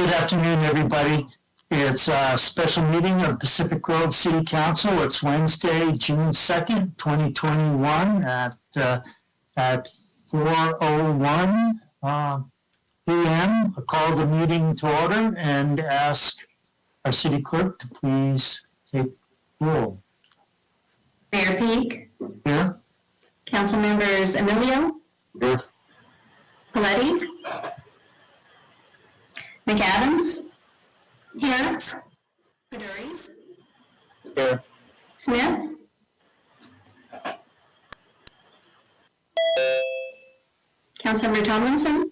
Good afternoon, everybody. It's a special meeting of Pacific Grove City Council. It's Wednesday, June 2nd, 2021 at 4:01 p.m. I call the meeting to order and ask our city clerk to please take roll. Mayor Peak. Here. Council members Emilio. Here. Coletti. McAdams. Here. Paduris. Here. Smith. Councilmember Tomlinson.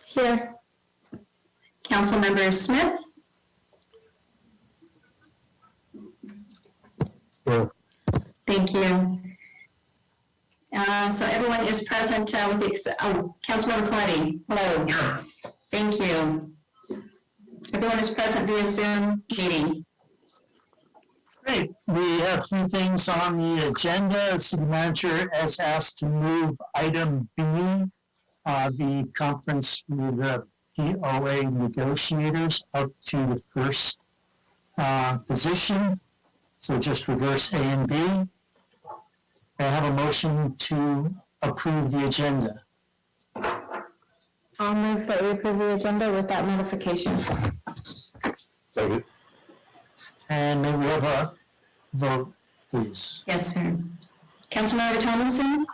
Here. Councilmember Smith. Here. Thank you. So everyone is present with the Councilmember Coletti. Hello. Thank you. Everyone is present via Zoom meeting. Great. We have two things on the agenda. City manager has asked to move item B, the conference with the POA negotiators up to the first position. So just reverse A and B. I have a motion to approve the agenda. I'll move that we approve the agenda with that modification. And may we have a vote, please? Yes, sir. Councilmember Tomlinson?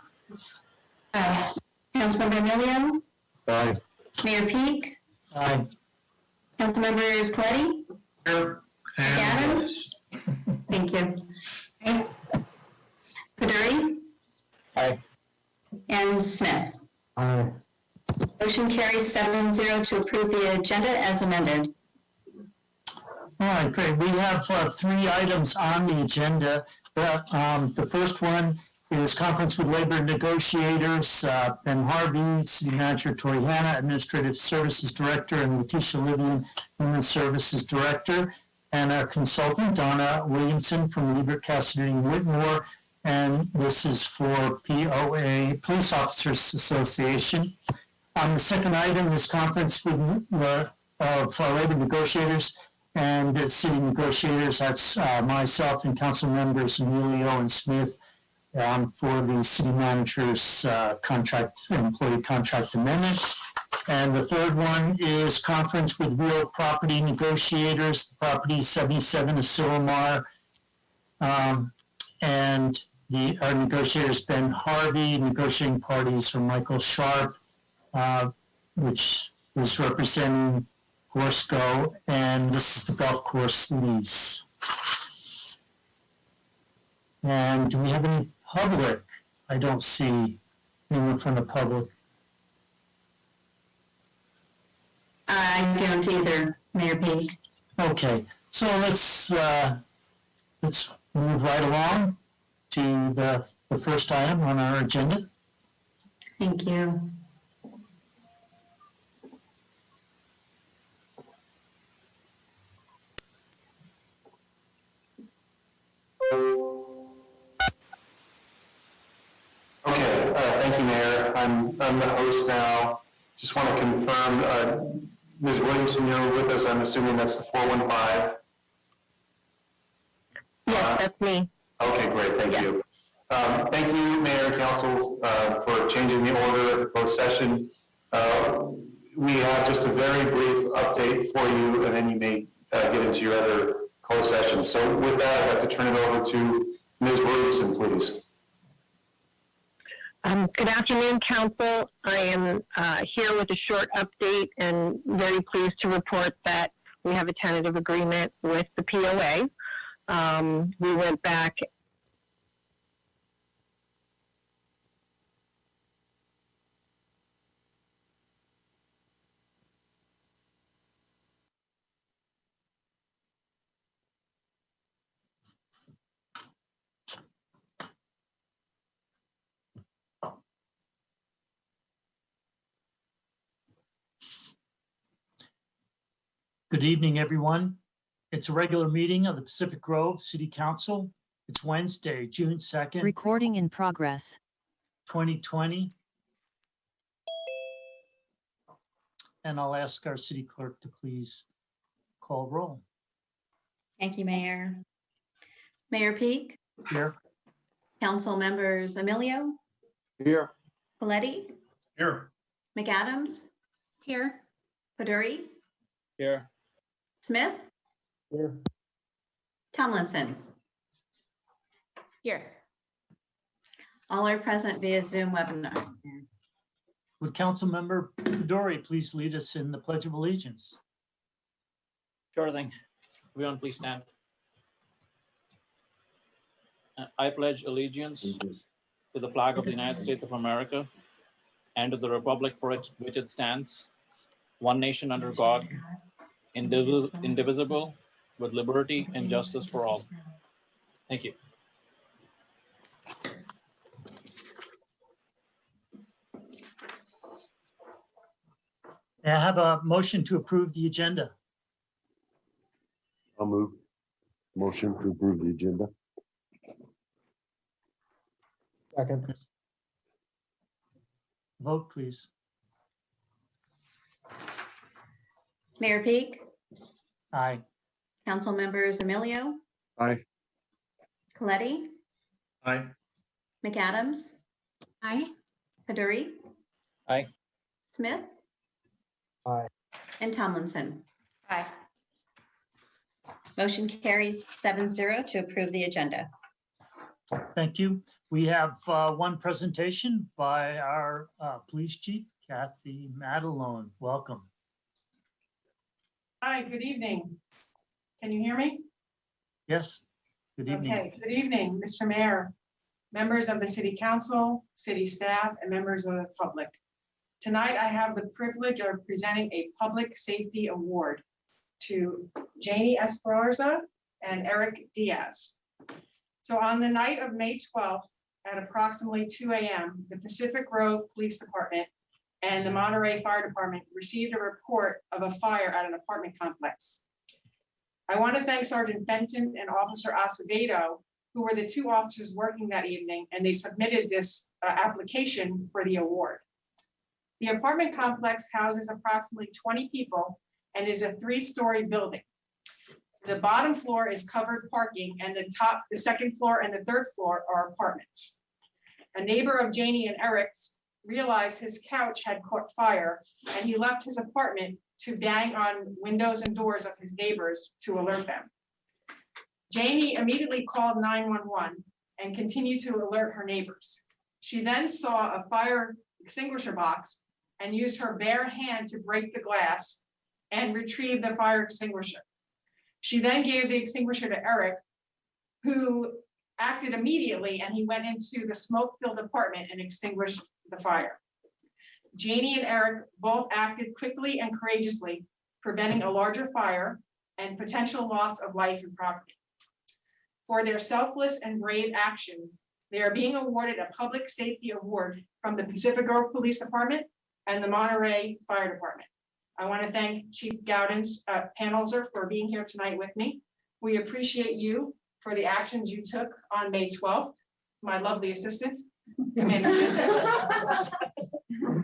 Aye. Councilmember Emilio? Aye. Mayor Peak? Aye. Councilmembers Coletti? Here. Adams? Thank you. Paduri? Aye. And Smith? Aye. Motion carries 7-0 to approve the agenda as amended. All right, great. We have three items on the agenda. The first one is conference with labor negotiators, Ben Harvey, City Manager Tori Hanna, Administrative Services Director, and Letitia Livian, Human Services Director, and our consultant, Donna Williamson from Liebert, Cassidy, and Whitmore. And this is for POA, Police Officers Association. The second item is conference with labor negotiators and the city negotiators. That's myself and council members Emilio and Smith for the city manager's employee contract amendment. And the third one is conference with real property negotiators, the property 77 Asilomar, and our negotiators Ben Harvey, negotiating parties are Michael Sharp, which is representing Gorsko, and this is the golf course lease. And do we have any public? I don't see anyone from the public. I don't either, Mayor Peak. Okay, so let's move right along to the first item on our agenda. Thank you. Okay, thank you, Mayor. I'm the host now. Just want to confirm, Ms. Williamson, you're with us. I'm assuming that's the 415. Yes, that's me. Okay, great. Thank you. Thank you, Mayor and Council, for changing the order of the closed session. We have just a very brief update for you, and then you may get into your other closed session. So with that, I'd like to turn it over to Ms. Williamson, please. Good afternoon, Council. I am here with a short update and very pleased to report that we have a tentative agreement with the POA. We went back. Good evening, everyone. It's a regular meeting of the Pacific Grove City Council. It's Wednesday, June 2nd. Recording in progress. 2020. and I'll ask our city clerk to please call roll. Thank you, Mayor. Mayor Peak, Here. council members Emilio, Here. Coletti, Here. McAdams, here, Baduri, Here. Smith, Here. Tomlinson. Here. All are present via Zoom webinar. Would Councilmember Baduri please lead us in the Pledge of Allegiance? Sure thing. Everyone, please stand. I pledge allegiance to the flag of the United States of America and to the republic for which it stands, one nation under God, indivisible, with liberty and justice for all. Thank you. May I have a motion to approve the agenda? I'll move. Motion to approve the agenda. Second. Vote, please. Mayor Peak, Aye. council members Emilio, Aye. Coletti, Aye. McAdams. Aye. Baduri. Aye. Smith. Aye. And Tomlinson. Aye. Motion carries 7-0 to approve the agenda. Thank you. We have one presentation by our police chief, Kathy Madelone. Welcome. Hi, good evening. Can you hear me? Yes, good evening. Okay, good evening, Mr. Mayor, members of the city council, city staff, and members of the public. Tonight, I have the privilege of presenting a public safety award to Janie Esparza and Eric Diaz. So on the night of May 12th at approximately 2 a.m., the Pacific Grove Police Department and the Monterey Fire Department received a report of a fire at an apartment complex. I want to thank Sergeant Fenton and Officer Acevedo, who were the two officers working that evening, and they submitted this application for the award. The apartment complex houses approximately 20 people and is a 3-story building. The bottom floor is covered parking, and the second floor and the third floor are apartments. A neighbor of Janie and Eric's realized his couch had caught fire, and he left his apartment to bang on windows and doors of his neighbors to alert them. Janie immediately called 911 and continued to alert her neighbors. She then saw a fire extinguisher box and used her bare hand to break the glass and retrieve the fire extinguisher. She then gave the extinguisher to Eric, who acted immediately, and he went into the smoke-filled apartment and extinguished the fire. Janie and Eric both acted quickly and courageously, preventing a larger fire and potential loss of life and property. For their selfless and brave actions, they are being awarded a public safety award from the Pacific Grove Police Department and the Monterey Fire Department. I want to thank Chief Gowdens Panelzer for being here tonight with me. We appreciate you for the actions you took on May 12th, my lovely assistant, Commander Santos.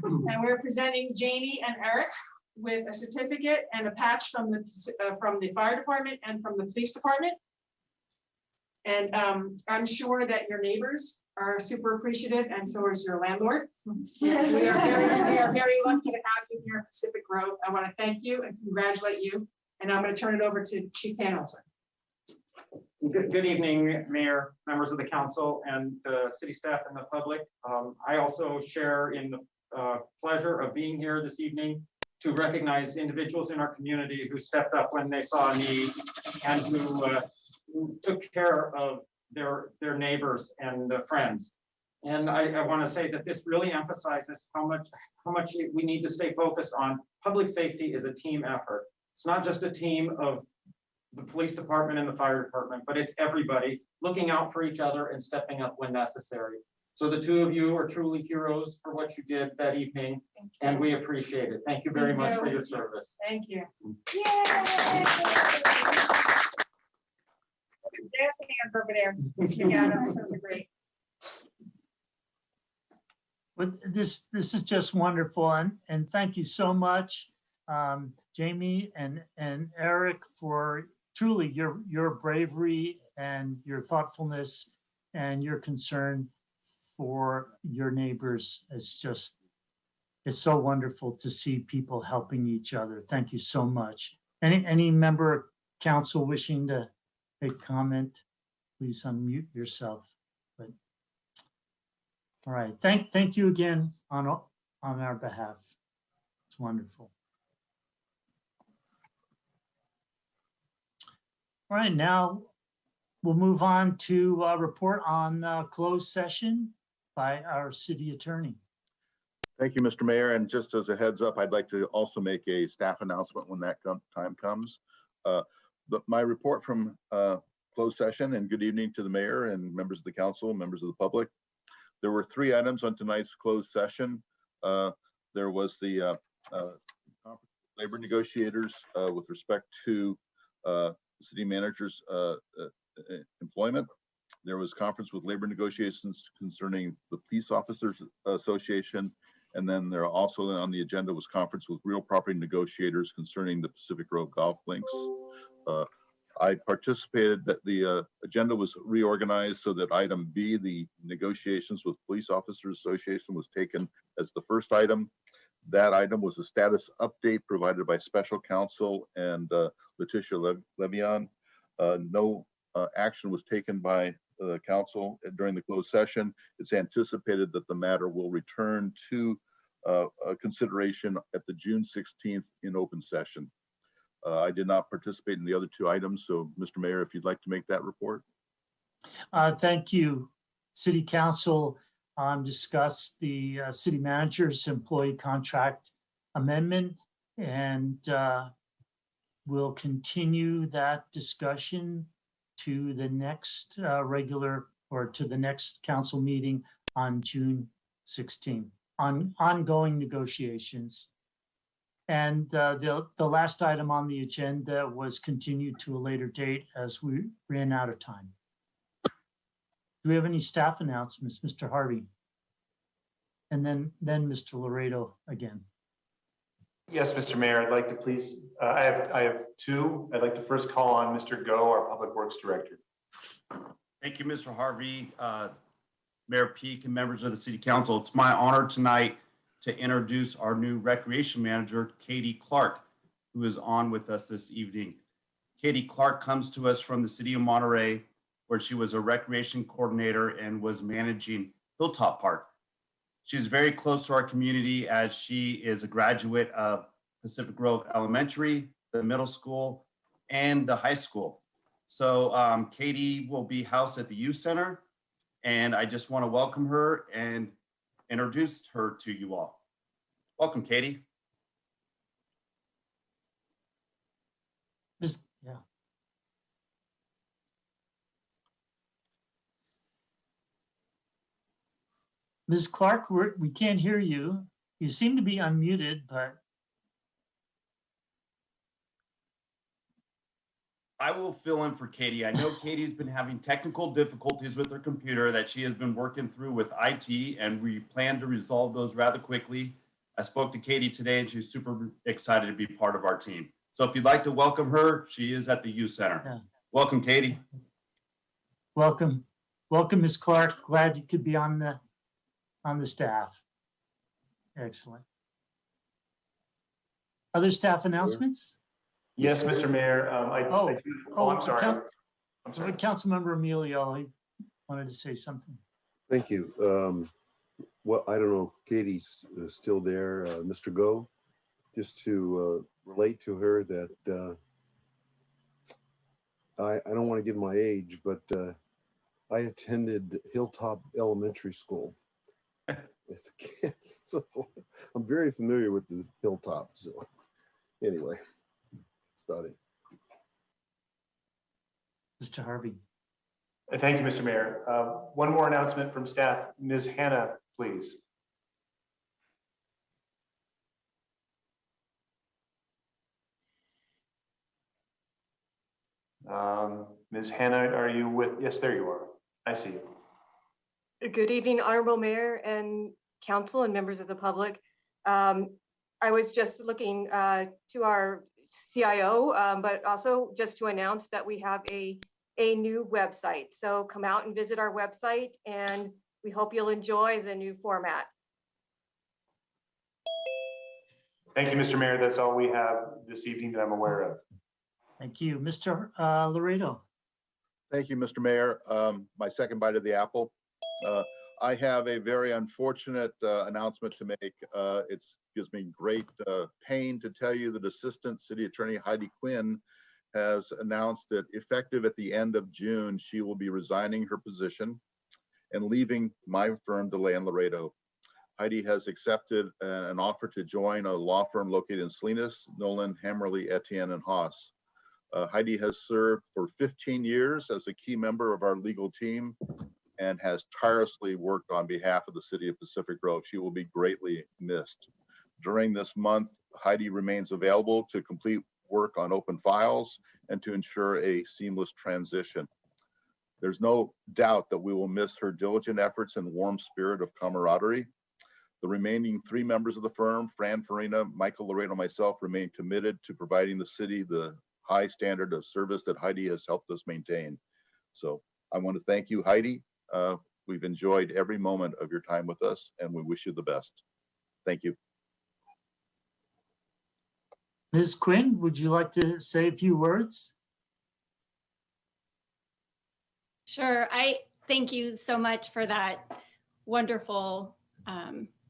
And we're presenting Janie and Eric with a certificate and a patch from the fire department and from the police department. And I'm sure that your neighbors are super appreciative, and so is your landlord. We are very lucky to have you here at Pacific Grove. I want to thank you and congratulate you. And I'm going to turn it over to Chief Panelzer. Good evening, Mayor, members of the council, and the city staff and the public. I also share in the pleasure of being here this evening to recognize individuals in our community who stepped up when they saw a need and who took care of their neighbors and friends. And I want to say that this really emphasizes how much we need to stay focused on public safety is a team effort. It's not just a team of the police department and the fire department, but it's everybody looking out for each other and stepping up when necessary. So the two of you are truly heroes for what you did that evening, and we appreciate it. Thank you very much for your service. Thank you. Yay! Jazz hands over there. Yeah, those are great. But this is just wonderful, and thank you so much. Jamie and Eric, for truly your bravery and your thoughtfulness and your concern for your neighbors. It's so wonderful to see people helping each other. Thank you so much. Any member of council wishing to make comment, please unmute yourself. But all right, thank you again on our behalf. It's wonderful. All right, now we'll move on to report on closed session by our city attorney. Thank you, Mr. Mayor. And just as a heads up, I'd like to also make a staff announcement when that time comes. My report from closed session, and good evening to the mayor and members of the council, members of the public. There were 3 items on tonight's closed session. There was the labor negotiators with respect to city manager's employment. There was conference with labor negotiations concerning the Police Officers Association. And then there also on the agenda was conference with real property negotiators concerning the Pacific Road Golf Links. I participated, that the agenda was reorganized so that item B, the negotiations with Police Officers Association, was taken as the first item. That item was a status update provided by special counsel and Letitia Levion. No action was taken by the council during the closed session. It's anticipated that the matter will return to consideration at the June 16th in open session. I did not participate in the other 2 items, so Mr. Mayor, if you'd like to make that report. Thank you. City Council discussed the city manager's employee contract amendment, and we'll continue that discussion to the next regular, or to the next council meeting on June 16th on ongoing negotiations. And the last item on the agenda was continued to a later date as we ran out of time. Do we have any staff announcements, Mr. Harvey? And then Mr. Laredo again. Yes, Mr. Mayor, I'd like to please, I have 2. I'd like to first call on Mr. Go, our Public Works Director. Thank you, Mr. Harvey, Mayor Peak, and members of the City Council. It's my honor tonight to introduce our new Recreation Manager, Katie Clark, who is on with us this evening. Katie Clark comes to us from the City of Monterey, where she was a recreation coordinator and was managing Hilltop Park. She's very close to our community as she is a graduate of Pacific Grove Elementary, the middle school, and the high school. So Katie will be housed at the youth center, and I just want to welcome her and introduce her to you all. Welcome, Katie. Yeah. Ms. Clark, we can't hear you. You seem to be unmuted, but. I will fill in for Katie. I know Katie's been having technical difficulties with her computer that she has been working through with IT, and we plan to resolve those rather quickly. I spoke to Katie today, and she's super excited to be part of our team. So if you'd like to welcome her, she is at the youth center. Yeah. Welcome, Katie. Welcome, Ms. Clark. Glad you could be on the staff. Excellent. Other staff announcements? Yes, Mr. Mayor. I'm sorry. I'm sorry. Councilmember Emilio, he wanted to say something. Thank you. Well, I don't know if Katie's still there, Mr. Go, just to relate to her that I don't want to give my age, but I attended Hilltop Elementary School as a kid, so I'm very familiar with the Hilltop. So anyway, that's about it. Mr. Harvey. Thank you, Mr. Mayor. One more announcement from staff. Ms. Hannah, please. Ms. Hannah, are you with? Yes, there you are. I see you. Good evening, Honorable Mayor and Council and members of the public. I I was just looking to our CIO, but also just to announce that we have a new website. So come out and visit our website, and we hope you'll enjoy the new format. Thank you, Mr. Mayor. That's all we have this evening that I'm aware of. Thank you. Mr. Laredo. Thank you, Mr. Mayor. My second bite of the apple. I have a very unfortunate announcement to make. It gives me great pain to tell you that Assistant City Attorney Heidi Quinn has announced that effective at the end of June, she will be resigning her position and leaving my firm, DeLay and Laredo. Heidi has accepted an offer to join a law firm located in Salinas, Nolan, Hammerly, Etienne, and Haas. Heidi has served for 15 years as a key member of our legal team and has tirelessly worked on behalf of the city of Pacific Grove. She will be greatly missed. During this month, Heidi remains available to complete work on open files and to ensure a seamless transition. There's no doubt that we will miss her diligent efforts and warm spirit of camaraderie. The remaining 3 members of the firm, Fran Farina, Michael Laredo, and myself, remain committed to providing the city the high standard of service that Heidi has helped us maintain. So I want to thank you, Heidi. We've enjoyed every moment of your time with us, and we wish you the best. Thank you. Ms. Quinn, would you like to say a few words? Sure. I thank you so much for that wonderful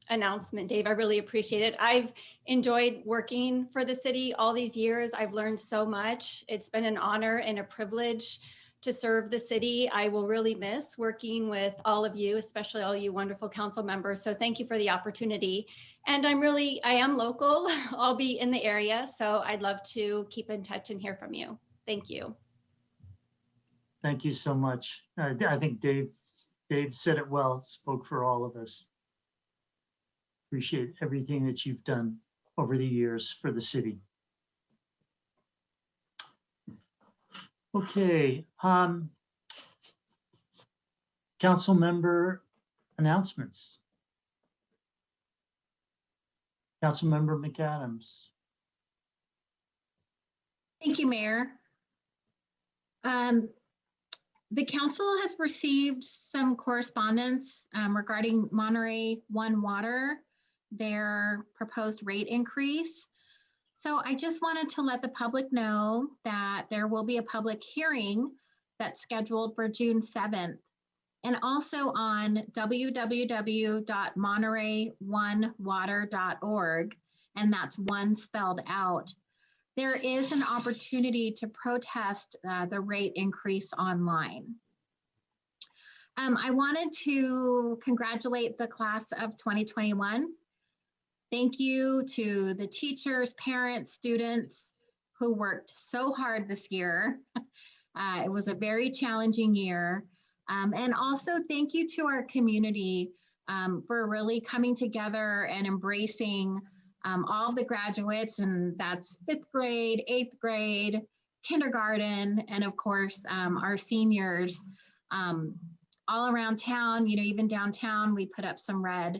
announcement, Dave. I really appreciate it. I've enjoyed working for the city all these years. I've learned so much. It's been an honor and a privilege to serve the city. I will really miss working with all of you, especially all you wonderful council members. So thank you for the opportunity. And I am local. I'll be in the area. So I'd love to keep in touch and hear from you. Thank you. Thank you so much. I think Dave said it well, spoke for all of us. Appreciate everything that you've done over the years for the city. Okay, council member announcements. Councilmember McAdams. Thank you, Mayor. The council has received some correspondence regarding Monterey One Water, their proposed rate increase. So I just wanted to let the public know that there will be a public hearing that's scheduled for June 7th, and also on www.monterey1water.org, and one one spelled out. There is an opportunity to protest the rate increase online. I wanted to congratulate the class of 2021. Thank you to the teachers, parents, students who worked so hard this year. It was a very challenging year. And also thank you to our community for really coming together and embracing all the graduates, and that's 5th grade, 8th grade, kindergarten, and of course, our seniors. All around town, even downtown, we put up some red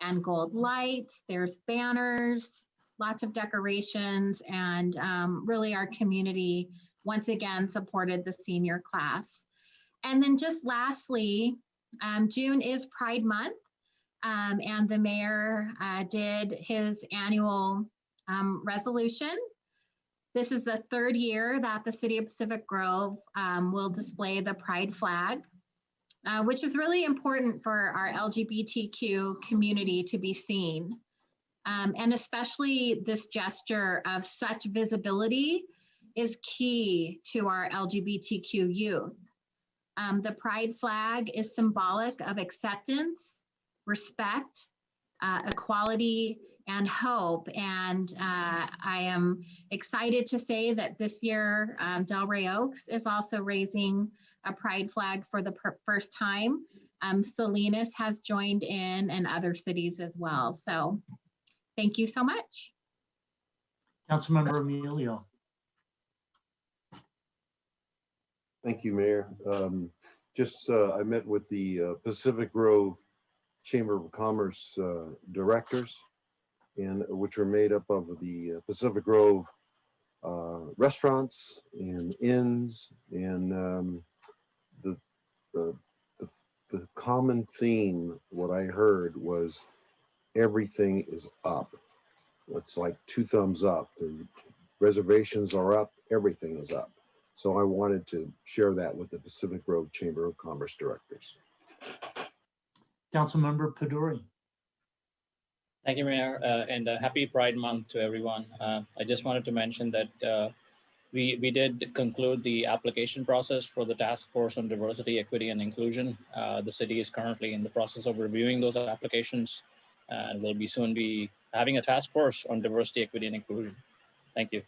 and gold lights. There's banners, lots of decorations, and really our community once again supported the senior class. And then just lastly, June is Pride Month, and the mayor did his annual resolution. This is the 3rd year that the city of Pacific Grove will display the Pride flag, which is really important for our LGBTQ community to be seen. And especially this gesture of such visibility is key to our LGBTQ youth. The Pride flag is symbolic of acceptance, respect, equality, and hope. And I am excited to say that this year, Delray Oaks is also raising a Pride flag for the first time. Salinas has joined in, and other cities as well. So thank you so much. Councilmember Emilio. Thank you, Mayor. I met with the Pacific Grove Chamber of Commerce directors, and which are made up of the Pacific Grove restaurants and inns, and the, the the common theme, what I heard was everything is up. It's like two thumbs up. The reservations are up, everything is up. So I wanted to share that with the Pacific Grove Chamber of Commerce directors. Councilmember Peduri. Thank you, Mayor, and happy Pride Month to everyone. I just wanted to mention that we did conclude the application process for the Task Force on Diversity, Equity, and Inclusion. The city is currently in the process of reviewing those applications, and we'll be soon be having a task force on diversity, equity, and inclusion. Thank you.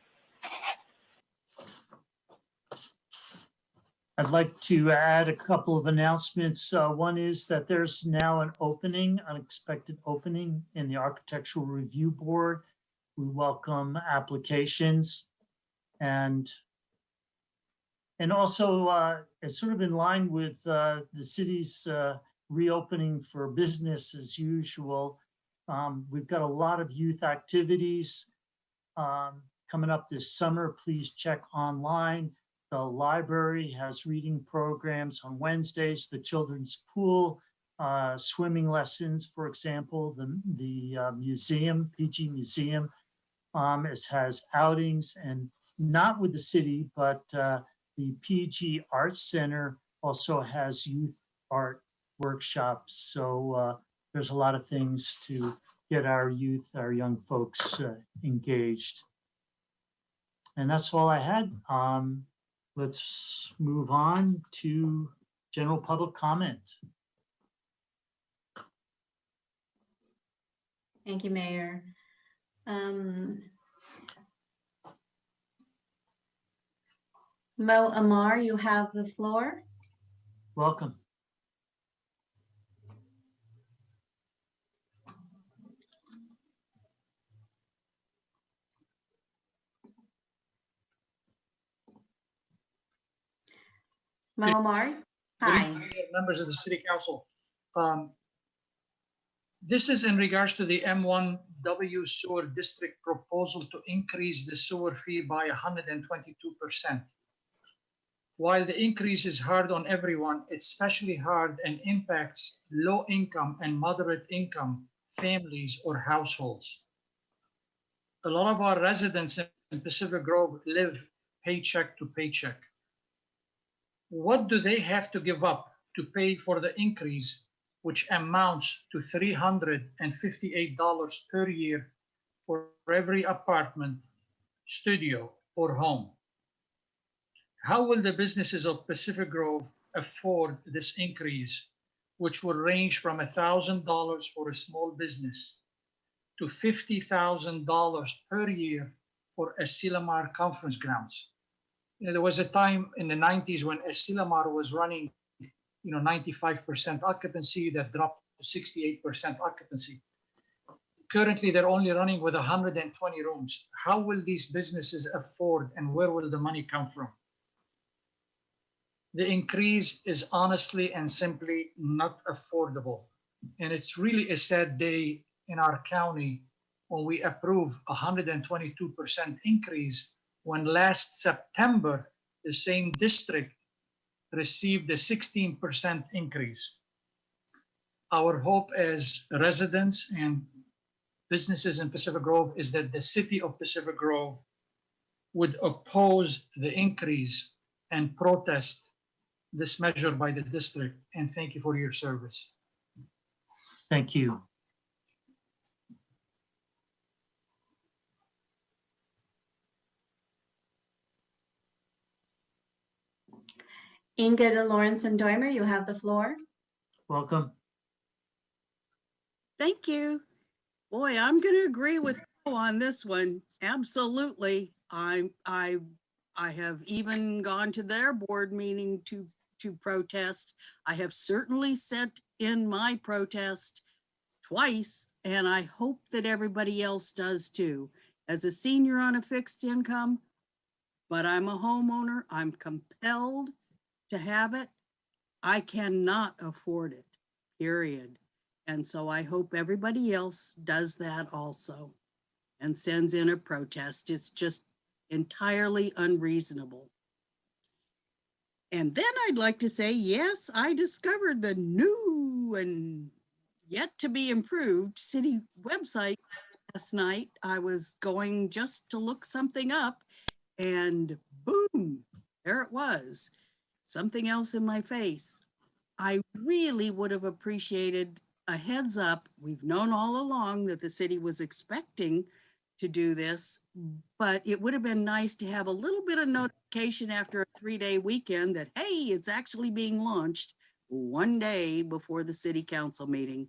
I'd like to add a couple of announcements. One is that there's now an opening, unexpected opening in the Architectural Review Board. We welcome applications, and also it's sort of in line with the city's reopening for business as usual. We've got a lot of youth activities coming up this summer. Please check online. The library has reading programs on Wednesdays, the children's pool, swimming lessons, for example, the museum, PG Museum, has outings, and not with the city, but the PG Arts Center also has youth art workshops. So there's a lot of things to get our youth, our young folks engaged. And that's all I had. Let's move on to general public comment. Thank you, Mayor. Mo Amar, you have the floor. Welcome. Mo Amar, hi. Members of the City Council. This is in regards to the M1W Sewer District proposal to increase the sewer fee by 122%. While the increase is hard on everyone, it's especially hard and impacts low income and moderate income families or households. A lot of our residents in Pacific Grove live paycheck to paycheck. What do they have to give up to pay for the increase, which amounts to $358 per year for every apartment, studio, or home? How will the businesses of Pacific Grove afford this increase, which will range from $1,000 for a small business to $50,000 per year for Asilomar Conference Grounds? There was a time in the 90s when Asilomar was running 95% occupancy, that dropped to 68% occupancy. Currently, they're only running with 120 rooms. How will these businesses afford, and where will the money come from? The increase is honestly and simply not affordable. And it's really a sad day in our county when we approve 122% increase, when last September, the same district received a 16% increase. Our hope as residents and businesses in Pacific Grove is that the city of Pacific Grove would oppose the increase and protest this measure by the district. And thank you for your service. Thank you. Inga Lawrence and Doimer, you have the floor. Welcome. Thank you. Boy, I'm going to agree with Paul on this one. Absolutely. I have even gone to their board meeting to protest. I have certainly sent in my protest twice, and I hope that everybody else does too. As a senior on a fixed income, but I'm a homeowner, I'm compelled to have it. I cannot afford it, period. And so I hope everybody else does that also and sends in a protest. It's just entirely unreasonable. And then I'd like to say, yes, I discovered the new and yet to be improved city website last night. I was going just to look something up and boom, there it was. Something else in my face. I really would have appreciated a heads up. We've known all along that the city was expecting to do this, but it would have been nice to have a little bit of notification after a 3-day weekend that, hey, it's actually being launched one day before the city council meeting.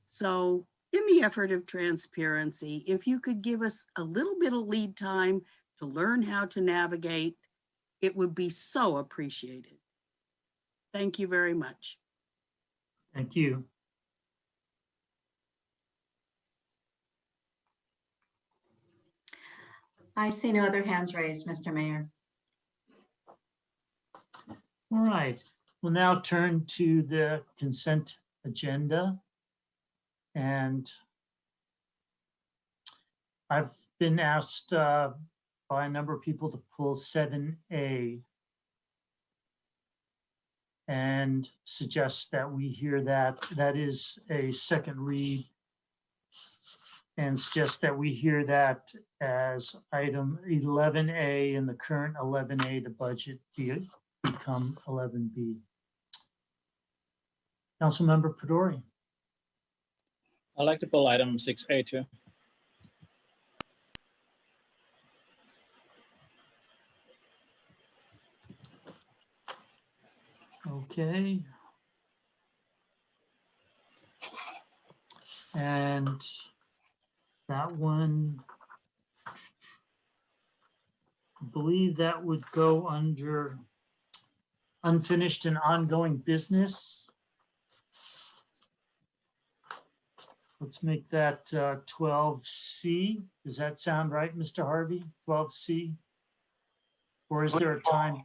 So in the effort of transparency, if you could give us a little bit of lead time to learn how to navigate, it would be so appreciated. Thank you very much. Thank you. I see no other hands raised, Mr. Mayor. All right, we'll now turn to the consent agenda. And I've been asked by a number of people to pull 7A and suggest that we hear that. That is a second read, and suggest that we hear that as item 11A in the current 11A, the budget become 11B. Councilmember Pedori. I'd like to pull item 6A too. Okay. And that one, I believe that would go under unfinished and ongoing business. Let's make that 12C. Does that sound right, Mr. Harvey? 12C? Or is there a time?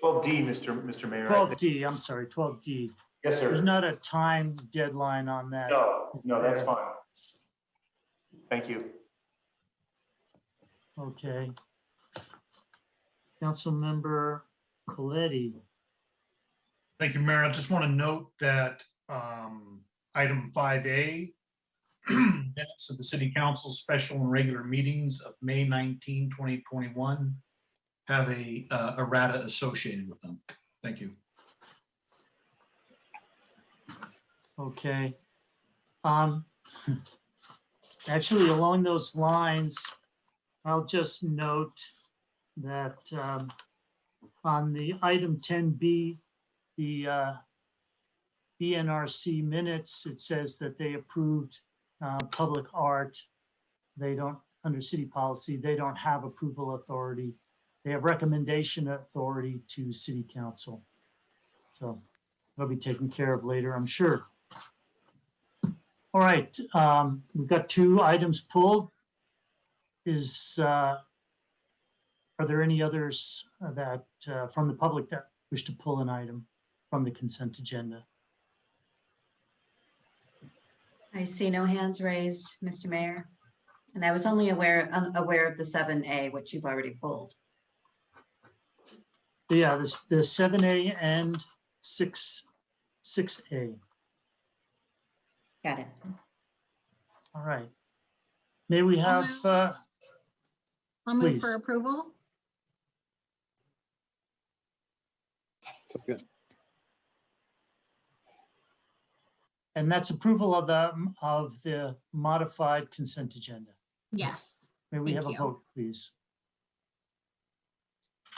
12D, Mr. Mayor. 12D, I'm sorry, 12D. Yes, sir. There's not a time deadline on that. No, that's fine. Thank you. Okay. Councilmember Coletti. Thank you, Mayor. I just want to note that item 5A, minutes of the City Council special and regular meetings of May 19, 2021, have a errata associated with them. Thank you. Okay. Actually, along those lines, I'll just note that on the item 10B, the BNRC minutes, it says that they approved public art. They don't, under city policy, they don't have approval authority. They have recommendation authority to city council. So that'll be taken care of later, I'm sure. All right, we've got 2 items pulled. Are there any others that from the public that wish to pull an item from the consent agenda? I see no hands raised, Mr. Mayor. And I was only unaware of the 7A, which you've already pulled. Yeah, the 7A and 6A. Got it. All right. May we have, I'll move please. for approval. Second. and that's approval of the modified consent agenda. Yes. May we have Thank a you. vote, please?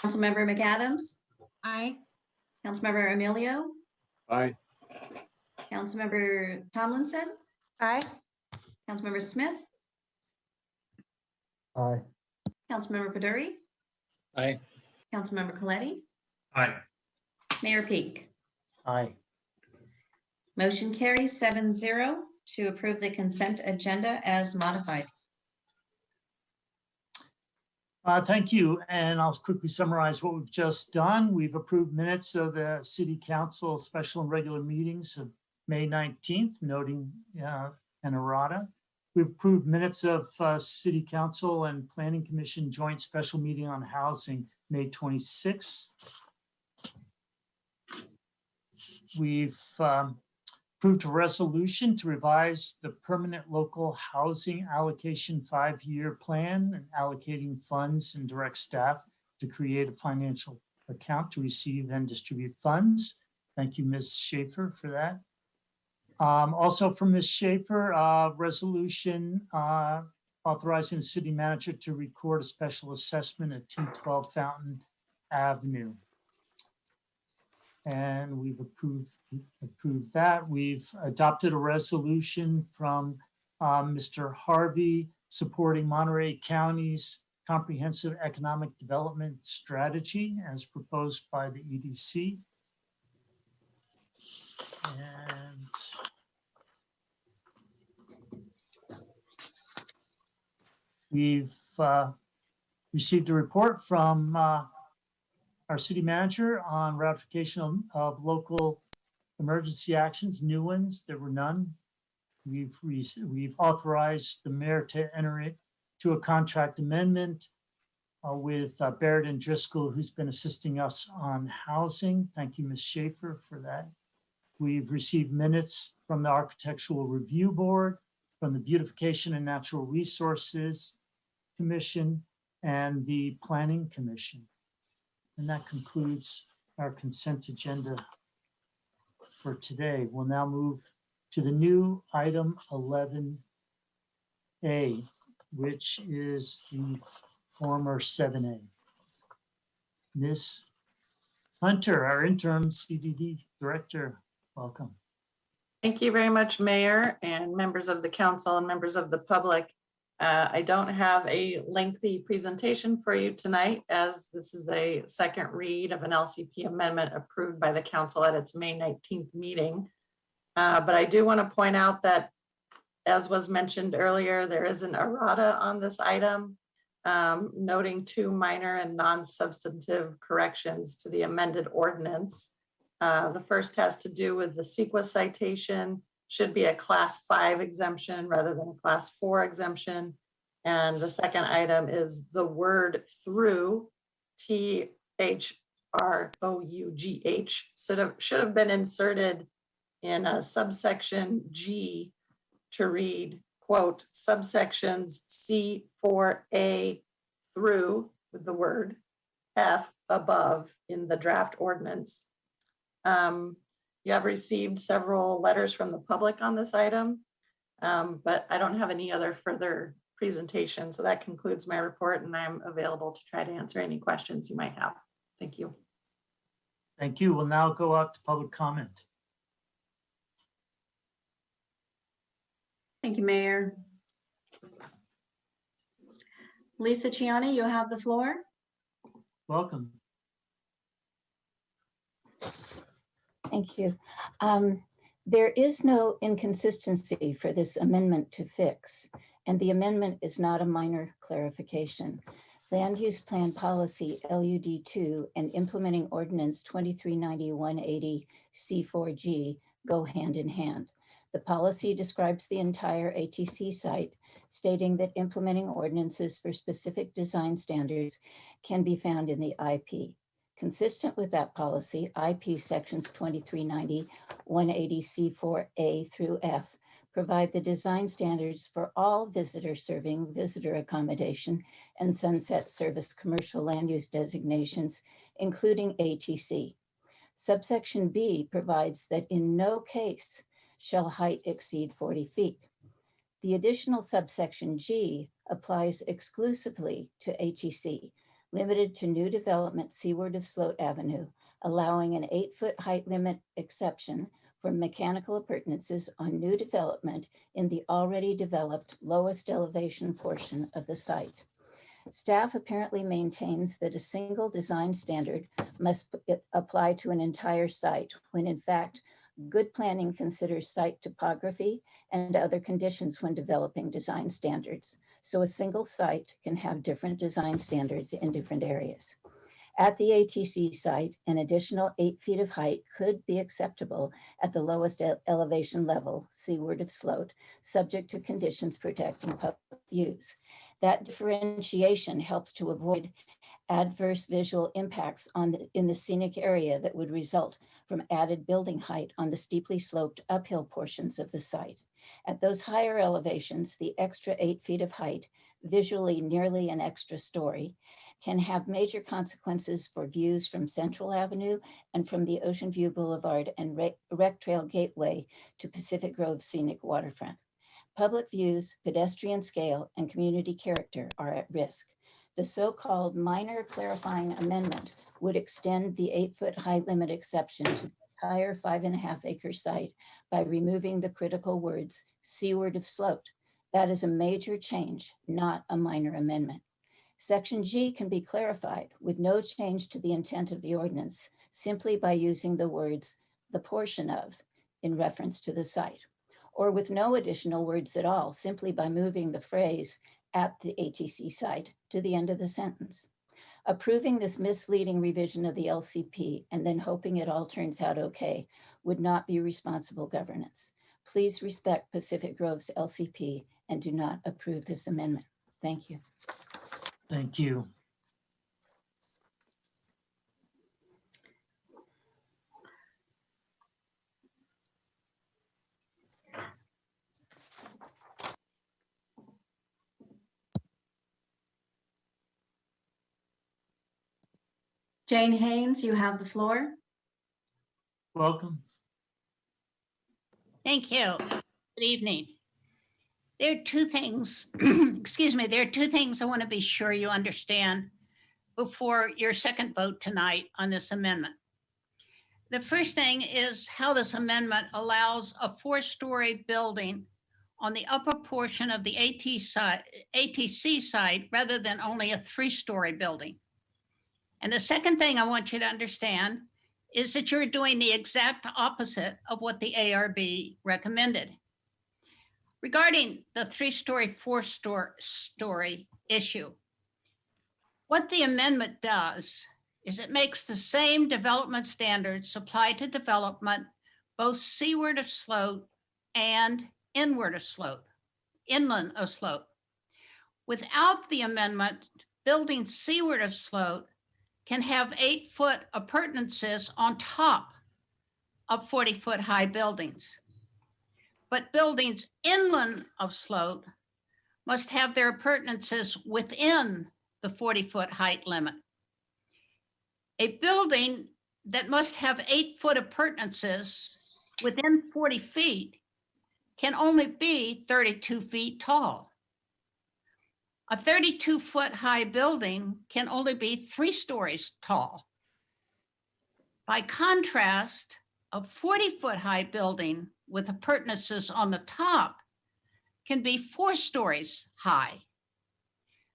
Councilmember McAdams, Aye. Councilmember Emilio, Aye. Councilmember Tomlinson, Aye. Councilmember Smith, Aye. Councilmember Peduri, Aye. Councilmember Coletti, Aye. Mayor Peak. Aye. Motion carries 7-0 to approve the consent agenda as modified. Thank you. And I'll quickly summarize what we've just done. We've approved minutes of the City Council special and regular meetings of May 19th, noting an errata. We've approved minutes of City Council and Planning Commission Joint Special Meeting on Housing, May 26th. We've approved a resolution to revise the permanent local housing allocation 5-year plan and allocating funds and direct staff to create a financial account to receive and distribute funds. Thank you, Ms. Schaefer, for that. Also from Ms. Schaefer, resolution authorizing the city manager to record a special assessment at 212 Fountain Avenue. And we've approved that. We've adopted a resolution from Mr. Harvey supporting Monterey County's comprehensive economic development strategy as proposed by the EDC. And we've received a report from our city manager on ratification of local emergency actions, new ones. There were none. We've authorized the mayor to enter into a contract amendment with Barrett and Driscoll, who's been assisting us on housing. Thank you, Ms. Schaefer, for that. We've received minutes from the Architectural Review Board, from the Beautification and Natural Resources Commission, and the Planning Commission. And that concludes our consent agenda for today. We'll now move to the new item 11A, which is the former 7A. Ms. Hunter, our interim CDD director, welcome. Thank you very much, Mayor and members of the council and members of the public. I don't have a lengthy presentation for you tonight, as this is a second read of an LCP amendment approved by the council at its May 19th meeting. But I do want to point out that, as was mentioned earlier, there is an errata on this item, noting 2 minor and non-substantive corrections to the amended ordinance. The first has to do with the CEQA citation, should be a class 5 exemption rather than a class 4 exemption. And the second item is the word through, THROUGH, should have been inserted in a subsection G to read, quote, subsections C4A through, with the word F above in the draft ordinance. You have received several letters from the public on this item, but I don't have any other further presentation. So that concludes my report, and I'm available to try to answer any questions you might have. Thank you. Thank you. We'll now go out to public comment. Thank you, Mayor. Lisa Ciani, you have the floor. Welcome. Thank you. There is no inconsistency for this amendment to fix, and the amendment is not a minor clarification. Land Use Plan Policy LUD2 and Implementing Ordinance 2390-180 C4G go hand in hand. The policy describes the entire ATC site, stating that implementing ordinances for specific design standards can be found in the IP. Consistent with that policy, IP sections 2390, 180 C4A through F provide the design standards for all visitor serving, visitor accommodation, and sunset service commercial land use designations, including ATC. Subsection B provides that in no case shall height exceed 40 feet. The additional subsection G applies exclusively to ATC, limited to new development seaward of Sloat Avenue, allowing an 8-foot height limit exception for mechanical appurtenances on new development in the already developed lowest elevation portion of the site. Staff apparently maintains that a single design standard must apply to an entire site, when in fact, good planning considers site topography and other conditions when developing design standards. So a single site can have different design standards in different areas. At the ATC site, an additional 8 feet of height could be acceptable at the lowest elevation level, seaward of Sloat, subject to conditions protecting public views. That differentiation helps to avoid adverse visual impacts in the scenic area that would result from added building height on the steeply sloped uphill portions of the site. At those higher elevations, the extra 8 feet of height, visually nearly an extra story, can have major consequences for views from Central Avenue and from the Ocean View Boulevard and Rec Trail Gateway to Pacific Grove Scenic Waterfront. Public views, pedestrian scale, and community character are at risk. The so-called minor clarifying amendment would extend the 8-foot height limit exception to the entire 5.5-acre site by removing the critical words seaward of Sloat. That is a major change, not a minor amendment. Section G can be clarified with no change to the intent of the ordinance, simply by using the words the portion of in reference to the site, or with no additional words at all, simply by moving the phrase at the ATC site to the end of the sentence. Approving this misleading revision of the LCP and then hoping it all turns out okay would not be responsible governance. Please respect Pacific Grove's LCP and do not approve this amendment. Thank you. Thank you. Jane Haynes, you have the floor. Welcome. Thank you. Good evening. There are two things, excuse me, there are two things I want to be sure you understand before your second vote tonight on this amendment. The first thing is how this amendment allows a 4-story building on the upper portion of the ATC site rather than only a 3-story building. And the second thing I want you to understand is that you're doing the exact opposite of what the ARB recommended. Regarding the 3-story, 4-story issue, what the amendment does is it makes the same development standards apply to development both seaward of Sloat and inward of Sloat, inland of Sloat. Without the amendment, buildings seaward of Sloat can have 8-foot appurtenances on top of 40-foot high buildings. But buildings inland of Sloat must have their appurtenances within the 40-foot height limit. A building that must have 8-foot appurtenances within 40 feet can only be 32 feet tall. A 32-foot high building can only be 3 stories tall. By contrast, a 40-foot high building with appurtenances on the top can be 4 stories high.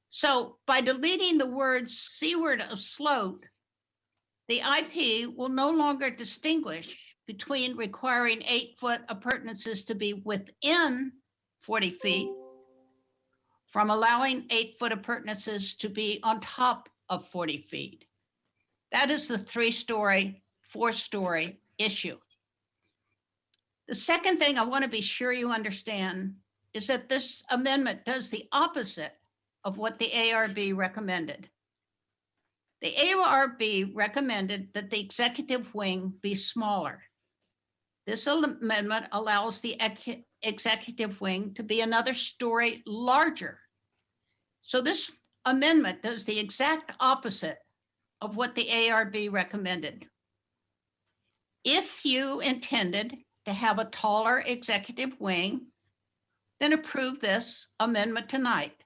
So by deleting the words seaward of Sloat, the IP will no longer distinguish between requiring 8-foot appurtenances to be within 40 feet from allowing 8-foot appurtenances to be on top of 40 feet. That is the 3-story, 4-story issue. The second thing I want to be sure you understand is that this amendment does the opposite of what the ARB recommended. The ARB recommended that the executive wing be smaller. This amendment allows the executive wing to be another story larger. So this amendment does the exact opposite of what the ARB recommended. If you intended to have a taller executive wing, then approve this amendment tonight.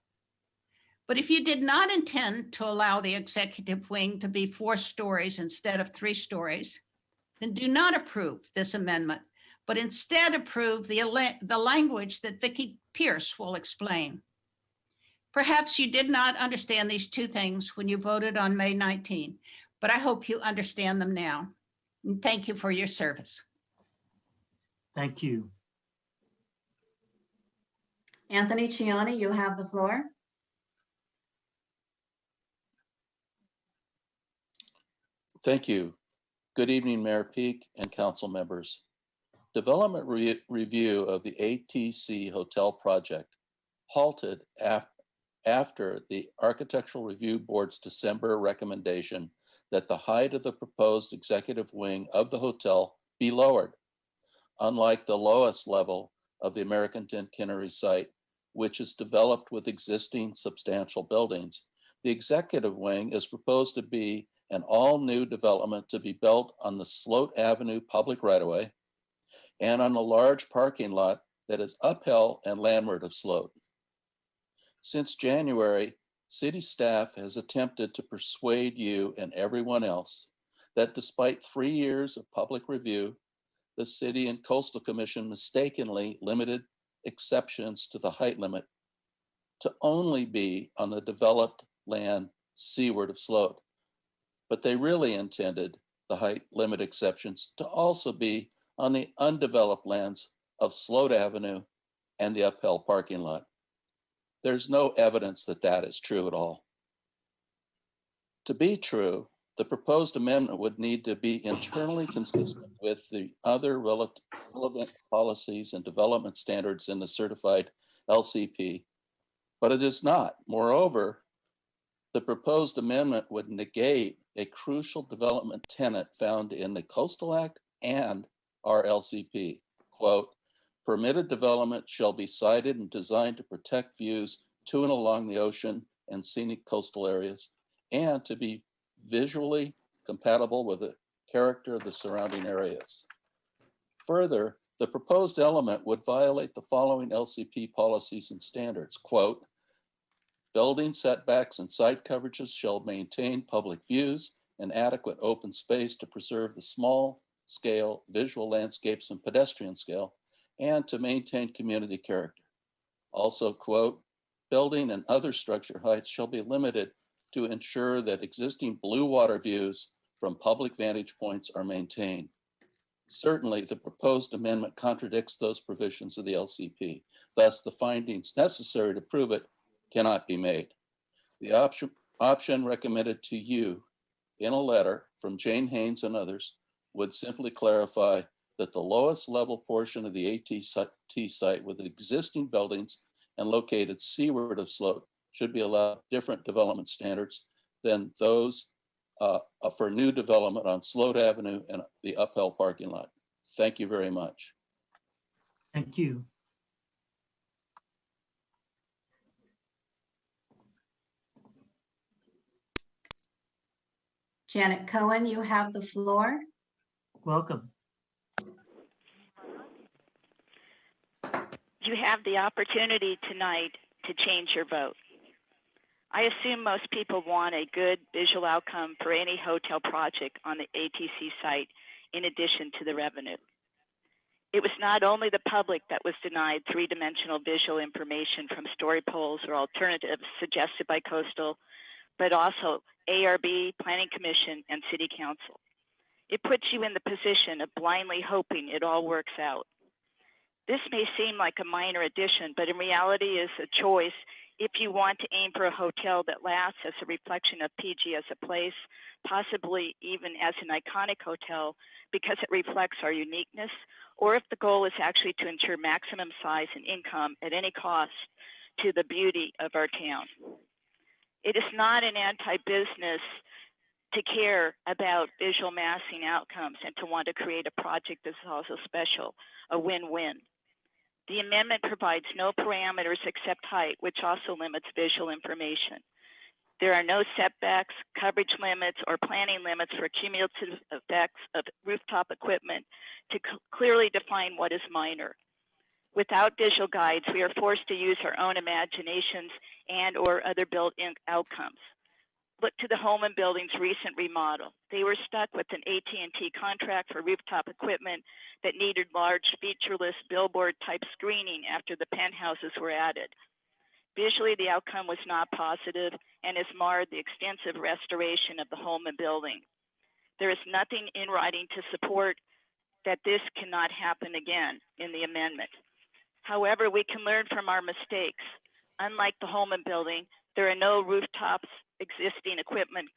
But if you did not intend to allow the executive wing to be 4 stories instead of 3 stories, then do not approve this amendment, but instead approve the language that Vicki Pierce will explain. Perhaps you did not understand these two things when you voted on May 19, but I hope you understand them now. And thank you for your service. Thank you. Anthony Ciani, you have the floor. Thank you. Good evening, Mayor Peak and council members. Development review of the ATC Hotel project halted after the Architectural Review Board's December recommendation that the height of the proposed executive wing of the hotel be lowered. Unlike the lowest level of the American Centenary site, which is developed with existing substantial buildings, the executive wing is proposed to be an all-new development to be built on the Sloat Avenue public right-of-way and on a large parking lot that is uphill and landward of Sloat. Since January, city staff has attempted to persuade you and everyone else that despite 3 years of public review, the City and Coastal Commission mistakenly limited exceptions to the height limit to only be on the developed land seaward of Sloat. But they really intended the height limit exceptions to also be on the undeveloped lands of Sloat Avenue and the uphill parking lot. There's no evidence that that is true at all. To be true, the proposed amendment would need to be internally consistent with the other relevant policies and development standards in the certified LCP, but it is not. Moreover, the proposed amendment would negate a crucial development tenet found in the Coastal Act and our LCP. Quote, permitted development shall be sited and designed to protect views to and along the ocean and scenic coastal areas and to be visually compatible with the character of the surrounding areas. Further, the proposed element would violate the following LCP policies and standards. Quote, building setbacks and site coverages shall maintain public views and adequate open space to preserve the small scale visual landscapes and pedestrian scale and to maintain community character. Also, quote, building and other structure heights shall be limited to ensure that existing blue water views from public vantage points are maintained. Certainly, the proposed amendment contradicts those provisions of the LCP. Thus, the findings necessary to prove it cannot be made. The option recommended to you in a letter from Jane Haynes and others would simply clarify that the lowest level portion of the ATC site with existing buildings and located seaward of Sloat should be allowed different development standards than those for new development on Sloat Avenue and the uphill parking lot. Thank you very much. Thank you. Janet Cohen, you have the floor. Welcome. You have the opportunity tonight to change your vote. I assume most people want a good visual outcome for any hotel project on the ATC site in addition to the revenue. It was not only the public that was denied three-dimensional visual information from story poles or alternatives suggested by Coastal, but also ARB, Planning Commission, and City Council. It puts you in the position of blindly hoping it all works out. This may seem like a minor addition, but in reality is a choice if you want to aim for a hotel that lasts as a reflection of PG as a place, possibly even as an iconic hotel because it reflects our uniqueness, or if the goal is actually to ensure maximum size and income at any cost to the beauty of our town. It is not an anti-business to care about visual massing outcomes and to want to create a project that's also special, a win-win. The amendment provides no parameters except height, which also limits visual information. There are no setbacks, coverage limits, or planning limits for cumulative effects of rooftop equipment to clearly define what is minor. Without visual guides, we are forced to use our own imaginations and or other built-in outcomes. Look to the Home and Building's recent remodel. They were stuck with an AT&T contract for rooftop equipment that needed large featureless billboard-type screening after the penthouses were added. Visually, the outcome was not positive and has marred the extensive restoration of the Home and Building. There is nothing in writing to support that this cannot happen again in the amendment. However, we can learn from our mistakes. Unlike the Home and Building, there are no rooftops existing equipment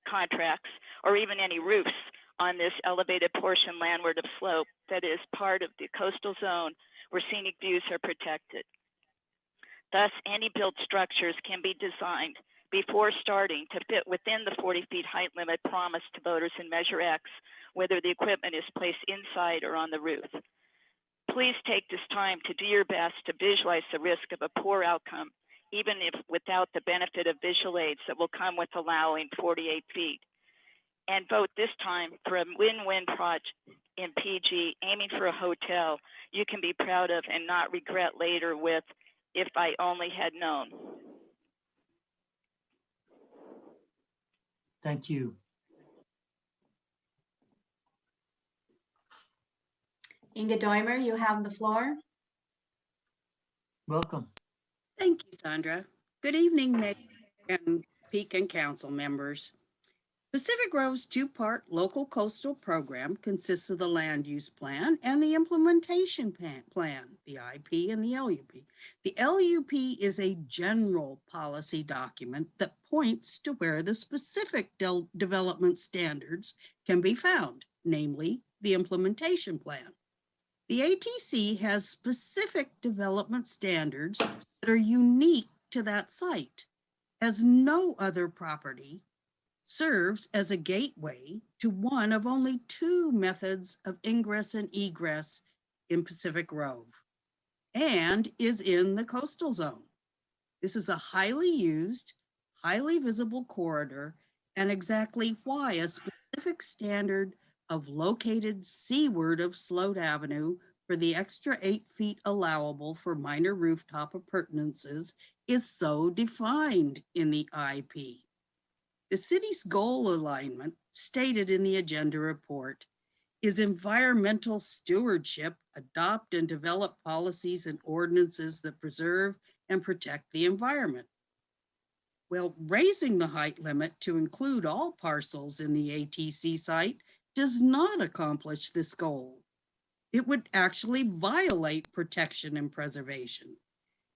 contracts or even any roofs on this elevated portion landward of slope that is part of the coastal zone where scenic views are protected. Thus, any built structures can be designed before starting to fit within the 40 feet height limit promised to voters in Measure X, whether the equipment is placed inside or on the roof. Please take this time to do your best to visualize the risk of a poor outcome, even if without the benefit of visual aids that will come with allowing 48 feet. And vote this time for a win-win project in PG, aiming for a hotel you can be proud of and not regret later with, if I only had known. Thank you. Inga Doimer, you have the floor. Welcome. Thank you, Sandra. Good evening, Mayor and Peak and council members. Pacific Grove's two-part local coastal program consists of the land use plan and the implementation plan, the IP and the LUP. The LUP is a general policy document that points to where the specific development standards can be found, namely the implementation plan. The ATC has specific development standards that are unique to that site, as no other property serves as a gateway to one of only two methods of ingress and egress in Pacific Grove, and is in the coastal zone. This is a highly used, highly visible corridor, and exactly why a specific standard of located seaward of Sloat Avenue for the extra 8 feet allowable for minor rooftop appurtenances is so defined in the IP. The city's goal alignment, stated in the agenda report, is environmental stewardship, adopt and develop policies and ordinances that preserve and protect the environment. Well, raising the height limit to include all parcels in the ATC site does not accomplish this goal. It would actually violate protection and preservation.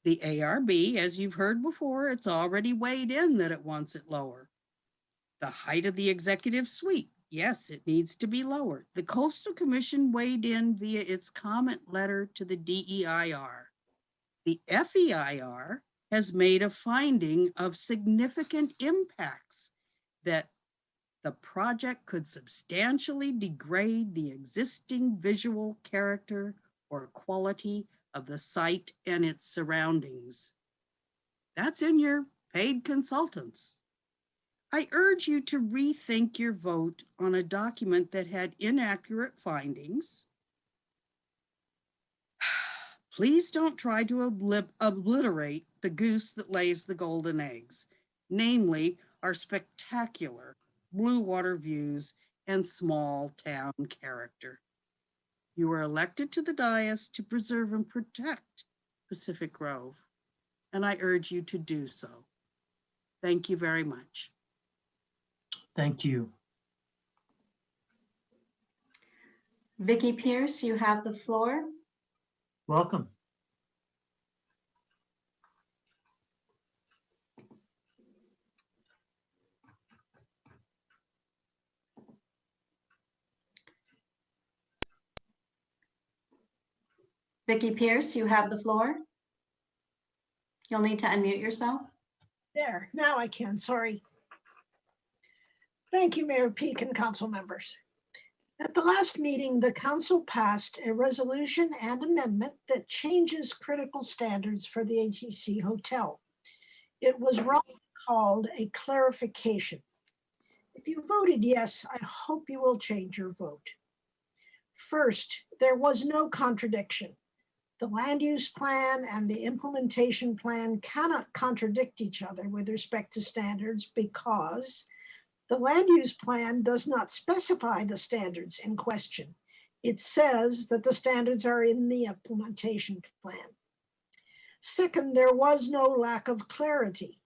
The ARB, as you've heard before, it's already weighed in that it wants it lower. The height of the executive suite, yes, it needs to be lower. The Coastal Commission weighed in via its comment letter to the DEIR. The FEIR has made a finding of significant impacts that the project could substantially degrade the existing visual character or quality of the site and its surroundings. That's in your paid consultants. I urge you to rethink your vote on a document that had inaccurate findings. Please don't try to obliterate the goose that lays the golden eggs, namely our spectacular blue water views and small town character. You were elected to the dais to preserve and protect Pacific Grove, and I urge you to do so. Thank you very much. Thank you. Vicki Pierce, you have the floor. Welcome. Vicki Pierce, you have the floor. You'll need to unmute yourself. There, now I can, sorry. Thank you, Mayor Peak and council members. At the last meeting, the council passed a resolution and amendment that changes critical standards for the ATC Hotel. It was wrongly called a clarification. If you voted yes, I hope you will change your vote. First, there was no contradiction. The land use plan and the implementation plan cannot contradict each other with respect to standards because the land use plan does not specify the standards in question. It says that the standards are in the implementation plan. Second, there was no lack of clarity.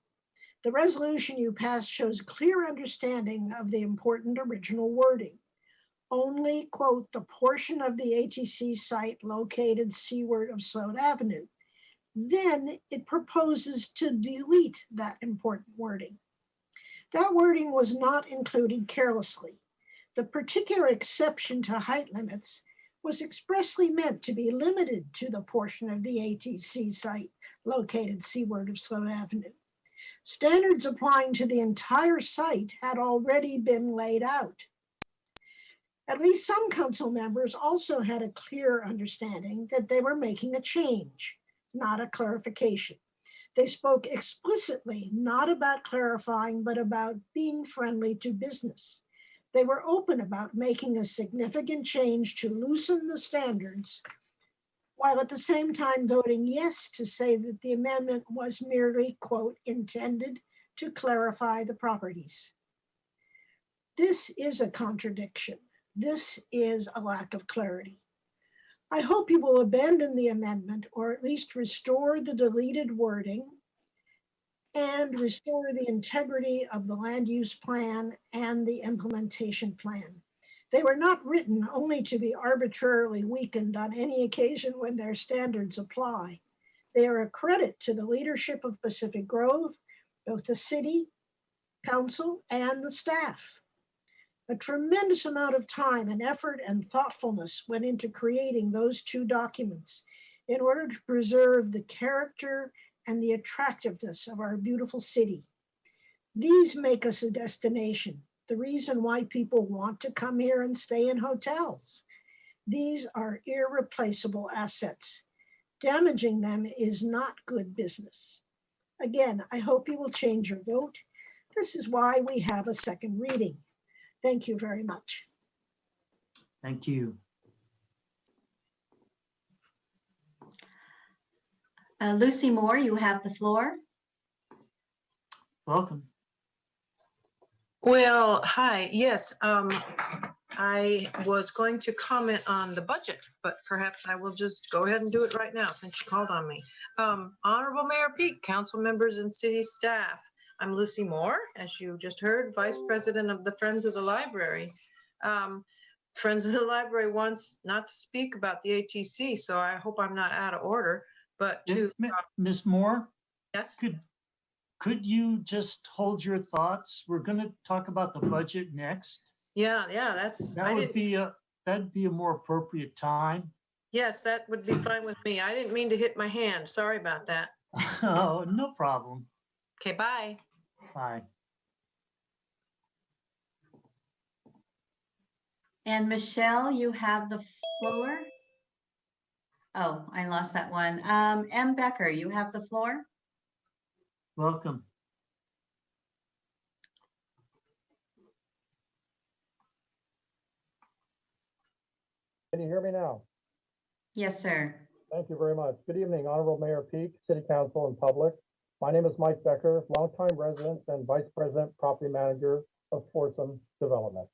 The resolution you passed shows clear understanding of the important original wording. Only, quote, the portion of the ATC site located seaward of Sloat Avenue. Then it proposes to delete that important wording. That wording was not included carelessly. The particular exception to height limits was expressly meant to be limited to the portion of the ATC site located seaward of Sloat Avenue. Standards applying to the entire site had already been laid out. At least some council members also had a clear understanding that they were making a change, not a clarification. They spoke explicitly, not about clarifying, but about being friendly to business. They were open about making a significant change to loosen the standards, while at the same time voting yes to say that the amendment was merely, quote, intended to clarify the properties. This is a contradiction. This is a lack of clarity. I hope you will abandon the amendment or at least restore the deleted wording and restore the integrity of the land use plan and the implementation plan. They were not written only to be arbitrarily weakened on any occasion when their standards apply. They are a credit to the leadership of Pacific Grove, both the city, council, and the staff. A tremendous amount of time and effort and thoughtfulness went into creating those two documents in order to preserve the character and the attractiveness of our beautiful city. These make us a destination, the reason why people want to come here and stay in hotels. These are irreplaceable assets. Damaging them is not good business. Again, I hope you will change your vote. This is why we have a second reading. Thank you very much. Thank you. Lucy Moore, you have the floor. Welcome. Well, hi, yes, I was going to comment on the budget, but perhaps I will just go ahead and do it right now since you called on me. Honorable Mayor Peak, council members and city staff, I'm Lucy Moore, as you just heard, Vice President of the Friends of the Library. Friends of the Library wants not to speak about the ATC, so I hope I'm not out of order, but to- Ms. Moore? Yes? Could you just hold your thoughts? We're going to talk about the budget next. Yeah, that'd be a more appropriate time. Yes, that would be fine with me. I didn't mean to hit my hand. Sorry about that. Oh, no problem. Okay, bye. Bye. And Michelle, you have the floor. Oh, I lost that one. M. Becker, you have the floor. Welcome. Can you hear me now? Yes, sir. Thank you very much. Good evening, Honorable Mayor Peak, City Council, and public. My name is Mike Becker, longtime resident and Vice President Property Manager of Foursome Development.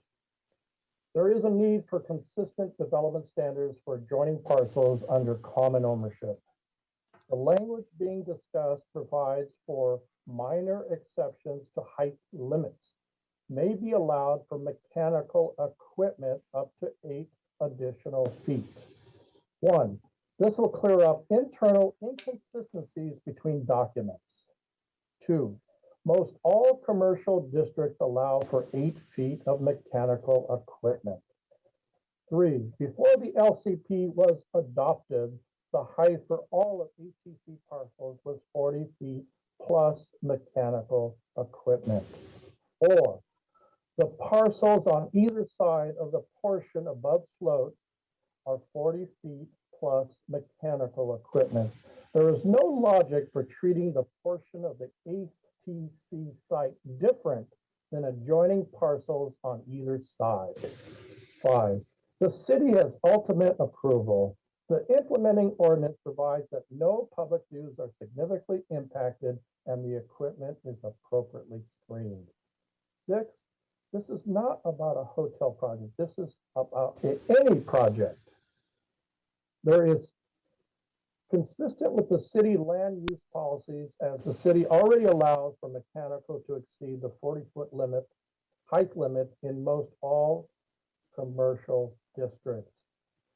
There is a need for consistent development standards for adjoining parcels under common ownership. The language being discussed provides for minor exceptions to height limits may be allowed for mechanical equipment up to 8 additional feet. 1, this will clear up internal inconsistencies between documents. 2, most all commercial districts allow for 8 feet of mechanical equipment. 3, before the LCP was adopted, the height for all of ATC parcels was 40 feet plus mechanical equipment. 4, the parcels on either side of the portion above slope are 40 feet plus mechanical equipment. There is no logic for treating the portion of the ATC site different than adjoining parcels on either side. 5, the city has ultimate approval. The implementing ordinance provides that no public dues are significantly impacted and the equipment is appropriately screened. 6, this is not about a hotel project. This is about any project. There is consistent with the city land use policies, as the city already allows for mechanical to exceed the 40-foot limit, height limit in most all commercial districts.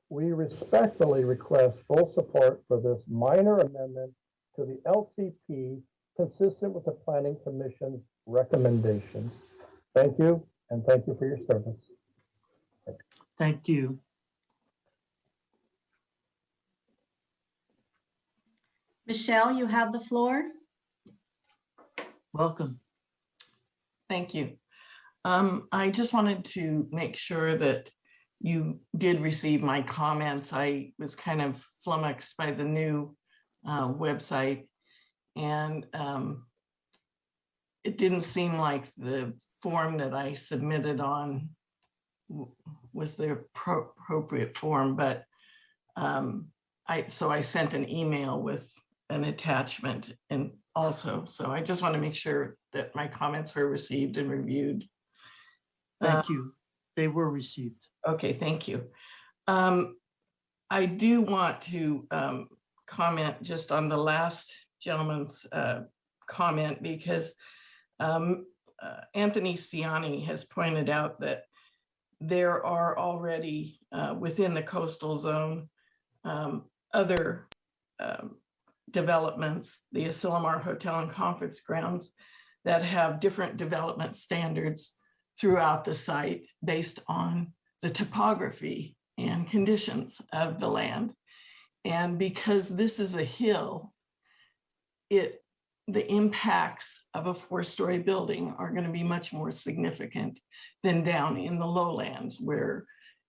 We respectfully request full support for this minor amendment to the LCP consistent with the Planning Commission's recommendations. Thank you, and thank you for your service. Thank you. Michelle, you have the floor. Welcome. Thank you. I just wanted to make sure that you did receive my comments. I was kind of flummoxed by the new website, and it didn't seem like the form that I submitted on was the appropriate form, but so I sent an email with an attachment and also, so I just want to make sure that my comments were received and reviewed. Thank you. They were received. Okay, thank you. I do want to comment just on the last gentleman's comment, because Anthony Ciani has pointed out that there are already within the coastal zone other developments, the Asilomar Hotel and Conference Grounds, that have different development standards throughout the site based on the topography and conditions of the land. And because this is a hill, the impacts of a 4-story building are going to be much more significant than down in the lowlands, where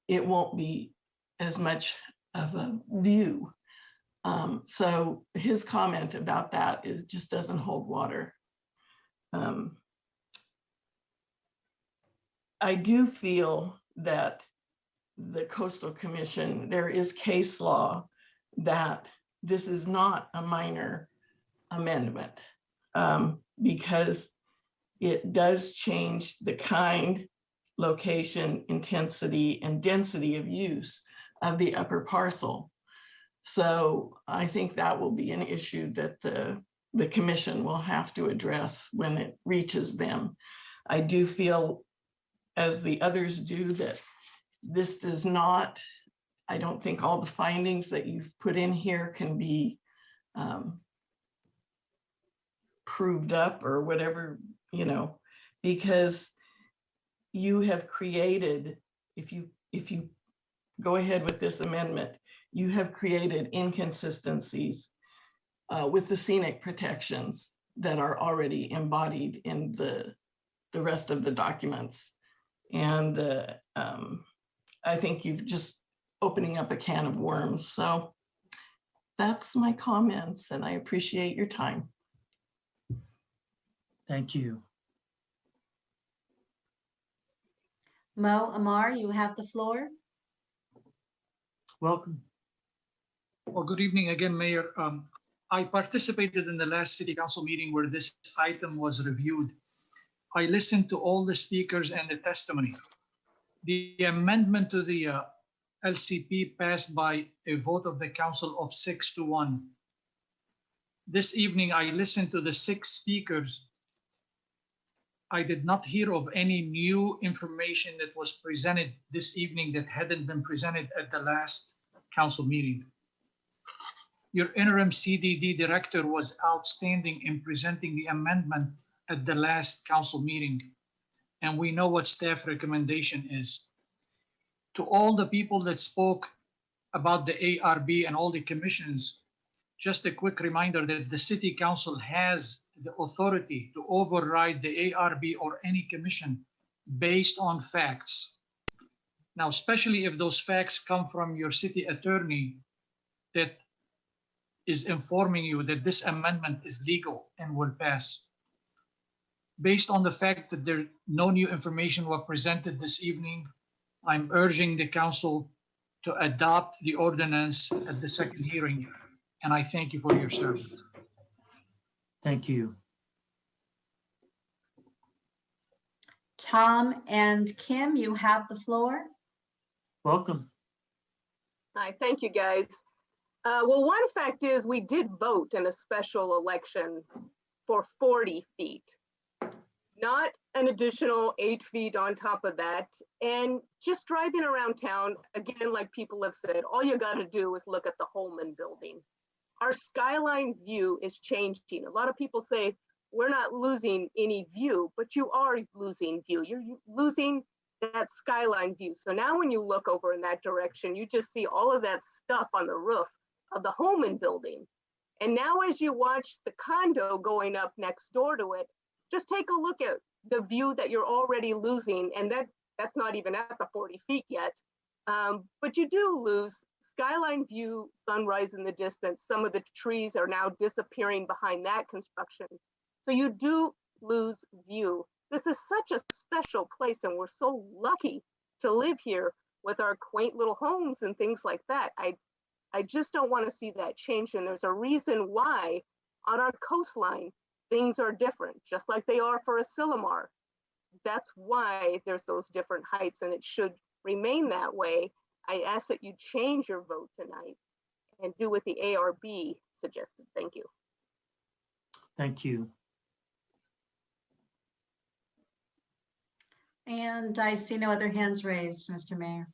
it won't be as much of a view. So his comment about that just doesn't hold water. I do feel that the Coastal Commission, there is case law that this is not a minor amendment, because it does change the kind, location, intensity, and density of use of the upper parcel. So I think that will be an issue that the commission will have to address when it reaches them. I do feel, as the others do, that this does not, I don't think all the findings that you've put in here can be proved up or whatever, because you have created, if you go ahead with this amendment, you have created inconsistencies with the scenic protections that are already embodied in the rest of the documents. And I think you've just opening up a can of worms. So that's my comments, and I appreciate your time. Thank you. Mo Amar, you have the floor. Welcome. Well, good evening again, Mayor. I participated in the last City Council meeting where this item was reviewed. I listened to all the speakers and the testimony. The amendment to the LCP passed by a vote of the council of 6-1. This evening, I listened to the 6 speakers. I did not hear of any new information that was presented this evening that hadn't been presented at the last council meeting. Your interim CDD director was outstanding in presenting the amendment at the last council meeting, and we know what staff recommendation is. To all the people that spoke about the ARB and all the commissions, just a quick reminder that the City Council has the authority to override the ARB or any commission based on facts. Now, especially if those facts come from your city attorney that is informing you that this amendment is legal and will pass. Based on the fact that no new information was presented this evening, I'm urging the council to adopt the ordinance at the second hearing, and I thank you for your service. Thank you. Tom and Kim, you have the floor. Welcome. Hi, thank you, guys. Well, one fact is we did vote in a special election for 40 feet, not an additional 8 feet on top of that. And just driving around town, again, like people have said, all you got to do is look at the Holman building. our skyline view is changing. A lot of people say we're not losing any view, but you are losing view. You're losing that skyline view. So now when you look over in that direction, you just see all of that stuff on the roof of the Holman building. And now as you watch the condo going up next door to it, just take a look at the view that you're already losing. And that's not even at the 40 feet yet. But you do lose skyline view, sunrise in the distance. Some of the trees are now disappearing behind that construction. So you do lose view. This is such a special place, and we're so lucky to live here with our quaint little homes and things like that. I just don't want to see that change. And there's a reason why on our coastline, things are different, just like they are for Asilomar. That's why there's those different heights, and it should remain that way. I ask that you change your vote tonight and do what the ARB suggested. Thank you. Thank you. And I see no other hands raised, Mr. Mayor.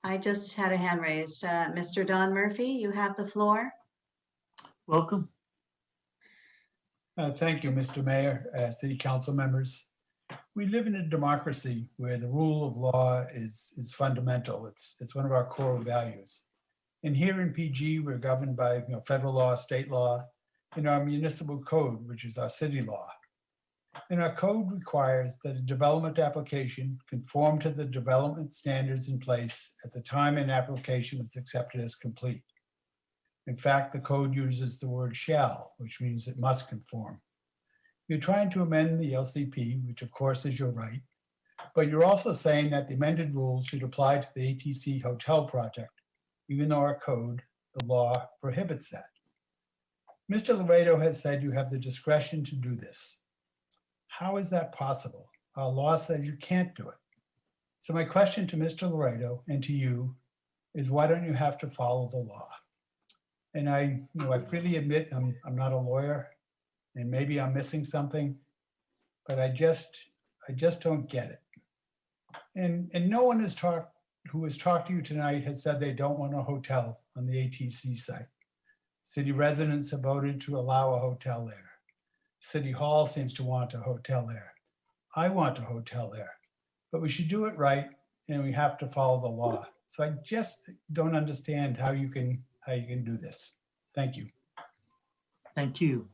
I just had a hand raised. Mr. Don Murphy, you have the floor. Welcome. Thank you, Mr. Mayor, City Council members. We live in a democracy where the rule of law is fundamental. It's one of our core values. And here in PG, we're governed by federal law, state law, and our municipal code, which is our city law. And our code requires that a development application conform to the development standards in place at the time an application is accepted as complete. In fact, the code uses the word shall, which means it must conform. You're trying to amend the LCP, which of course is your right, but you're also saying that the amended rules should apply to the ATC hotel project, even though our code, the law, prohibits that. Mr. Laredo has said you have the discretion to do this. How is that possible? Our law says you can't do it. So my question to Mr. Laredo and to you is, why don't you have to follow the law? And I freely admit I'm not a lawyer, and maybe I'm missing something, but I just don't get it. And no one who has talked to you tonight has said they don't want a hotel on the ATC site. City residents have voted to allow a hotel there. City Hall seems to want a hotel there. I want a hotel there, but we should do it right, and we have to follow the law. So I just don't understand how you can do this. Thank you. Thank you.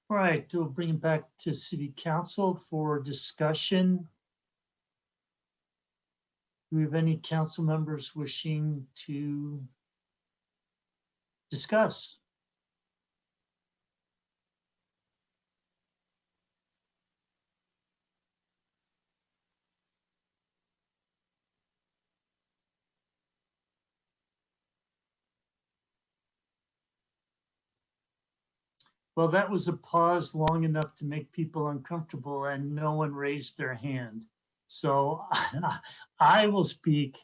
All right, we'll bring it back to City Council for discussion. Do we have any council members wishing to discuss? Well, that was a pause long enough to make people uncomfortable, and no one raised their hand. So I will speak.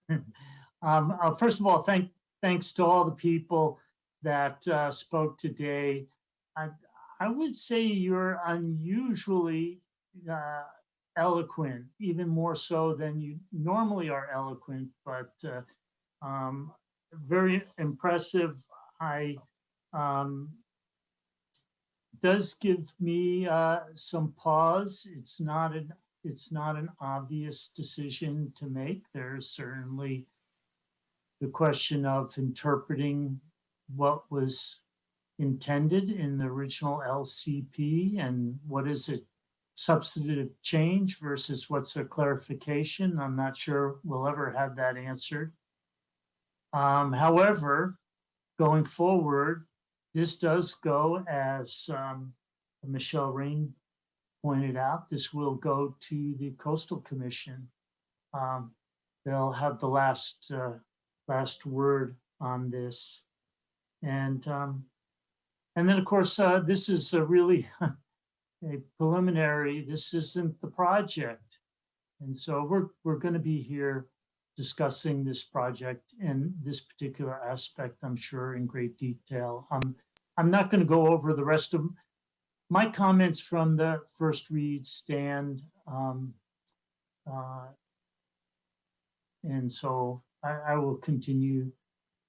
First of all, thanks to all the people that spoke today. I would say you're unusually eloquent, even more so than you normally are eloquent, but very impressive. Does give me some pause. It's not an obvious decision to make. There's certainly the question of interpreting what was intended in the original LCP and what is a substantive change versus what's a clarification. I'm not sure we'll ever have that answered. However, going forward, this does go, as Michelle Rain pointed out, this will go to the Coastal Commission. They'll have the last word on this. And then, of course, this is a really a preliminary. This isn't the project. And so we're going to be here discussing this project and this particular aspect, I'm sure, in great detail. I'm not going to go over the rest of my comments from the first read stand. And so I will continue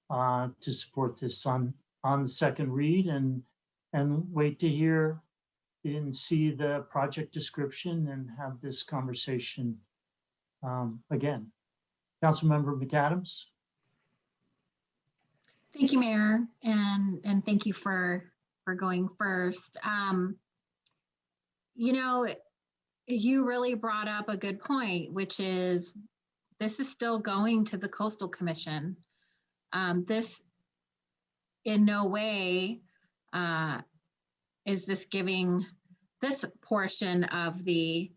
to support this on the second read and wait to hear and see the project description and have this conversation again. Councilmember McAdams. Thank you, Mayor, and thank you for going first. You know, you really brought up a good point, which is this is still going to the Coastal Commission. This in no way is this giving this portion of the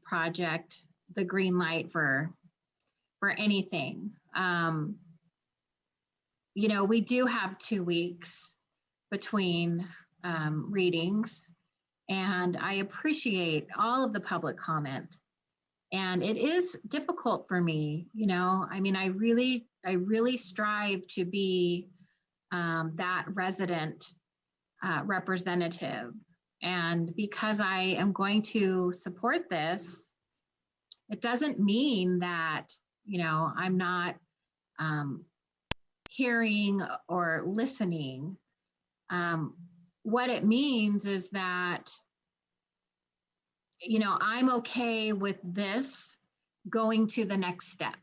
project the green light for anything. You know, we do have 2 weeks between readings, and I appreciate all of the public comment. And it is difficult for me, you know, I mean, I really strive to be that resident representative. And because I am going to support this, it doesn't mean that, you know, I'm not hearing or listening. What it means is that, you know, I'm okay with this going to the next step.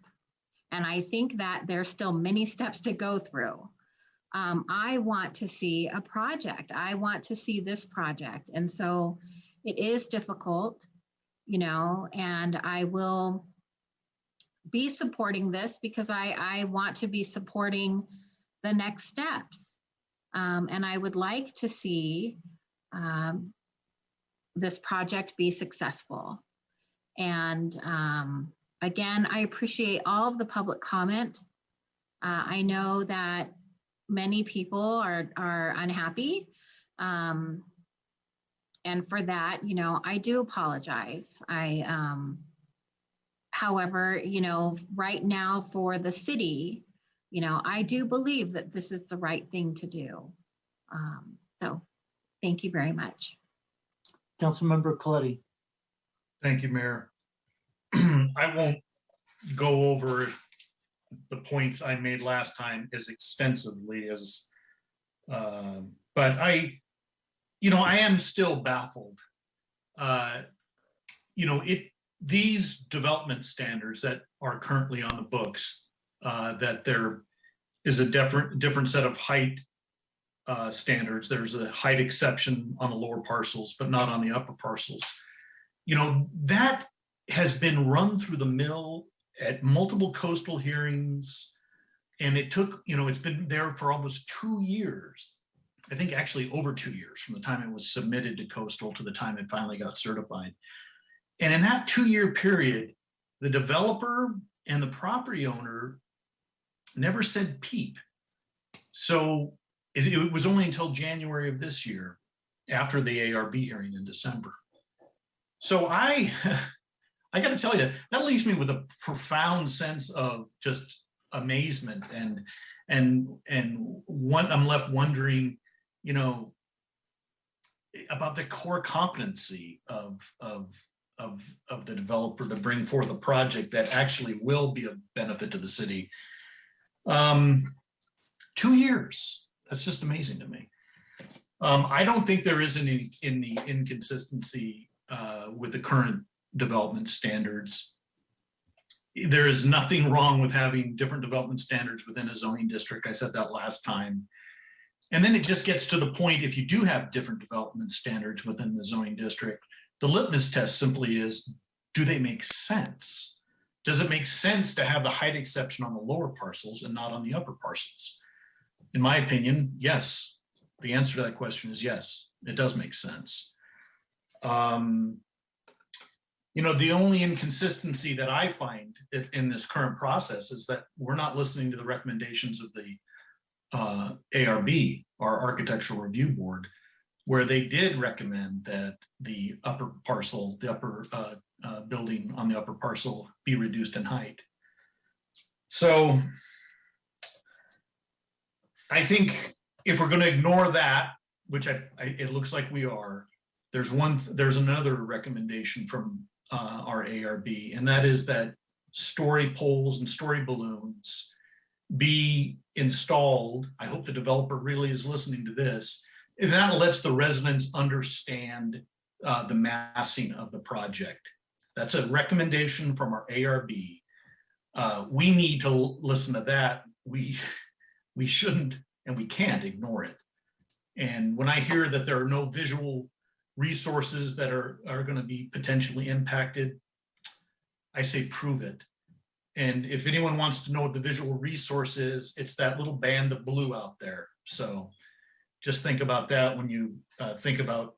And I think that there's still many steps to go through. I want to see a project. I want to see this project. And so it is difficult, you know, and I will be supporting this because I want to be supporting the next steps. And I would like to see this project be successful. And again, I appreciate all of the public comment. I know that many people are unhappy. And for that, you know, I do apologize. However, you know, right now for the city, you know, I do believe that this is the right thing to do. So thank you very much. Councilmember Coletti. Thank you, Mayor. I won't go over the points I made last time as extensively as, but I am still baffled. You know, these development standards that are currently on the books, that there is a different set of height standards. There's a height exception on the lower parcels, but not on the upper parcels. You know, that has been run through the mill at multiple coastal hearings. And it took, you know, it's been there for almost 2 years. I think actually over 2 years from the time it was submitted to coastal to the time it finally got certified. And in that 2-year period, the developer and the property owner never said peep. So it was only until January of this year, after the ARB hearing in December. So I got to tell you, that leaves me with a profound sense of just amazement and I'm left wondering, you know, about the core competency of the developer to bring forth a project that actually will be of benefit to the city. 2 years. That's just amazing to me. I don't think there is any inconsistency with the current development standards. There is nothing wrong with having different development standards within a zoning district. I said that last time. And then it just gets to the point, if you do have different development standards within the zoning district, the litmus test simply is, do they make sense? Does it make sense to have the height exception on the lower parcels and not on the upper parcels? In my opinion, yes. The answer to that question is yes, it does make sense. You know, the only inconsistency that I find in this current process is that we're not listening to the recommendations of the ARB, our Architectural Review Board, where they did recommend that the upper parcel, the upper building on the upper parcel be reduced in height. So I think if we're gonna ignore that, which it looks like we are, there's another recommendation from our ARB, and that is that story poles and story balloons be installed. I hope the developer really is listening to this, and that lets the residents understand the massing of the project. That's a recommendation from our ARB. We need to listen to that. We shouldn't and we can't ignore it. And when I hear that there are no visual resources that are going to be potentially impacted, I say prove it. And if anyone wants to know what the visual resource is, it's that little band of blue out there. So just think about that when you think about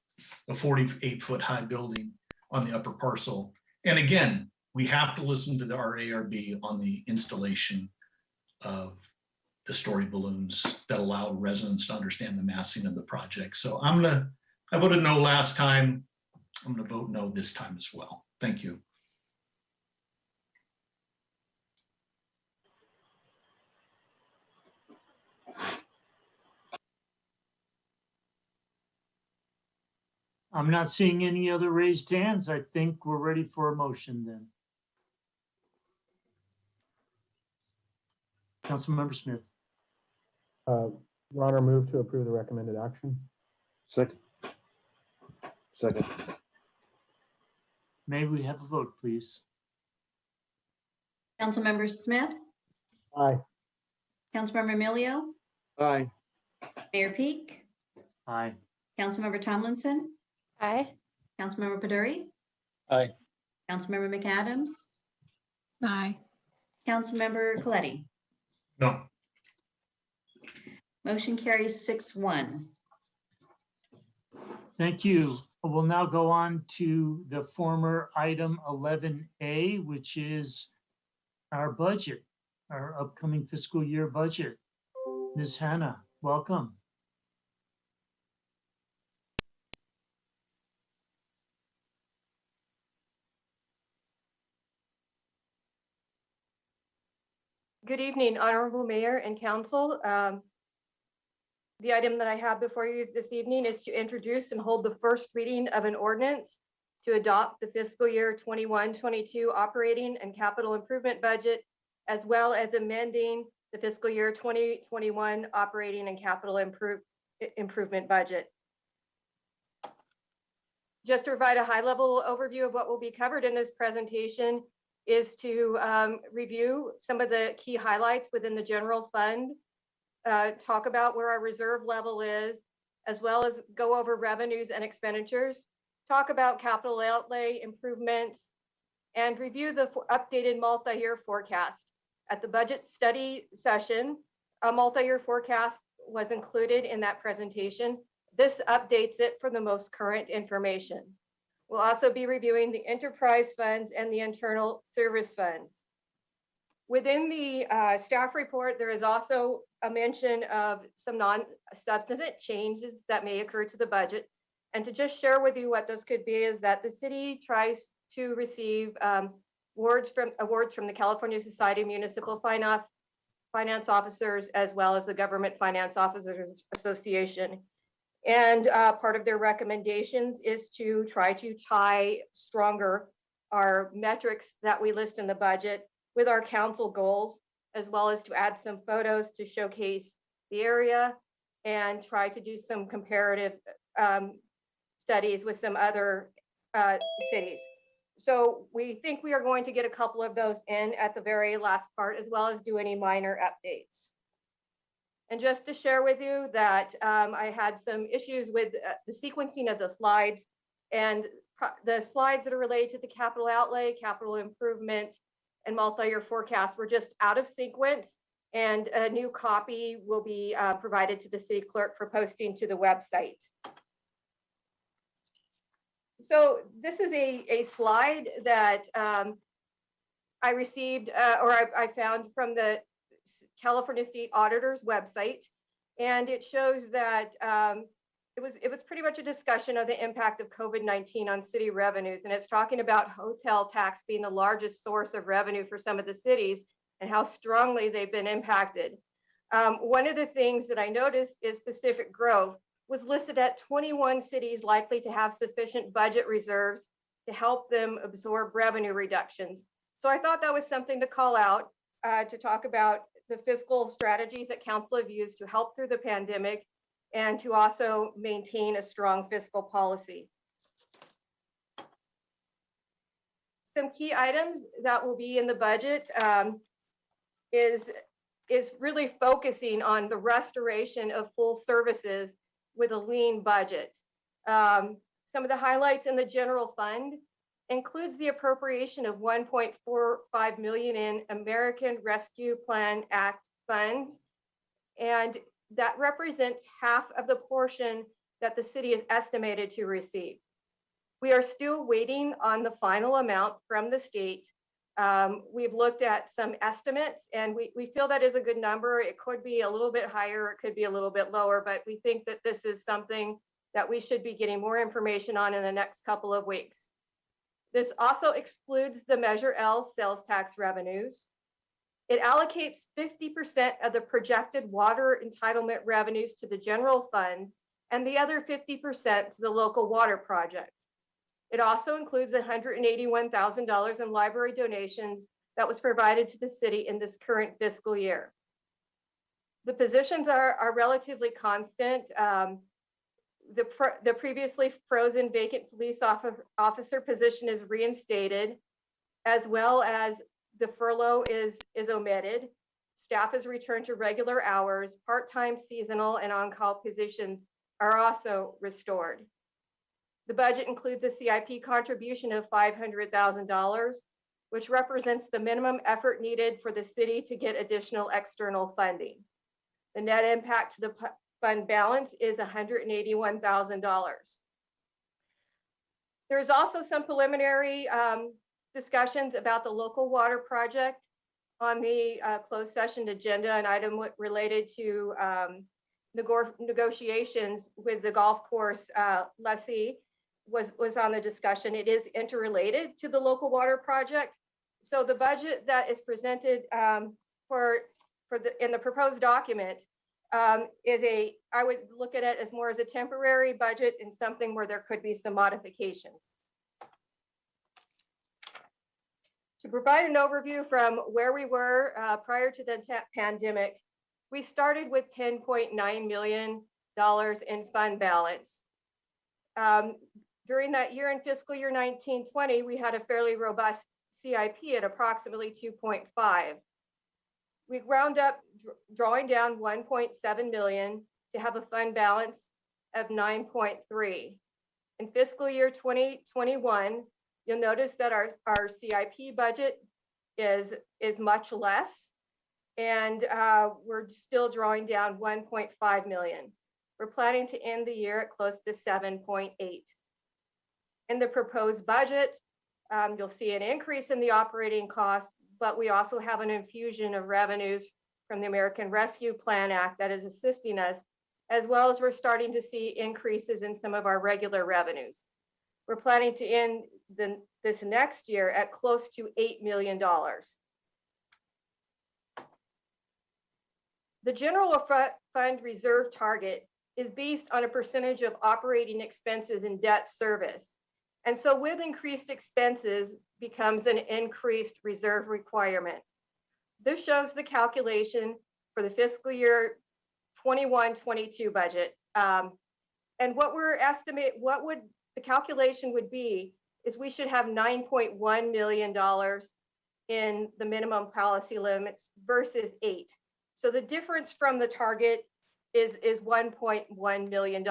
a 48-foot high building on the upper parcel. And again, we have to listen to our ARB on the installation of the story balloons that allow residents to understand the massing of the project. So I voted no last time. I'm gonna vote no this time as well. Thank you. I'm not seeing any other raised hands. I think we're ready for a motion then. Councilmember Smith. Your Honor, move to approve the recommended action. Second. Second. May we have a vote, please? Councilmember Smith, Aye. Councilmember Emilio, Aye. Mayor Peak, Aye. Councilmember Tomlinson, Aye. Councilmember Paduri, Aye. Councilmember McAdams, Aye. Councilmember Coletti. No. Motion carries 6-1. Thank you. We'll now go on to the former item 11A, which is our budget, our upcoming fiscal year budget. Ms. Hannah, welcome. Good evening, Honorable Mayor and Council. The item that I have before you this evening is to introduce and hold the first reading of an ordinance to adopt the fiscal year 21-22 operating and capital improvement budget, as well as amending the fiscal year 2021 operating and capital improvement budget. Just to provide a high-level overview of what will be covered in this presentation is to review some of the key highlights within the general fund, talk about where our reserve level is, as well as go over revenues and expenditures, talk about capital outlay improvements, and review the updated multi-year forecast. At the budget study session, a multi-year forecast was included in that presentation. This updates it for the most current information. We'll also be reviewing the enterprise funds and the internal service funds. Within the staff report, there is also a mention of some non-substantive changes that may occur to the budget. And to just share with you what those could be is that the city tries to receive awards from the California Society of Municipal Finance Officers, as well as the Government Finance Officers Association. And part of their recommendations is to try to tie stronger our metrics that we list in the budget with our council goals, as well as to add some photos to showcase the area and try to do some comparative studies with some other cities. So we think we are going to get a couple of those in at the very last part, as well as do any minor updates. And just to share with you that I had some issues with the sequencing of the slides, and the slides that are related to the capital outlay, capital improvement, and multi-year forecast were just out of sequence, and a new copy will be provided to the city clerk for posting to the website. So this is a slide that I received or I found from the California State Auditor's website, and it shows that it was pretty much a discussion of the impact of COVID-19 on city revenues, and it's talking about hotel tax being the largest source of revenue for some of the cities and how strongly they've been impacted. One of the things that I noticed is Pacific Grove was listed at 21 cities likely to have sufficient budget reserves to help them absorb revenue reductions. So I thought that was something to call out, to talk about the fiscal strategies that council have used to help through the pandemic and to also maintain a strong fiscal policy. Some key items that will be in the budget is really focusing on the restoration of full services with a lean budget. Some of the highlights in the general fund includes the appropriation of 1.45 million in American Rescue Plan Act funds, and that represents half of the portion that the city is estimated to receive. We are still waiting on the final amount from the state. We've looked at some estimates and we feel that is a good number. It could be a little bit higher, it could be a little bit lower, but we think that this is something that we should be getting more information on in the next couple of weeks. This also excludes the Measure L sales tax revenues. It allocates 50% of the projected water entitlement revenues to the general fund and the other 50% to the local water project. It also includes $181,000 in library donations that was provided to the city in this current fiscal year. The positions are relatively constant. The previously frozen vacant police officer position is reinstated, as well as the furlough is omitted. Staff is returned to regular hours. Part-time, seasonal, and on-call positions are also restored. The budget includes a CIP contribution of $500,000, which represents the minimum effort needed for the city to get additional external funding. The net impact to the fund balance is $181,000. There's also some preliminary discussions about the local water project on the closed session agenda, an item related to negotiations with the golf course lessee was on the discussion. It is interrelated to the local water project. So the budget that is presented in the proposed document I would look at it as more as a temporary budget and something where there could be some modifications. To provide an overview from where we were prior to the pandemic, we started with $10.9 million in fund balance. During that year in fiscal year 19-20, we had a fairly robust CIP at approximately 2.5. We wound up drawing down 1.7 million to have a fund balance of 9.3. In fiscal year 2021, you'll notice that our CIP budget is much less, and we're still drawing down 1.5 million. We're planning to end the year at close to 7.8. In the proposed budget, you'll see an increase in the operating costs, but we also have an infusion of revenues from the American Rescue Plan Act that is assisting us, as well as we're starting to see increases in some of our regular revenues. We're planning to end this next year at close to $8 million. The general fund reserve target is based on a percentage of operating expenses and debt service. And so with increased expenses becomes an increased reserve requirement. This shows the calculation for the fiscal year 21-22 budget. And what would the calculation would be is we should have $9.1 million in the minimum policy limits versus 8. So the difference from the target is $1.1 million,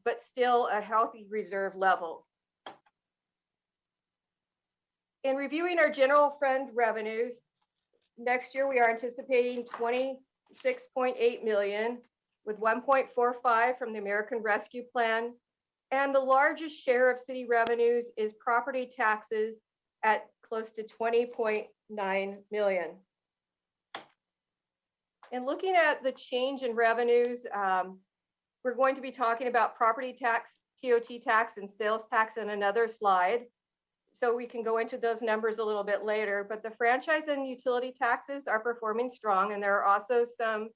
but still a healthy reserve level. In reviewing our general fund revenues, next year we are anticipating 26.8 million, with 1.45 from the American Rescue Plan. And the largest share of city revenues is property taxes at close to 20.9 million. And looking at the change in revenues, we're going to be talking about property tax, TOT tax, and sales tax in another slide. So we can go into those numbers a little bit later, but the franchise and utility taxes are performing strong, and there are also some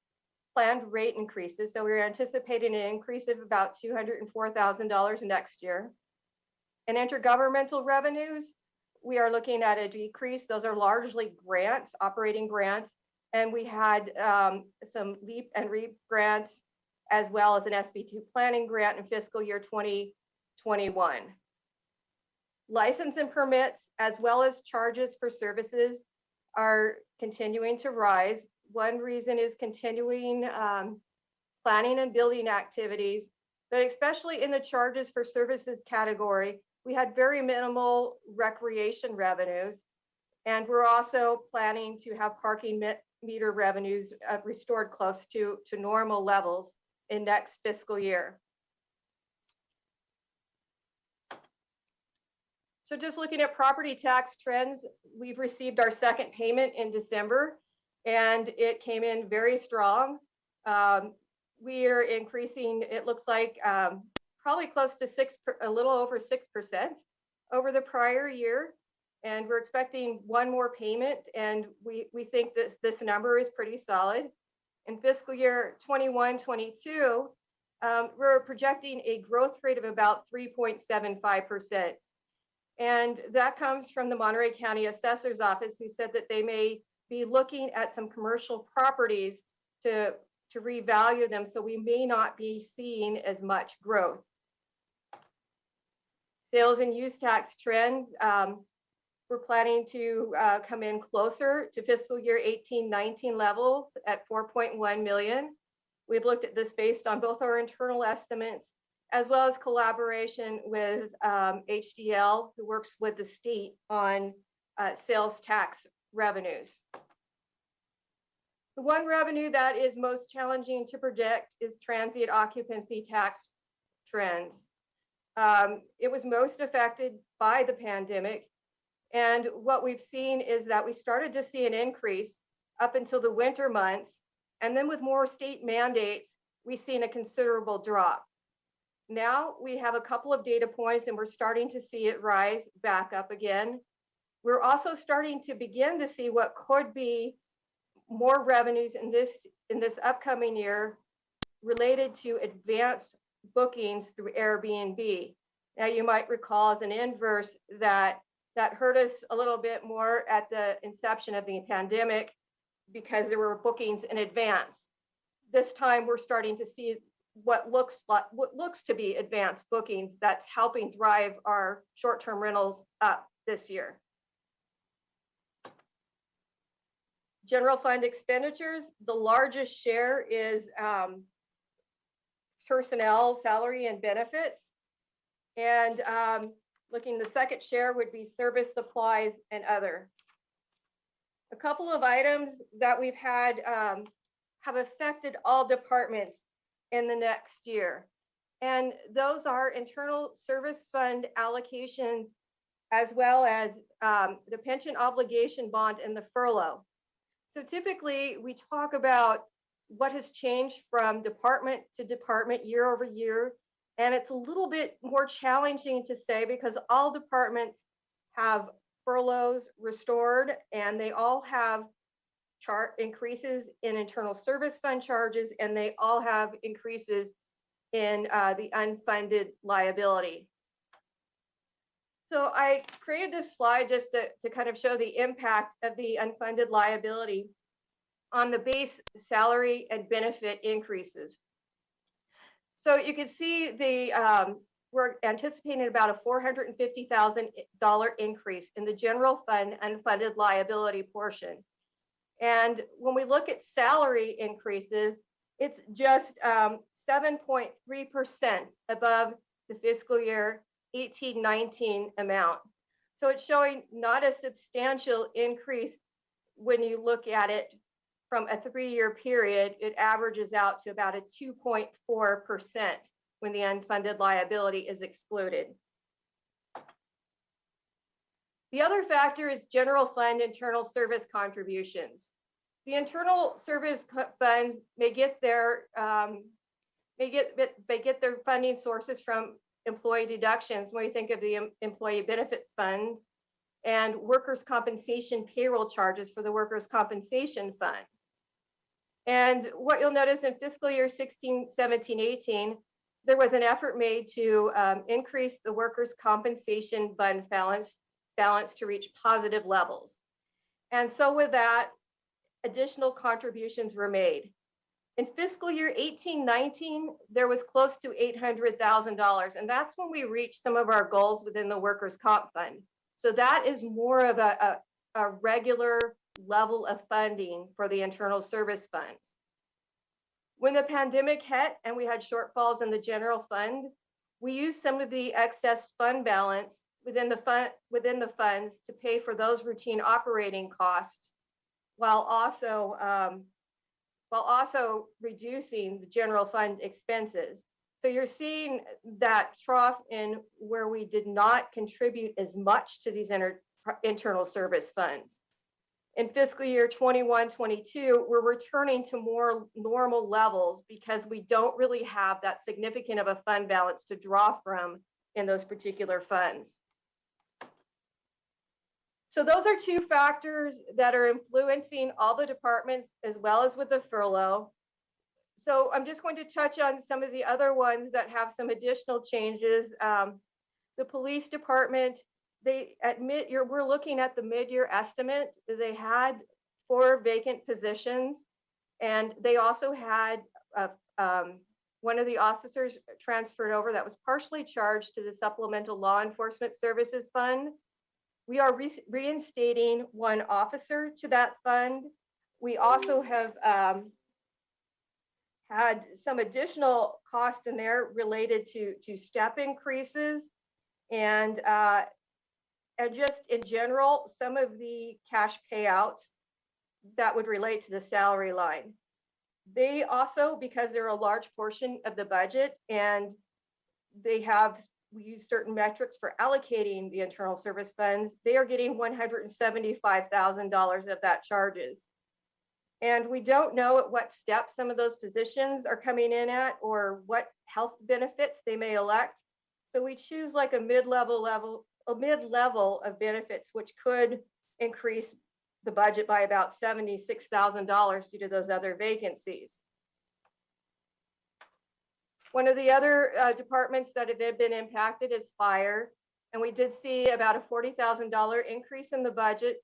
planned rate increases. So we're anticipating an increase of about $204,000 next year. And intergovernmental revenues, we are looking at a decrease. Those are largely grants, operating grants. And we had some LEAP and REAP grants, as well as an SB2 planning grant in fiscal year 2021. License and permits, as well as charges for services, are continuing to rise. One reason is continuing planning and building activities, but especially in the charges for services category, we had very minimal recreation revenues. And we're also planning to have parking meter revenues restored close to normal levels in next fiscal year. So just looking at property tax trends, we've received our second payment in December, and it came in very strong. We are increasing, it looks like probably close to a little over 6% over the prior year. And we're expecting one more payment, and we think this number is pretty solid. In fiscal year 21-22, we're projecting a growth rate of about 3.75%. And that comes from the Monterey County Assessor's Office, who said that they may be looking at some commercial properties to revalue them, so we may not be seeing as much growth. Sales and use tax trends, we're planning to come in closer to fiscal year 18-19 levels at 4.1 million. We've looked at this based on both our internal estimates as well as collaboration with HDL, who works with the state on sales tax revenues. The one revenue that is most challenging to project is transient occupancy tax trends. It was most affected by the pandemic. And what we've seen is that we started to see an increase up until the winter months. And then with more state mandates, we've seen a considerable drop. Now we have a couple of data points and we're starting to see it rise back up again. We're also starting to begin to see what could be more revenues in this upcoming year related to advanced bookings through Airbnb. Now you might recall as an inverse that hurt us a little bit more at the inception of the pandemic because there were bookings in advance. This time we're starting to see what looks to be advanced bookings that's helping drive our short-term rentals up this year. General fund expenditures, the largest share is personnel, salary, and benefits. And looking, the second share would be service, supplies, and other. A couple of items that we've had have affected all departments in the next year. And those are internal service fund allocations, as well as the pension obligation bond and the furlough. So typically we talk about what has changed from department to department year over year. And it's a little bit more challenging to say because all departments have furloughs restored and they all have increases in internal service fund charges, and they all have increases in the unfunded liability. So I created this slide just to kind of show the impact of the unfunded liability on the base salary and benefit increases. So you can see we're anticipating about a $450,000 increase in the general fund unfunded liability portion. And when we look at salary increases, it's just 7.3% above the fiscal year 18-19 amount. So it's showing not a substantial increase when you look at it from a 3-year period. It averages out to about a 2.4% when the unfunded liability is excluded. The other factor is general fund internal service contributions. The internal service funds may get their funding sources from employee deductions when we think of the employee benefits funds and workers' compensation payroll charges for the workers' compensation fund. And what you'll notice in fiscal year 16, 17, 18, there was an effort made to increase the workers' compensation fund balance to reach positive levels. And so with that, additional contributions were made. In fiscal year 18, 19, there was close to $800,000. And that's when we reached some of our goals within the workers' comp fund. So that is more of a regular level of funding for the internal service funds. When the pandemic hit and we had shortfalls in the general fund, we used some of the excess fund balance within the funds to pay for those routine operating costs, while also reducing the general fund expenses. So you're seeing that trough in where we did not contribute as much to these internal service funds. In fiscal year 21, 22, we're returning to more normal levels because we don't really have that significant of a fund balance to draw from in those particular funds. So those are two factors that are influencing all the departments as well as with the furlough. So I'm just going to touch on some of the other ones that have some additional changes. The police department, we're looking at the mid-year estimate. They had 4 vacant positions, and they also had one of the officers transferred over that was partially charged to the Supplemental Law Enforcement Services Fund. We are reinstating 1 officer to that fund. We also have had some additional cost in there related to step increases and just in general, some of the cash payouts that would relate to the salary line. They also, because they're a large portion of the budget and we use certain metrics for allocating the internal service funds, they are getting $175,000 of that charges. And we don't know at what step some of those positions are coming in at or what health benefits they may elect. So we choose like a mid-level of benefits, which could increase the budget by about $76,000 due to those other vacancies. One of the other departments that have been impacted is fire. And we did see about a $40,000 increase in the budget.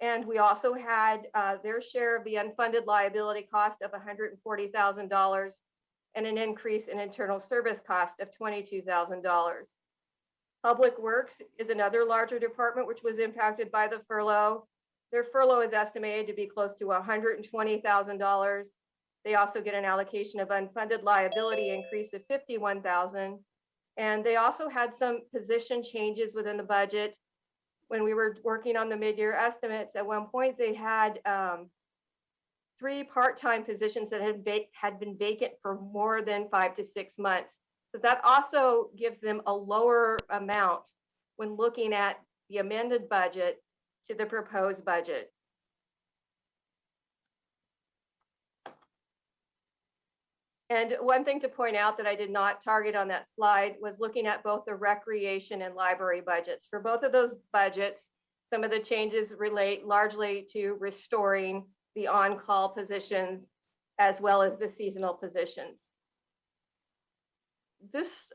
And we also had their share of the unfunded liability cost of $140,000 and an increase in internal service cost of $22,000. Public Works is another larger department which was impacted by the furlough. Their furlough is estimated to be close to $120,000. They also get an allocation of unfunded liability increase of $51,000. And they also had some position changes within the budget. When we were working on the mid-year estimates, at one point they had 3 part-time positions that had been vacant for more than 5 to 6 months. So that also gives them a lower amount when looking at the amended budget to the proposed budget. And one thing to point out that I did not target on that slide was looking at both the recreation and library budgets. For both of those budgets, some of the changes relate largely to restoring the on-call positions as well as the seasonal positions. This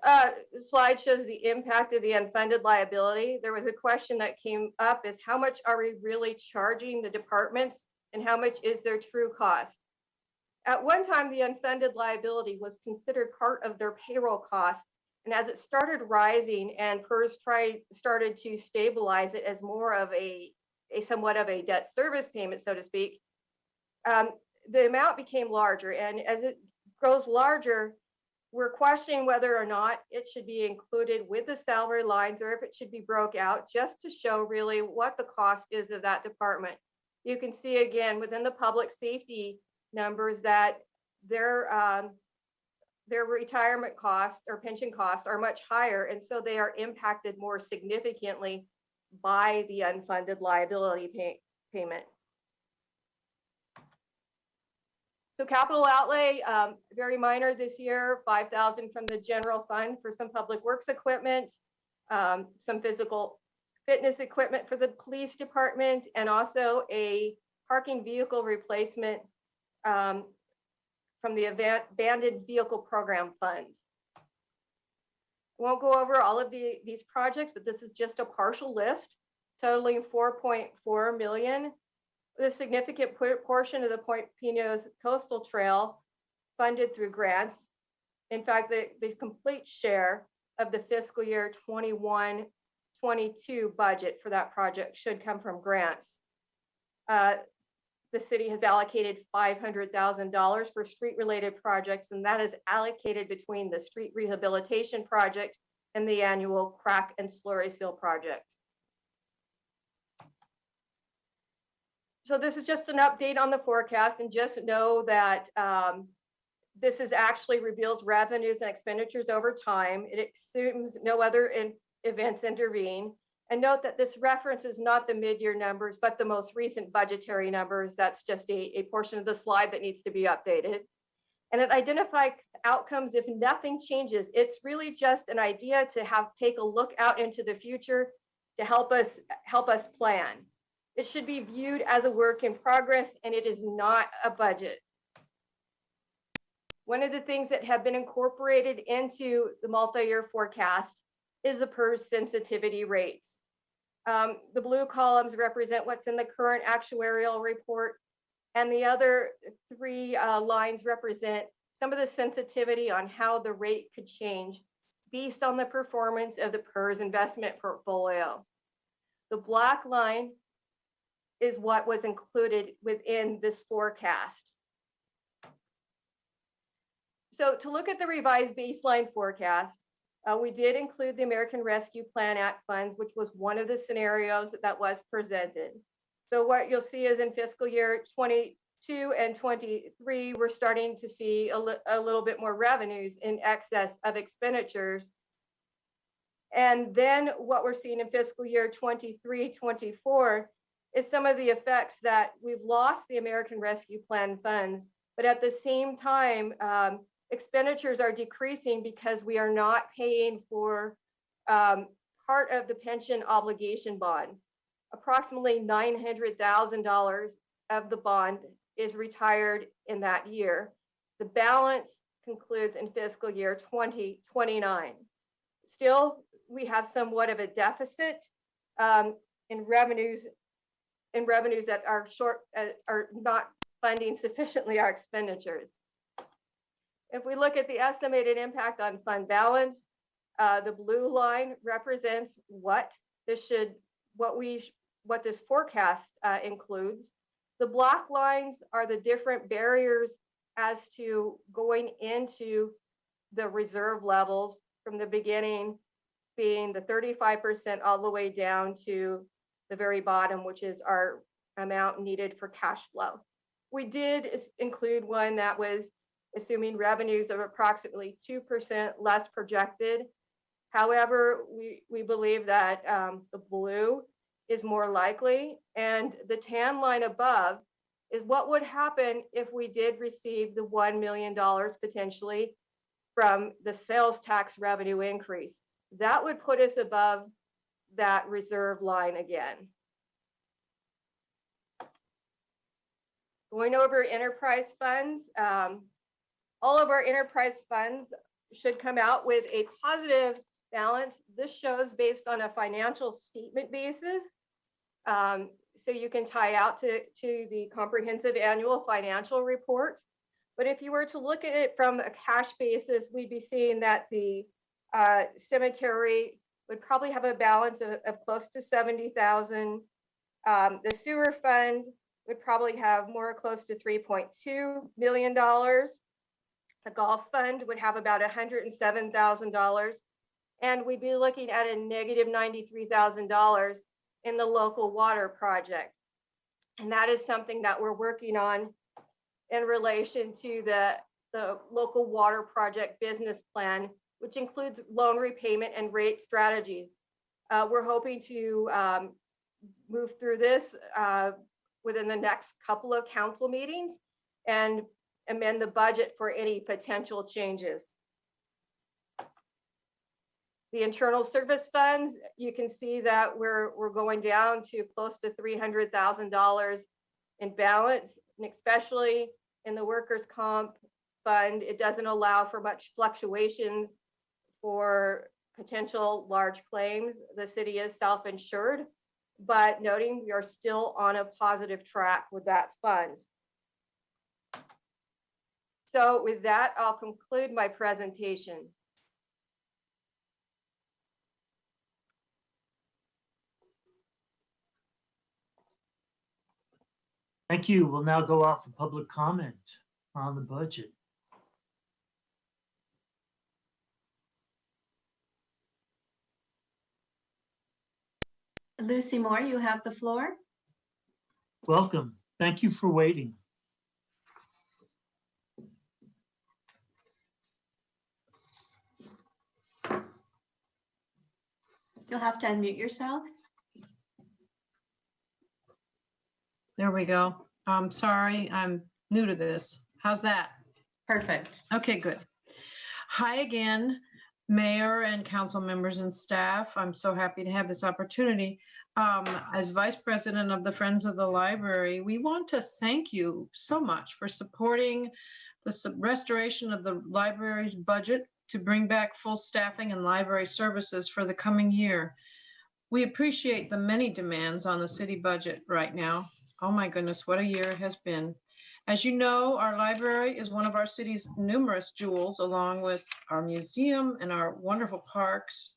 slide shows the impact of the unfunded liability. There was a question that came up is how much are we really charging the departments and how much is their true cost? At one time, the unfunded liability was considered part of their payroll cost. And as it started rising and PERS started to stabilize it as more of a somewhat of a debt service payment, so to speak, the amount became larger. And as it grows larger, we're questioning whether or not it should be included with the salary lines or if it should be broke out just to show really what the cost is of that department. You can see again within the public safety numbers that their retirement costs or pension costs are much higher. And so they are impacted more significantly by the unfunded liability payment. So capital outlay, very minor this year, $5,000 from the general fund for some public works equipment, some physical fitness equipment for the police department, and also a parking vehicle replacement from the Abandoned Vehicle Program Fund. Won't go over all of these projects, but this is just a partial list totaling 4.4 million. The significant portion of the Point Pinos Coastal Trail funded through grants. In fact, the complete share of the fiscal year 21-22 budget for that project should come from grants. The city has allocated $500,000 for street-related projects, and that is allocated between the street rehabilitation project and the annual crack and slurry seal project. So this is just an update on the forecast, and just know that this is actually reveals revenues and expenditures over time. It assumes no other events intervene. And note that this reference is not the mid-year numbers, but the most recent budgetary numbers. That's just a portion of the slide that needs to be updated. And it identifies outcomes if nothing changes. It's really just an idea to take a look out into the future to help us plan. It should be viewed as a work in progress, and it is not a budget. One of the things that have been incorporated into the multi-year forecast is the PERS sensitivity rates. The blue columns represent what's in the current actuarial report, and the other three lines represent some of the sensitivity on how the rate could change based on the performance of the PERS investment portfolio. The black line is what was included within this forecast. So to look at the revised baseline forecast, we did include the American Rescue Plan Act funds, which was one of the scenarios that was presented. So what you'll see is in fiscal year 22 and 23, we're starting to see a little bit more revenues in excess of expenditures. And then what we're seeing in fiscal year 23, 24 is some of the effects that we've lost the American Rescue Plan funds, but at the same time, expenditures are decreasing because we are not paying for part of the pension obligation bond. Approximately $900,000 of the bond is retired in that year. The balance concludes in fiscal year 2029. Still, we have somewhat of a deficit in revenues that are are not funding sufficiently our expenditures. If we look at the estimated impact on fund balance, the blue line represents what this forecast includes. The black lines are the different barriers as to going into the reserve levels from the beginning being the 35% all the way down to the very bottom, which is our amount needed for cash flow. We did include one that was assuming revenues of approximately 2% less projected. However, we believe that the blue is more likely, and the tan line above is what would happen if we did receive the $1 million potentially from the sales tax revenue increase. That would put us above that reserve line again. Going over enterprise funds, all of our enterprise funds should come out with a positive balance. This shows based on a financial statement basis. So you can tie out to the comprehensive annual financial report. But if you were to look at it from a cash basis, we'd be seeing that the cemetery would probably have a balance of close to 70,000. The sewer fund would probably have more close to $3.2 million. The golf fund would have about $107,000. And we'd be looking at a negative $93,000 in the local water project. And that is something that we're working on in relation to the local water project business plan, which includes loan repayment and rate strategies. We're hoping to move through this within the next couple of council meetings and amend the budget for any potential changes. The internal service funds, you can see that we're going down to close to $300,000 in balance, and especially in the workers' comp fund. It doesn't allow for much fluctuations for potential large claims. The city is self-insured, but noting we are still on a positive track with that fund. So with that, I'll conclude my presentation. Thank you. We'll now go out for public comment on the budget. Lucy Moore, you have the floor. Welcome. Thank you for waiting. You'll have to unmute yourself. There we go. I'm sorry, I'm new to this. How's that? Perfect. Okay, good. Hi again, Mayor and council members and staff. I'm so happy to have this opportunity. As Vice President of the Friends of the Library, we want to thank you so much for supporting the restoration of the library's budget to bring back full staffing and library services for the coming year. We appreciate the many demands on the city budget right now. Oh my goodness, what a year it has been. As you know, our library is one of our city's numerous jewels, along with our museum and our wonderful parks.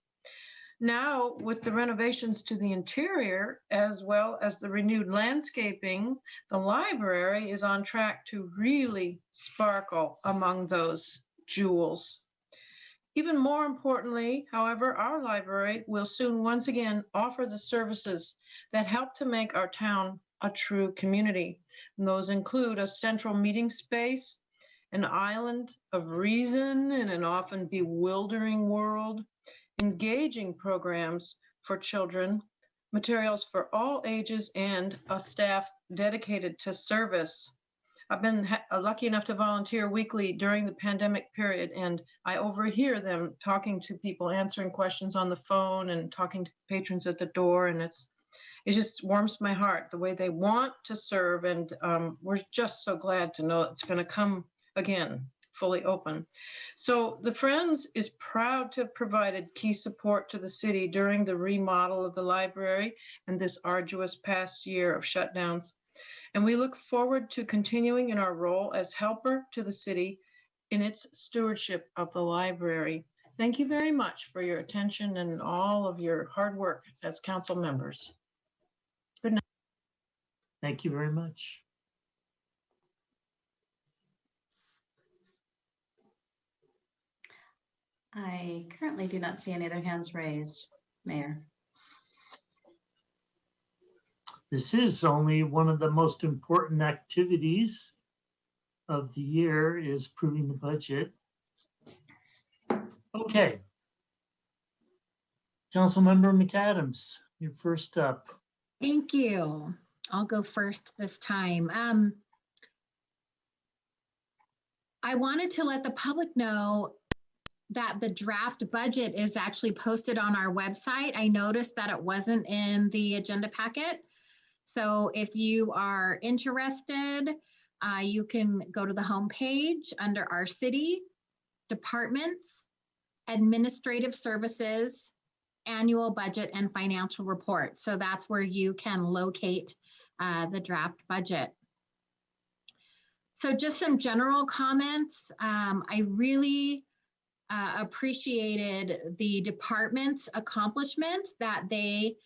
Now, with the renovations to the interior, as well as the renewed landscaping, the library is on track to really sparkle among those jewels. Even more importantly, however, our library will soon once again offer the services that help to make our town a true community. And those include a central meeting space, an island of reason in an often bewildering world, engaging programs for children, materials for all ages, and a staff dedicated to service. I've been lucky enough to volunteer weekly during the pandemic period, and I overhear them talking to people, answering questions on the phone and talking to patrons at the door, and it just warms my heart the way they want to serve, and we're just so glad to know it's going to come again fully open. So the Friends is proud to have provided key support to the city during the remodel of the library and this arduous past year of shutdowns. And we look forward to continuing in our role as helper to the city in its stewardship of the library. Thank you very much for your attention and all of your hard work as council members. Good night. Thank you very much. I currently do not see any other hands raised, Mayor. This is only one of the most important activities of the year, is proving the budget. Okay. Councilmember McAdams, you're first up. Thank you. I'll go first this time. I wanted to let the public know that the draft budget is actually posted on our website. I noticed that it wasn't in the agenda packet. So if you are interested, you can go to the homepage under our city, departments, administrative services, annual budget and financial report. So that's where you can locate the draft budget. So just some general comments. I really appreciated the department's accomplishments that they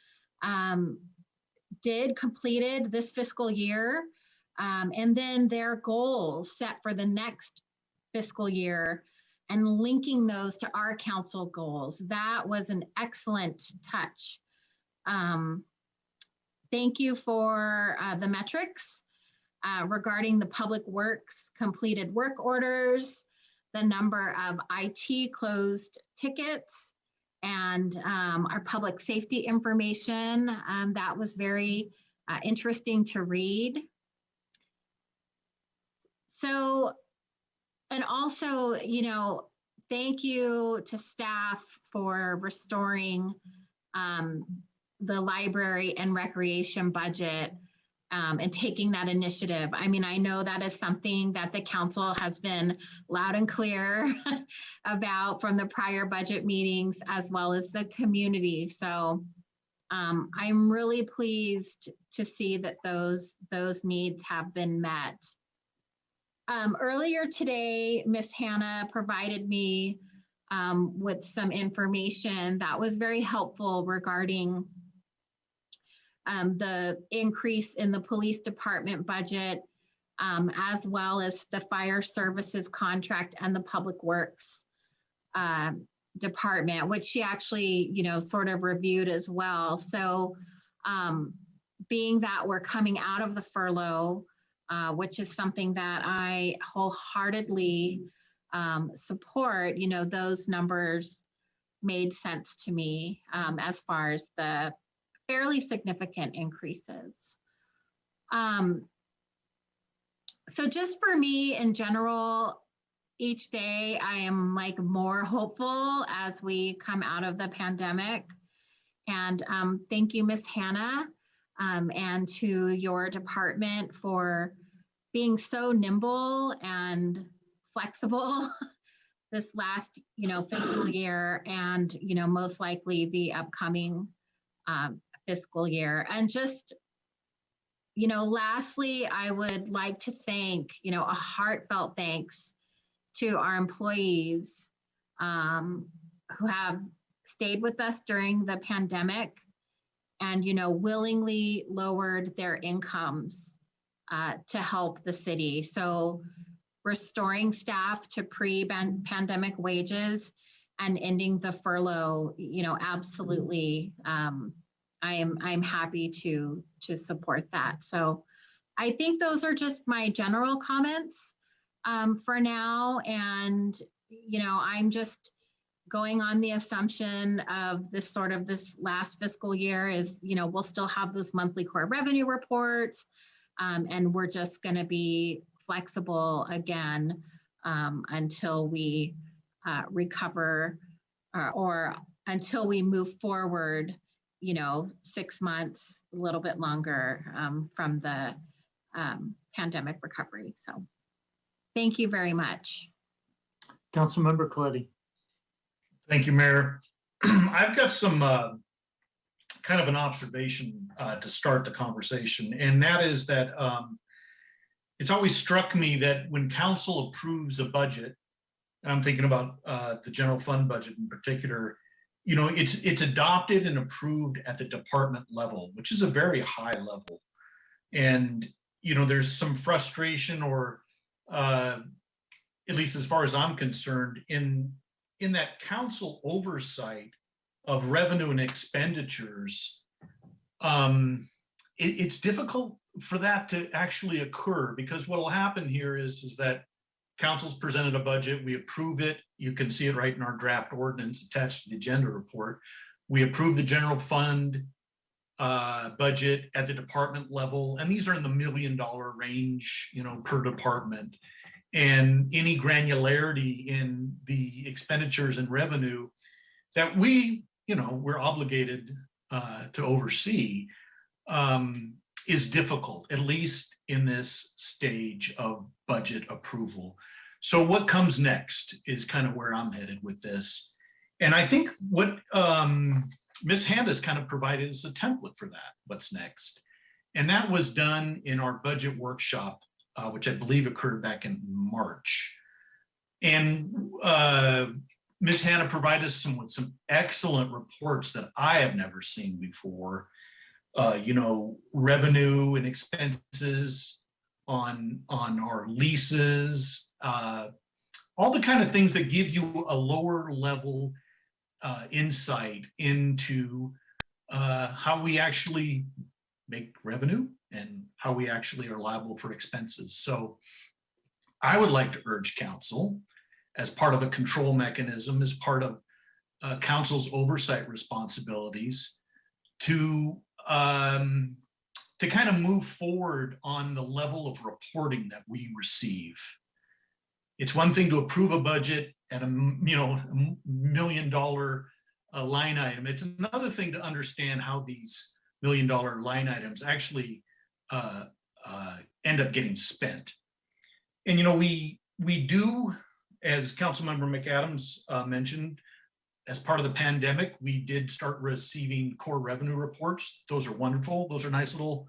completed this fiscal year, and then their goals set for the next fiscal year and linking those to our council goals. That was an excellent touch. Thank you for the metrics regarding the public works completed work orders, the number of IT closed tickets, and our public safety information. That was very interesting to read. So, and also, you know, thank you to staff for restoring the library and recreation budget. and taking that initiative. I mean, I know that is something that the council has been loud and clear about from the prior budget meetings, as well as the community. So I'm really pleased to see that those needs have been met. Earlier today, Ms. Hannah provided me with some information that was very helpful regarding the increase in the police department budget, as well as the fire services contract and the public works department, which she actually, sort of reviewed as well. So being that we're coming out of the furlough, which is something that I wholeheartedly support, those numbers made sense to me as far as the fairly significant increases. So just for me in general, each day I am like more hopeful as we come out of the pandemic. And thank you, Ms. Hannah, and to your department for being so nimble and flexible this last, fiscal year, and, most likely the upcoming fiscal year. And just, lastly, I would like to thank, a heartfelt thanks to our employees who have stayed with us during the pandemic and, willingly lowered their incomes to help the city. So restoring staff to pre-pandemic wages and ending the furlough, absolutely, I'm happy to support that. So I think those are just my general comments for now. And, I'm just going on the assumption of this last fiscal year is, we'll still have those monthly core revenue reports, and we're just going to be flexible again until we recover or until we move forward, 6 months, a little bit longer from the pandemic recovery. So thank you very much. Councilmember Coletti. Thank you, Mayor. I've got some kind of an observation to start the conversation, and that is that it's always struck me that when council approves a budget, and I'm thinking about the general fund budget in particular, it's adopted and approved at the department level, which is a very high level. And, there's some frustration, or at least as far as I'm concerned, in that council oversight of revenue and expenditures, it's difficult for that to actually occur, because what will happen here is that council's presented a budget, we approve it. You can see it right in our draft ordinance attached to the agenda report. We approve the general fund budget at the department level, and these are in the $1 million range, per department. And any granularity in the expenditures and revenue that we're obligated to oversee is difficult, at least in this stage of budget approval. So what comes next is kind of where I'm headed with this. And I think what Ms. Hannah's kind of provided is a template for that, what's next. And that was done in our budget workshop, which I believe occurred back in March. And Ms. Hannah provided us with some excellent reports that I have never seen before. Revenue and expenses on our leases, all the kind of things that give you a lower level insight into how we actually make revenue and how we actually are liable for expenses. So I would like to urge council, as part of a control mechanism, as part of council's oversight responsibilities, to kind of move forward on the level of reporting that we receive. It's one thing to approve a budget at $1 million line item. It's another thing to understand how these $1 million line items actually end up getting spent. And, you know, we do, as Councilmember McAdams mentioned, as part of the pandemic, we did start receiving core revenue reports. Those are wonderful. Those are nice little,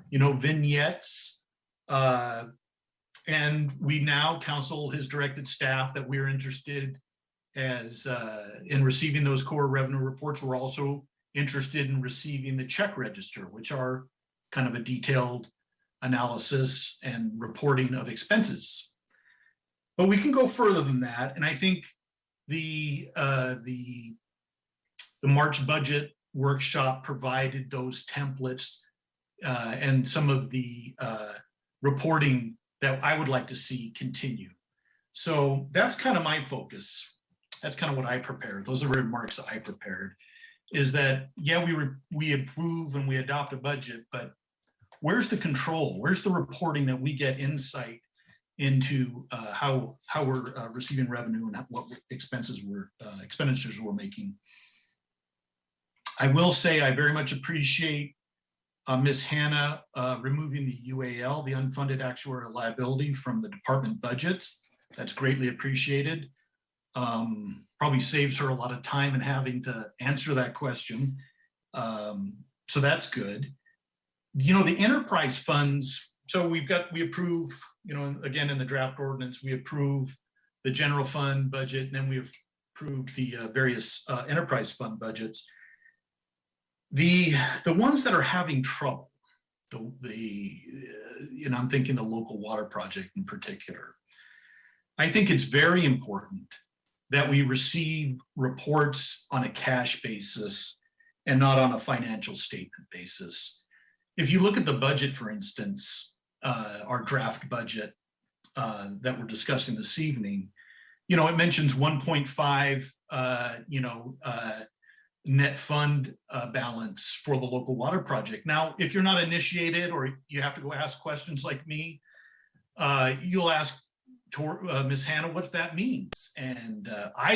you know, vignettes. And we now, council has directed staff that we're interested as in receiving those core revenue reports. We're also interested in receiving the check register, which are kind of a detailed analysis and reporting of expenses. But we can go further than that. And I think the March budget workshop provided those templates and some of the reporting that I would like to see continue. So that's kind of my focus. That's kind of what I prepared. Those are the remarks that I prepared, is that, yeah, we approve and we adopt a budget, but where's the control? Where's the reporting that we get insight into how we're receiving revenue and what expenditures we're making? I will say I very much appreciate Ms. Hannah removing the UAL, the unfunded actuarial liability, from the department budgets. That's greatly appreciated. Probably saves her a lot of time in having to answer that question. So that's good. You know, the enterprise funds, so we approve, you know, again, in the draft ordinance, we approve the general fund budget, and then we approve the various enterprise fund budgets. The ones that are having trouble, you know, I'm thinking the local water project in particular. I think it's very important that we receive reports on a cash basis and not on a financial statement basis. If you look at the budget, for instance, our draft budget that we're discussing this evening, you know, it mentions 1.5, you know, net fund balance for the local water project. Now, if you're not initiated or you have to go ask questions like me, you'll ask Ms. Hannah what that means. And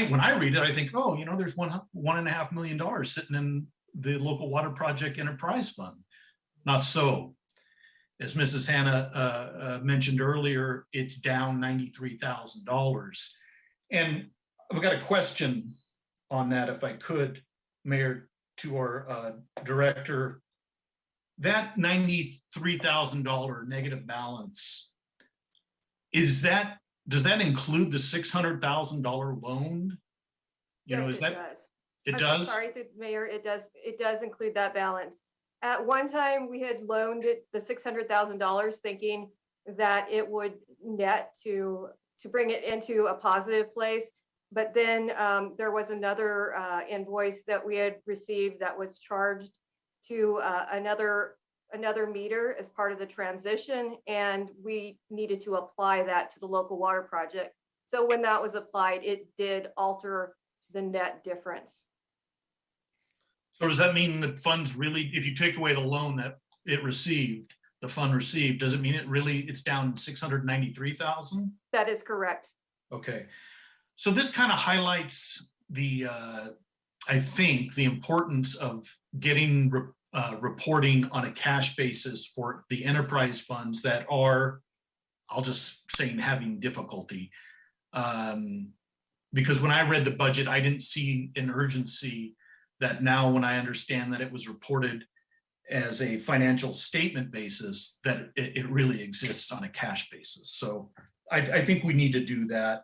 when I read it, I think, oh, you know, there's $1.5 million sitting in the local water project enterprise fund. Not so. As Mrs. Hannah mentioned earlier, it's down $93,000. And I've got a question on that, if I could, Mayor, to our director. That $93,000 negative balance, does that include the $600,000 loan? You know, Yes, is that? does. It I'm does? Sorry, Mayor, it does include that balance. At one time, we had loaned it the $600,000 thinking that it would net to bring it into a positive place. But then there was another invoice that we had received that was charged to another meter as part of the transition, and we needed to apply that to the local water project. So when that was applied, it did alter the net difference. So does that mean the funds really, if you take away the loan that it received, the fund received, does it mean it's down 693,000? That is correct. Okay. So this kind of highlights I think, the importance of getting reporting on a cash basis for the enterprise funds that are, I'll just say, having difficulty. Because when I read the budget, I didn't see an urgency that now, when I understand that it was reported as a financial statement basis, that it really exists on a cash basis. So I think we need to do that.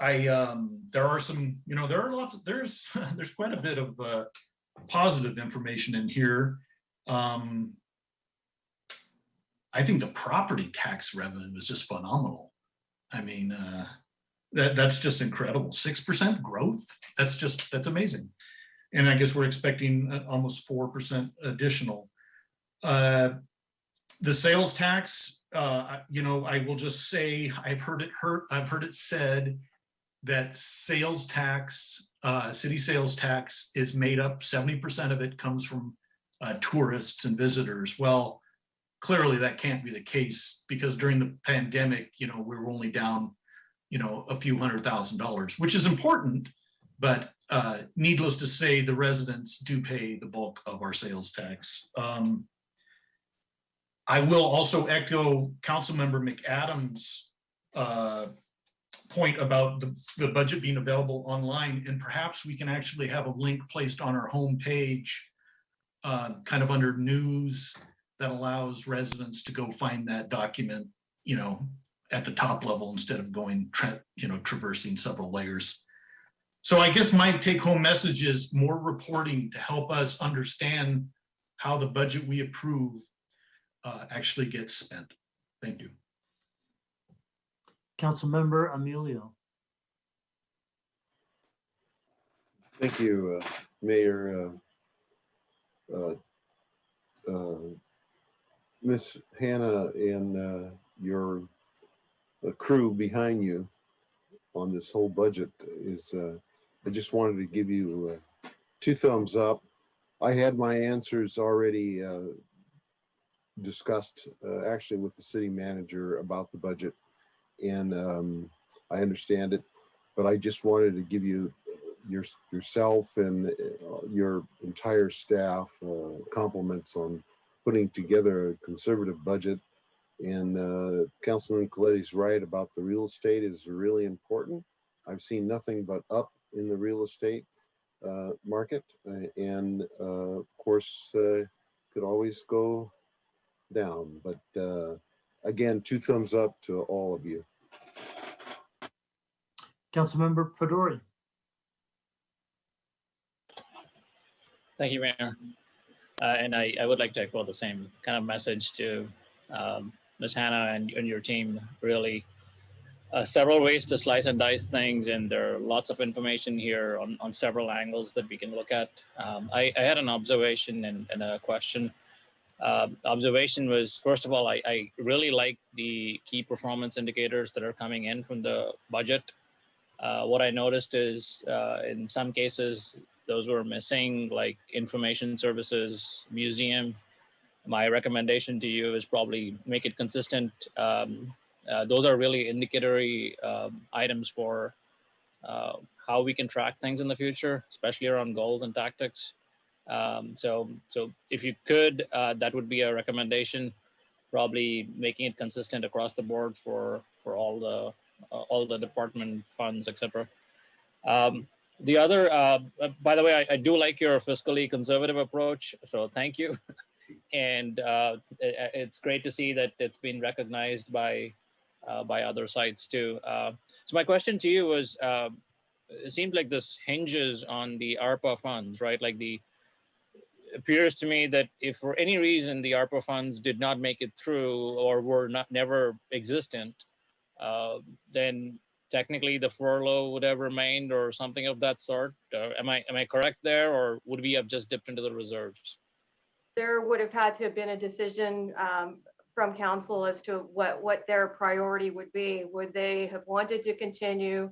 There are some, you know, there's quite a bit of positive information in here. I think the property tax revenue is just phenomenal. I mean, that's just incredible. 6% growth. That's amazing. And I guess we're expecting almost 4% additional. The sales tax, you know, I will just say, I've heard it said that sales tax, city sales tax is made up, 70% of it comes from tourists and visitors. Well, clearly that can't be the case, because during the pandemic, you know, we were only down, you know, a few $100,000, which is important, but needless to say, the residents do pay the bulk of our sales tax. I will also echo Councilmember McAdams' point about the budget being available online, and perhaps we can actually have a link placed on our homepage, kind of under news, that allows residents to go find that document, at the top level instead of going, traversing several layers. So I guess my take-home message is more reporting to help us understand how the budget we approve actually gets spent. Thank you. Councilmember Emilio. Thank you, Mayor. Miss Hannah and your crew behind you on this whole budget is, I just wanted to give you 2 thumbs up. I had my answers already discussed actually with the city manager about the budget, and I understand it, but I just wanted to give you yourself and your entire staff compliments on putting together a conservative budget. And Councilman Coletti's right about the real estate is really important. I've seen nothing but up in the real estate market, and of course could always go down, but again, 2 thumbs up to all of you. Councilmember Pedori. Thank you, Mayor. And I would like to echo the same kind of message to Ms. Hannah and your team. Really, several ways to slice and dice things, and there are lots of information here on several angles that we can look at. I had an observation and a question. Observation was, first of all, I really like the key performance indicators that are coming in from the budget. What I noticed is in some cases, those were missing, like information services, museum. My recommendation to you is probably make it consistent. Those are really indicatory items for how we can track things in the future, especially around goals and tactics. So if you could, that would be a recommendation, probably making it consistent across the board for all the department funds, etc. The other, by the way, I do like your fiscally conservative approach, so thank you. And it's great to see that it's been recognized by other sites too. So my question to you was, it seems like this hinges on the ARPA funds, right? Like it appears to me that if for any reason the ARPA funds did not make it through or were never existent, then technically the furlough would have remained or something of that sort. Am I correct there, or would we have just dipped into the reserves? There would have had to have been a decision from council as to what their priority would be. Would they have wanted to continue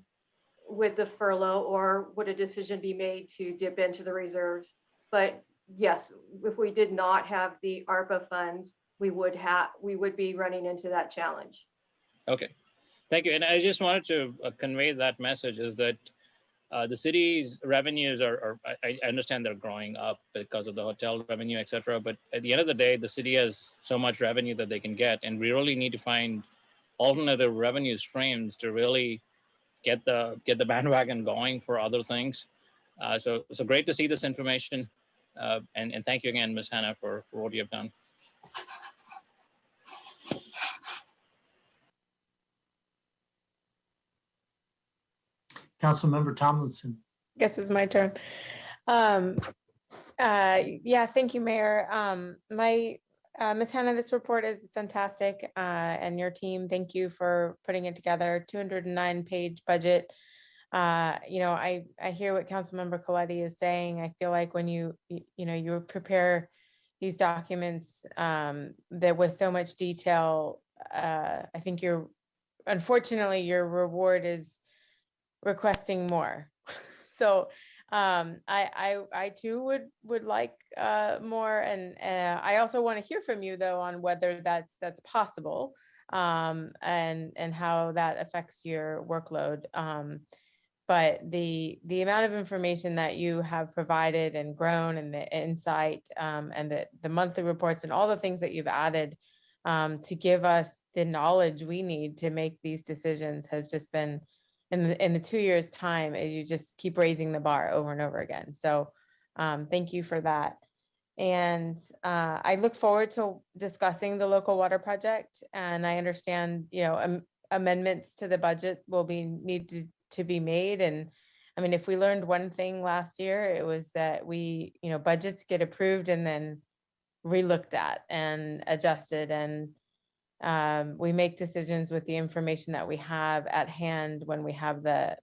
with the furlough, or would a decision be made to dip into the reserves? But yes, if we did not have the ARPA funds, we would be running into that challenge. Okay, thank you. And I just wanted to convey that message is that the city's revenues I understand they're growing up because of the hotel revenue, et cetera. But at the end of the day, the city has so much revenue that they can get, and we really need to find alternative revenue streams to really get the bandwagon going for other things. So great to see this information. And thank you again, Ms. Hannah, for what you have done. Councilmember Tomlinson. Guess it's my turn. Yeah, thank you, Mayor. Ms. Hannah, this report is fantastic, and your team, thank you for putting it together. 209-page budget. I hear what Councilmember Coletti is saying. I feel like when you prepare these documents, there was so much detail. I think unfortunately, your reward is requesting more. So I too would like more, and I also want to hear from you though on whether that's possible, and how that affects your workload. But the amount of information that you have provided and grown, and the insight, and the monthly reports and all the things that you've added, to give us the knowledge we need to make these decisions has just been in the 2 years time, you just keep raising the bar over and over again. So thank you for that. And I look forward to discussing the local water project. And I understand, amendments to the budget will be needed to be made. And I mean, if we learned one thing last year, it was that budgets get approved and then relooked at and adjusted, and we make decisions with the information that we have at hand when we have that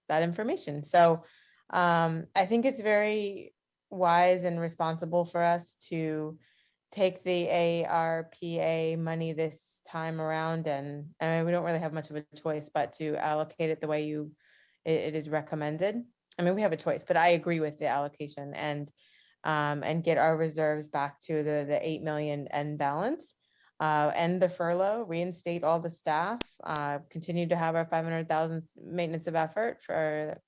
information. So I think it's very wise and responsible for us to take the ARPA money this time around, and I mean, we don't really have much of a choice but to allocate it the way it is recommended. I mean, we have a choice, but I agree with the allocation and get our reserves back to the 8 million end balance, end the furlough, reinstate all the staff, continue to have our 500,000 maintenance of effort for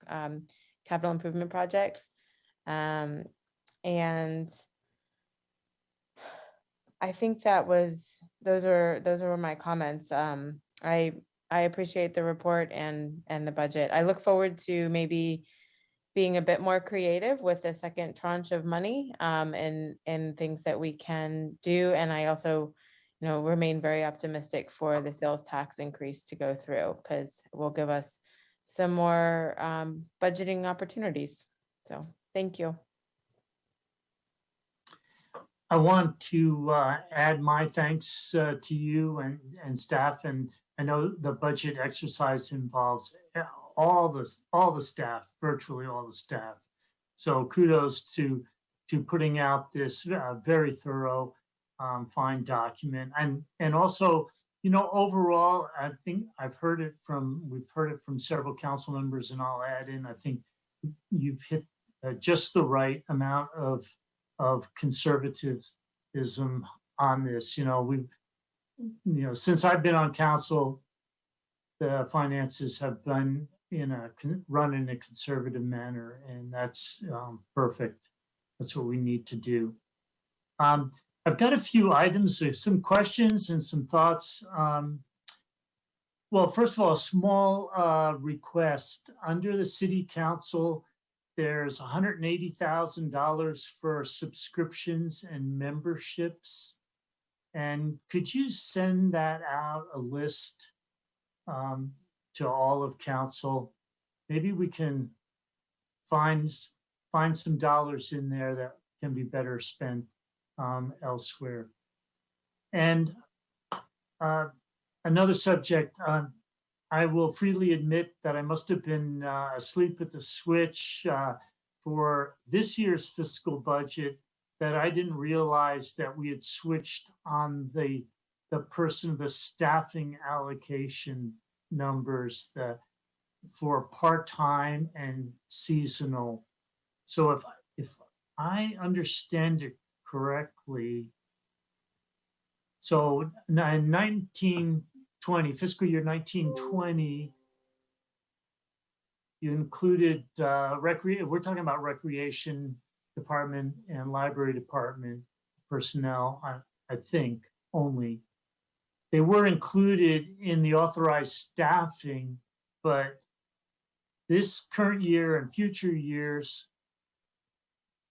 capital improvement projects. And I think those were my comments. I appreciate the report and the budget. I look forward to maybe being a bit more creative with the second tranche of money and things that we can do. And I also, remain very optimistic for the sales tax increase to go through, because it will give us some more budgeting opportunities. So thank you. I want to add my thanks to you and staff, and I know the budget exercise involves all the staff, virtually all the staff. So kudos to putting out this very thorough, fine document, and also, overall, I think we've heard it from several council members, and I'll add in, I think you've hit just the right amount of conservatism on this. Since I've been on council, the finances have been run in a conservative manner, and that's perfect. That's what we need to do. I've got a few items. There's some questions and some thoughts. Well, first of all, a small request. Under the city council, there's $180,000 for subscriptions and memberships. And could you send that out, a list, to all of council? Maybe we can find some dollars in there that can be better spent elsewhere. And another subject, I will freely admit that I must have been asleep at the switch for this year's fiscal budget, that I didn't realize that we had switched on the staffing allocation numbers for part-time and seasonal. So if I understand it correctly, so in 1920, fiscal year 1920, you included we're talking about recreation department and library department personnel, I think, only. They were included in the authorized staffing, but this current year and future years,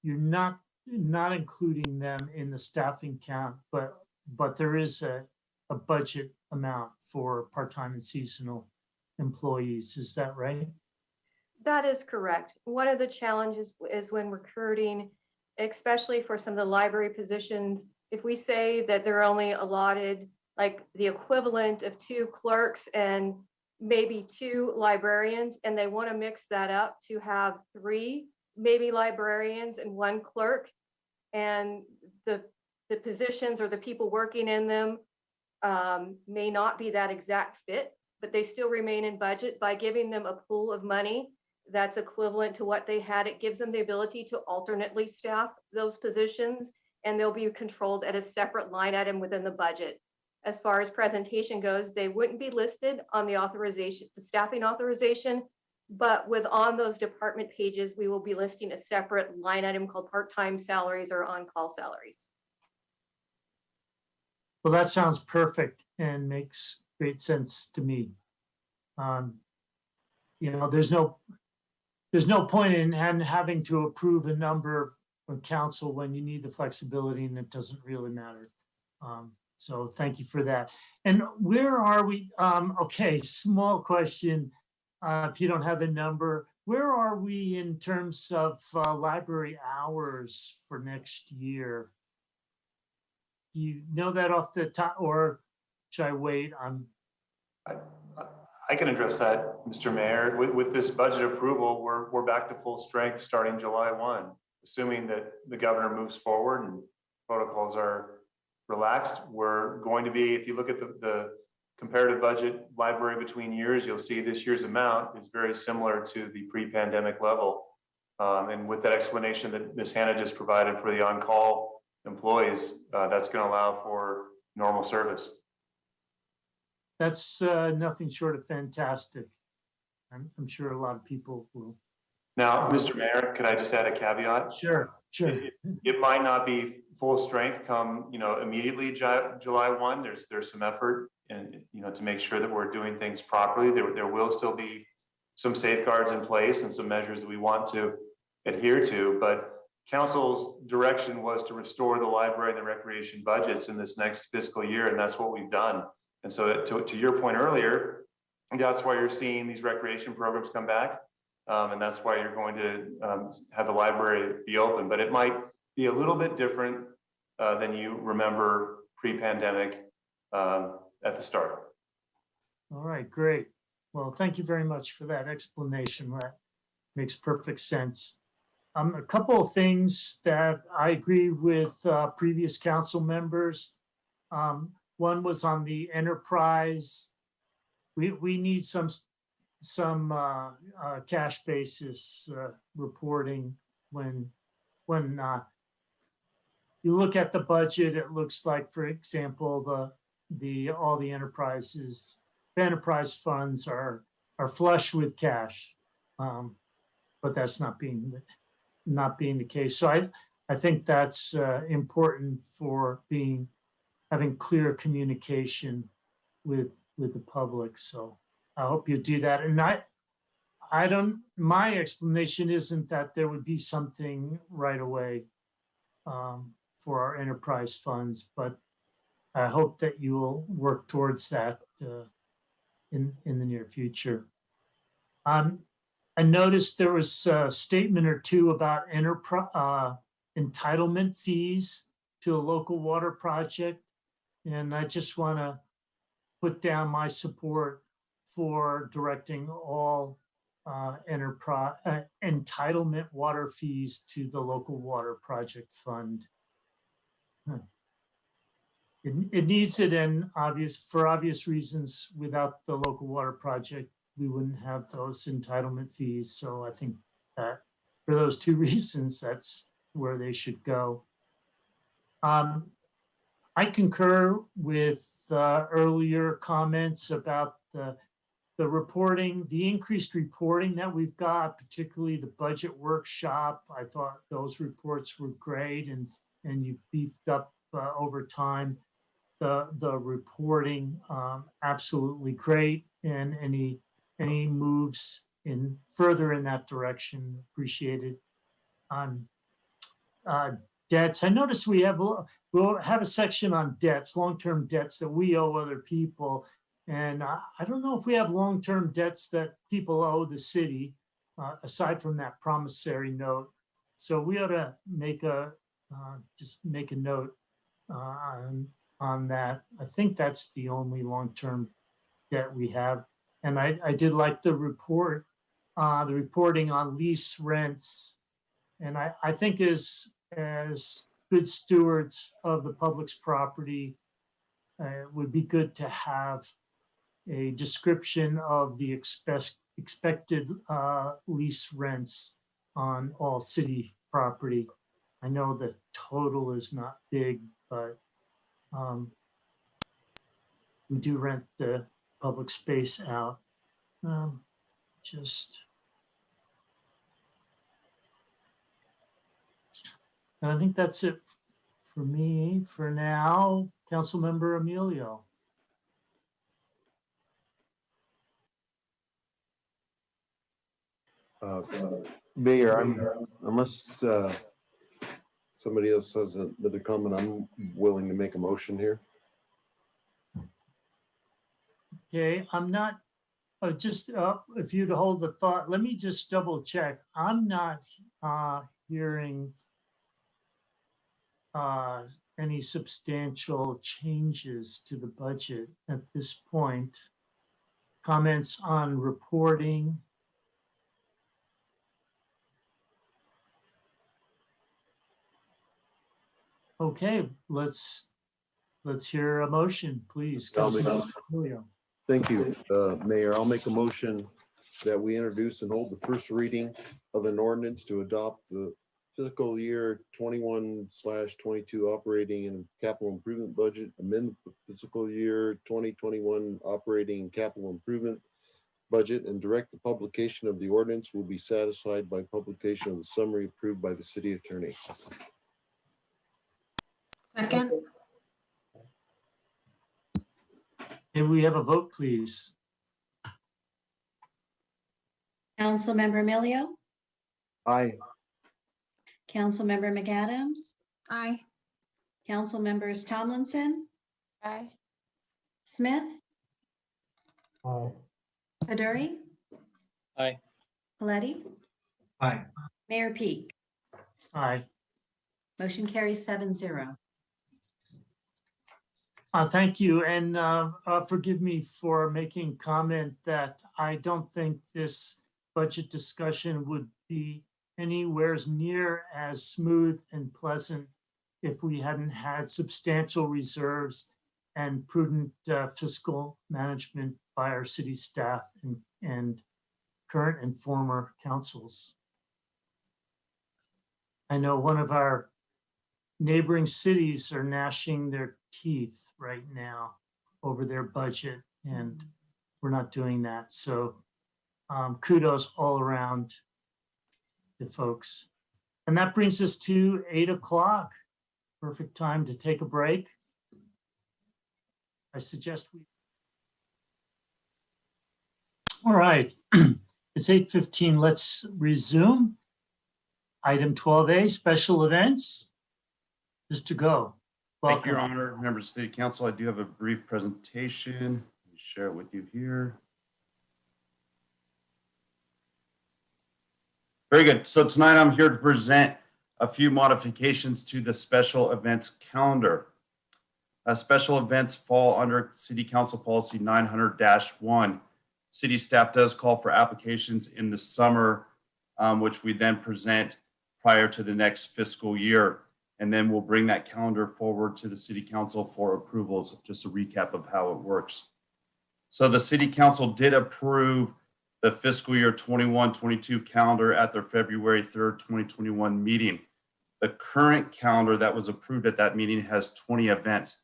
you're not including them in the staffing count, but there is a budget amount for part-time and seasonal employees. Is that right? That is correct. One of the challenges is when recruiting, especially for some of the library positions, if we say that they're only allotted like the equivalent of 2 clerks and maybe 2 librarians, and they want to mix that up to have 3 maybe librarians and 1 clerk, and the positions or the people working in them may not be that exact fit, but they still remain in budget. By giving them a pool of money that's equivalent to what they had, it gives them the ability to alternately staff those positions, and they'll be controlled at a separate line item within the budget. As far as presentation goes, they wouldn't be listed on the authorization, the staffing authorization, but on those department pages, we will be listing a separate line item called part-time salaries or on-call salaries. Well, that sounds perfect and makes great sense to me. There's no point in having to approve a number from council when you need the flexibility and it doesn't really matter. So thank you for that. And where are we? Okay, small question. If you don't have the number, where are we in terms of library hours for next year? Do you know that off the top, or should I wait? I can address that, Mr. Mayor. With this budget approval, we're back to full strength starting July 1, assuming that the governor moves forward and protocols are relaxed. We're going to be, if you look at the comparative budget library between years, you'll see this year's amount is very similar to the pre-pandemic level. And with that explanation that Ms. Hannah just provided for the on-call employees, that's going to allow for normal service. That's nothing short of fantastic. I'm sure a lot of people will. Now, Mr. Mayor, could I just add a caveat? Sure. It might not be full strength come, immediately July 1. There's some effort and, to make sure that we're doing things properly. There will still be some safeguards in place and some measures that we want to adhere to, but council's direction was to restore the library and the recreation budgets in this next fiscal year, and that's what we've done. And so to your point earlier, that's why you're seeing these recreation programs come back. And that's why you're going to have the library be open, but it might be a little bit different than you remember pre-pandemic at the start. All right, great. Well, thank you very much for that explanation. That makes perfect sense. A couple of things that I agree with previous council members. One was on the enterprise. We need some cash basis reporting when you look at the budget. It looks like, for example, all the enterprise funds are flush with cash, but that's not being the case. So I think that's important for having clear communication with the public. So I hope you do that. And my explanation isn't that there would be something right away for our enterprise funds, but I hope that you will work towards that in the near future. I noticed there was a statement or two about entitlement fees to a local water project. And I just want to put down my support for directing all entitlement water fees to the local water project fund. It needs it, and for obvious reasons. Without the local water project, we wouldn't have those entitlement fees. So I think that for those two reasons, that's where they should go. I concur with earlier comments about the reporting, the increased reporting that we've got, particularly the budget workshop. I thought those reports were great, and you've beefed up over time the reporting, absolutely great. And any moves further in that direction, appreciated. Debts. I noticed we'll have a section on debts, long-term debts that we owe other people. And I don't know if we have long-term debts that people owe the city, aside from that promissory note. So we ought to just make a note on that. I think that's the only long-term debt we have. And I did like the reporting on lease rents. And I think as good stewards of the public's property, it would be good to have a description of the expected lease rents on all city property. I know the total is not big, but we do rent the public space out. And I think that's it for me for now. Councilmember Emilio. Mayor, unless somebody else has another comment, I'm willing to make a motion here. Okay, I'm not, just if you'd hold the thought, let me just double check. I'm not hearing any substantial changes to the budget at this point. Comments on reporting. Okay, let's hear a motion, please. Councilmember Emilio. Thank you, Mayor. I'll make a motion that we introduce and hold the first reading of an ordinance to adopt the fiscal year 21/22 operating and capital improvement budget, amend the fiscal year 2021 operating and capital improvement budget, and direct the publication of the ordinance will be satisfied by publication of the summary approved by the city attorney. Second. May we have a vote, please? Councilmember Emilio, Aye. Councilmember McAdams, Aye. Councilmembers Tomlinson, Aye. Smith, Aye. Aduri, Aye. Coletti, Aye. Mayor Peak. Aye. Motion carries 7-0. Thank you, and forgive me for making comment that I don't think this budget discussion would be anywhere near as smooth and pleasant if we hadn't had substantial reserves and prudent fiscal management by our city staff and current and former councils. I know one of our neighboring cities are gnashing their teeth right now over their budget, and we're not doing that. So kudos all around to folks. And that brings us to 8 o'clock. Perfect time to take a break. I suggest we. All right, it's 8:15. Let's resume. Item 12A, special events. Mr. Go. Thank you, Your Welcome. Honor, members of the City Council. I do have a brief presentation. Let me share it with you here. Very good. So tonight I'm here to present a few modifications to the special events calendar. Special events fall under City Council Policy 900-1. City staff does call for applications in the summer, which we then present prior to the next fiscal year. And then we'll bring that calendar forward to the City Council for approvals. Just a recap of how it works. So the City Council did approve the fiscal year 21-22 calendar at their February 3rd, 2021 meeting. The current calendar that was approved at that meeting has 20 events,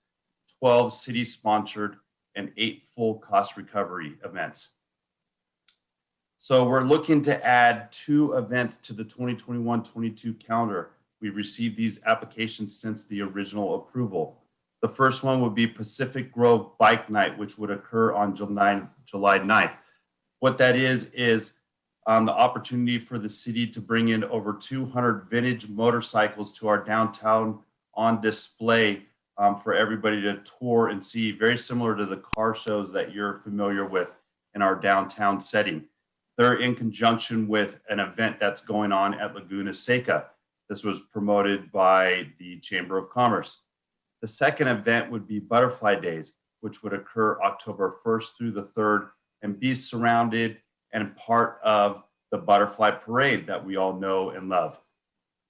12 city-sponsored, and 8 full cost recovery events. So we're looking to add 2 events to the 2021-22 calendar. We received these applications since the original approval. The first one would be Pacific Grove Bike Night, which would occur on July 9th. What that is the opportunity for the city to bring in over 200 vintage motorcycles to our downtown on display for everybody to tour and see, very similar to the car shows that you're familiar with in our downtown setting. They're in conjunction with an event that's going on at Laguna Seca. This was promoted by the Chamber of Commerce. The second event would be Butterfly Days, which would occur October 1st through the 3rd and be surrounded and part of the Butterfly Parade that we all know and love.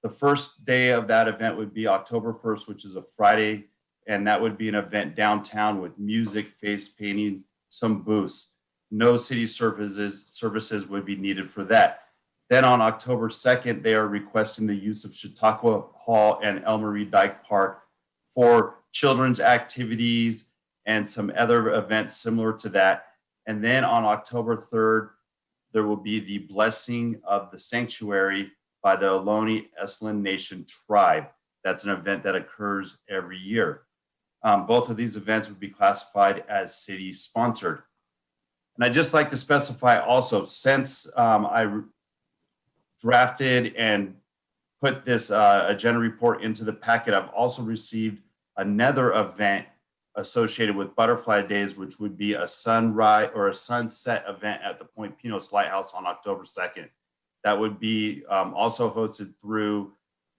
The first day of that event would be October 1st, which is a Friday, and that would be an event downtown with music, face painting, some booths. No city services would be needed for that. Then on October 2nd, they are requesting the use of Chautauqua Hall and El Marie Dyke Park for children's activities and some other events similar to that. And then on October 3rd, there will be the blessing of the sanctuary by the Ohlone Esalen Nation tribe That's an event that occurs every year. Both of these events would be classified as city sponsored. And I'd just like to specify also, since I drafted and put this agenda report into the packet, I've also received another event associated with Butterfly Days, which would be a sunrise or a sunset event at the Point Pinos Lighthouse on October 2nd. That would be also hosted through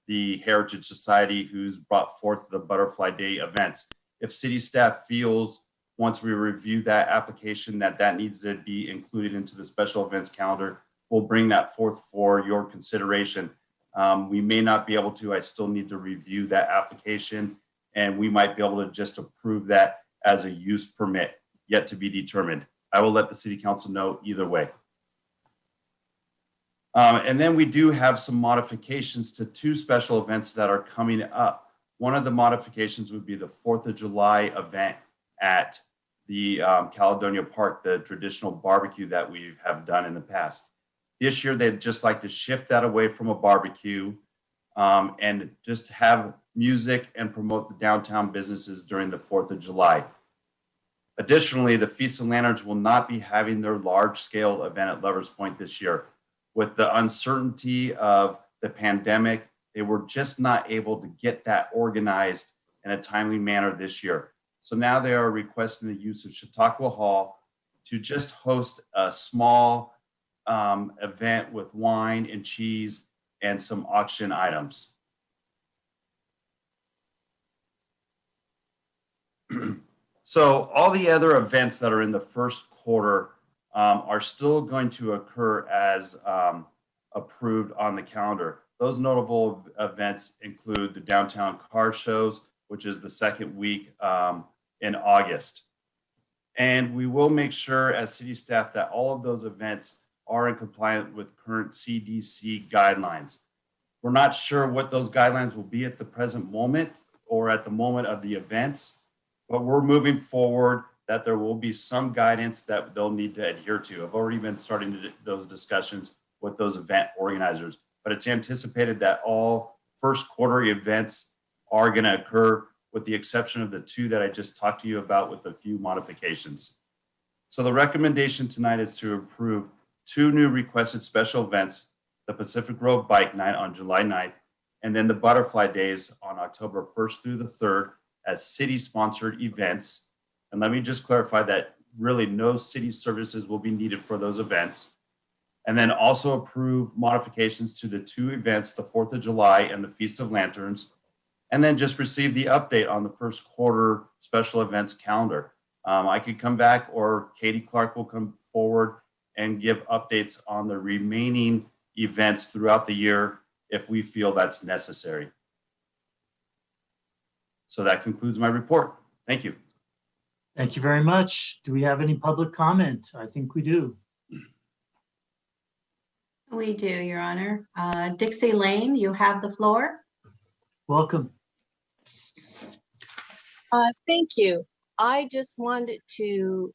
the Heritage Society, who's brought forth the Butterfly Day events. If city staff feels, once we review that application, that needs to be included into the special events calendar, we'll bring that forth for your consideration. We may not be able to, I still need to review that application, and we might be able to just approve that as a use permit, yet to be determined. I will let the city council know either way. And then we do have some modifications to two special events that are coming up. One of the modifications would be the 4th of July event at the Caledonia Park, the traditional barbecue that we have done in the past. This year, they'd just like to shift that away from a barbecue and just have music and promote the downtown businesses during the 4th of July. Additionally, the Feast of Lanterns will not be having their large-scale event at Lovers Point this year. With the uncertainty of the pandemic, they were just not able to get that organized in a timely manner this year. So now they are requesting the use of Chautauqua Hall to just host a small event with wine and cheese and some auction items. So all the other events that are in the first quarter are still going to occur as approved on the calendar. Those notable events include the downtown car shows, which is the second week in August. And we will make sure as city staff that all of those events are in compliance with current CDC guidelines. We're not sure what those guidelines will be at the present moment or at the moment of the events, but we're moving forward that there will be some guidance that they'll need to adhere to. I've already been starting those discussions with those event organizers, but it's anticipated that all first quarter events are going to occur with the exception of the two that I just talked to you about with a few modifications. So the recommendation tonight is to approve two new requested special events, the Pacific Grove Bike Night on July 9th, and then the Butterfly Days on October 1st through the 3rd as city-sponsored events. And let me just clarify that really no city services will be needed for those events. And then also approve modifications to the two events, the 4th of July and the Feast of Lanterns. And then just receive the update on the first quarter special events calendar. I could come back or Katie Clark will come forward and give updates on the remaining events throughout the year if we feel that's necessary. So that concludes my report. Thank you. Thank you very much. Do we have any public comment? I think we do. We do, Your Honor. Dixie Lane, you have the floor. Welcome. Thank you. I just wanted to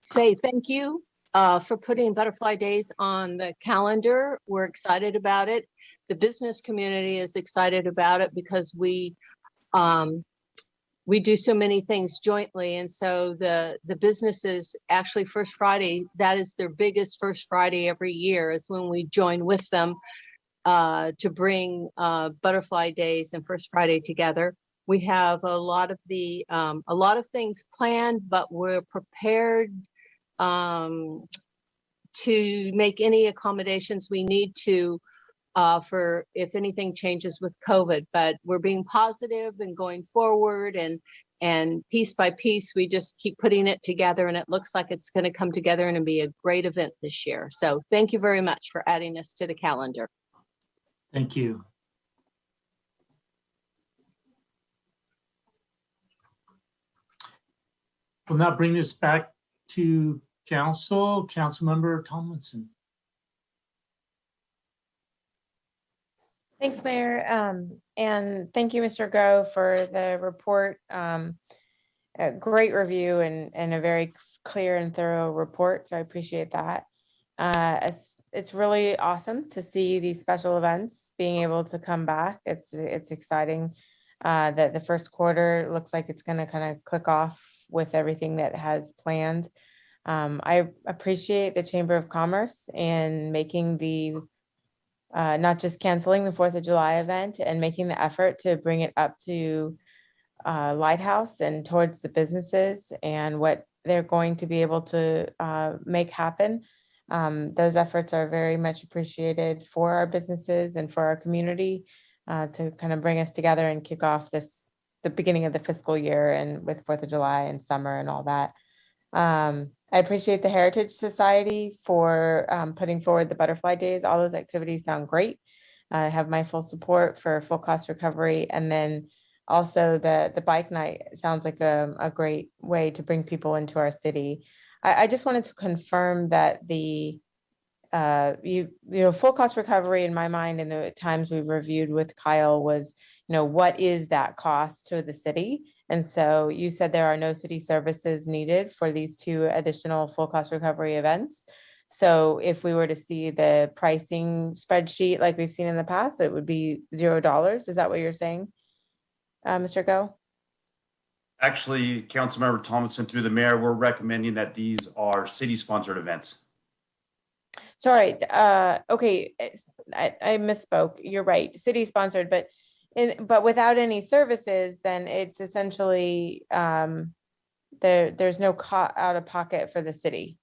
say thank you for putting Butterfly Days on the calendar. We're excited about it. The business community is excited about it because we do so many things jointly. And so the businesses actually First Friday, that is their biggest First Friday every year is when we join with them to bring Butterfly Days and First Friday together. We have a lot of things planned, but we're prepared to make any accommodations we need to for if anything changes with COVID. But we're being positive and going forward, and piece by piece, we just keep putting it together, and it looks like it's going to come together and be a great event this year. So thank you very much for adding us to the calendar. Thank you. We'll now bring this back to council. Councilmember Tomlinson. Thanks, Mayor. And thank you, Mr. Go, for the report. A great review and a very clear and thorough report. So I appreciate that. As it's really awesome to see these special events being able to come back. It's exciting that the first quarter looks like it's going to kind of click off with everything that has planned. I appreciate the Chamber of Commerce and making the not just canceling the 4th of July event and making the effort to bring it up to Lighthouse and towards the businesses and what they're going to be able to make happen. Those efforts are very much appreciated for our businesses and for our community to kind of bring us together and kick off the beginning of the fiscal year and with 4th of July and summer and all that. I appreciate the Heritage Society for putting forward the Butterfly Days. All those activities sound great. I have my full support for full cost recovery. And then also the bike night sounds like a great way to bring people into our city. I just wanted to confirm that the full cost recovery in my mind in the times we've reviewed with Kyle was, what is that cost to the city? And so you said there are no city services needed for these 2 additional full cost recovery events. So if we were to see the pricing spreadsheet like we've seen in the past, it would be $0. Is that what you're saying, Mr. Go? Actually, Councilmember Tomlinson, through the mayor, we're recommending that these are city-sponsored events. Sorry, okay, I misspoke. You're right, city sponsored, but without any services, then it's essentially there's no out of pocket for the city.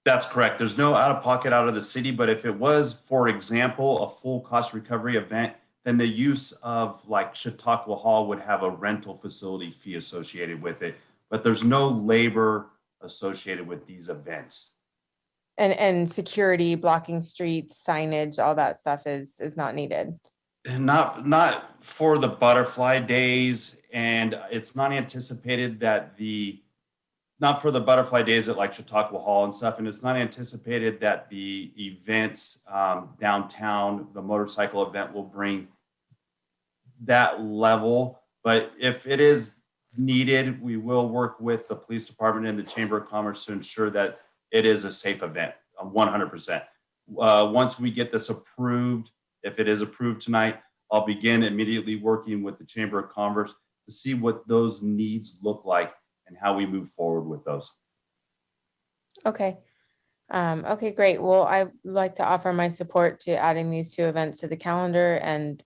That's correct. There's no out of pocket out of the city, but if it was, for example, a full cost recovery event, then the use of like Chautauqua Hall would have a rental facility fee associated with it, but there's no labor associated with these events. And security, blocking streets, signage, all that stuff is not needed. Not for the Butterfly Days, and it's not anticipated that not for the Butterfly Days at like Chautauqua Hall and stuff, and it's not anticipated that the events downtown, the motorcycle event will bring that level. But if it is needed, we will work with the police department and the Chamber of Commerce to ensure that it is a safe event, 100%. Once we get this approved, if it is approved tonight, I'll begin immediately working with the Chamber of Commerce to see what those needs look like and how we move forward with those. Okay. Okay, great. Well, I'd like to offer my support to adding these 2 events to the calendar and,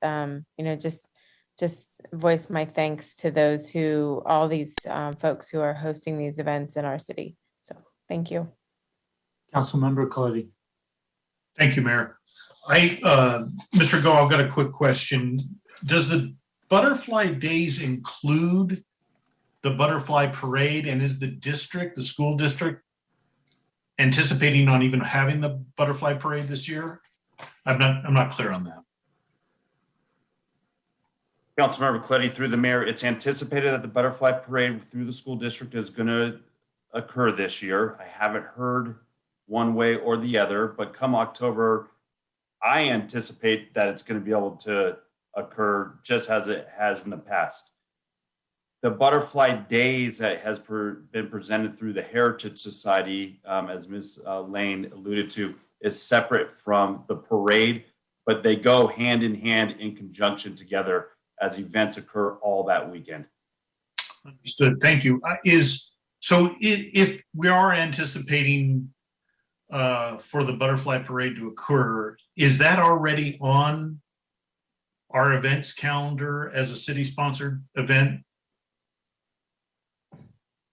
just voice my thanks to all these folks who are hosting these events in our city. So thank you. Councilmember Coletti. Thank you, Mayor. Mr. Go, I've got a quick question. Does the Butterfly Days include the Butterfly Parade, and is the school district, anticipating on even having the Butterfly Parade this year? I'm not clear on that. Councilmember Coletti, through the mayor, it's anticipated that the Butterfly Parade through the school district is going to occur this year. I haven't heard one way or the other, but come October, I anticipate that it's going to be able to occur just as it has in the past. The Butterfly Days that has been presented through the Heritage Society, as Ms. Lane alluded to, is separate from the parade, but they go hand in hand in conjunction together as events occur all that weekend. Understood. Thank you. If we are anticipating for the Butterfly Parade to occur, is that already on our events calendar as a city-sponsored event?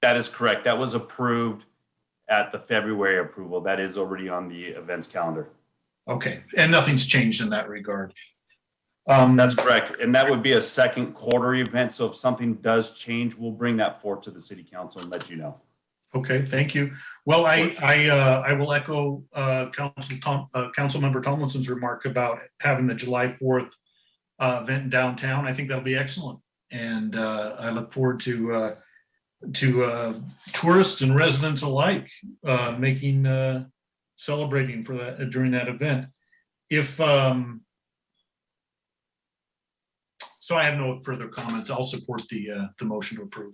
That is correct. That was approved at the February approval. That is already on the events calendar. Okay, and nothing's changed in that regard. That's correct. And that would be a second quarter event. So if something does change, we'll bring that forward to the city council and let you know. Okay, thank you. Well, I will echo Councilmember Tomlinson's remark about having the July 4th event in downtown. I think that'll be excellent. And I look forward to tourists and residents alike celebrating for that during that event. So I have no further comments. I'll support the motion to approve.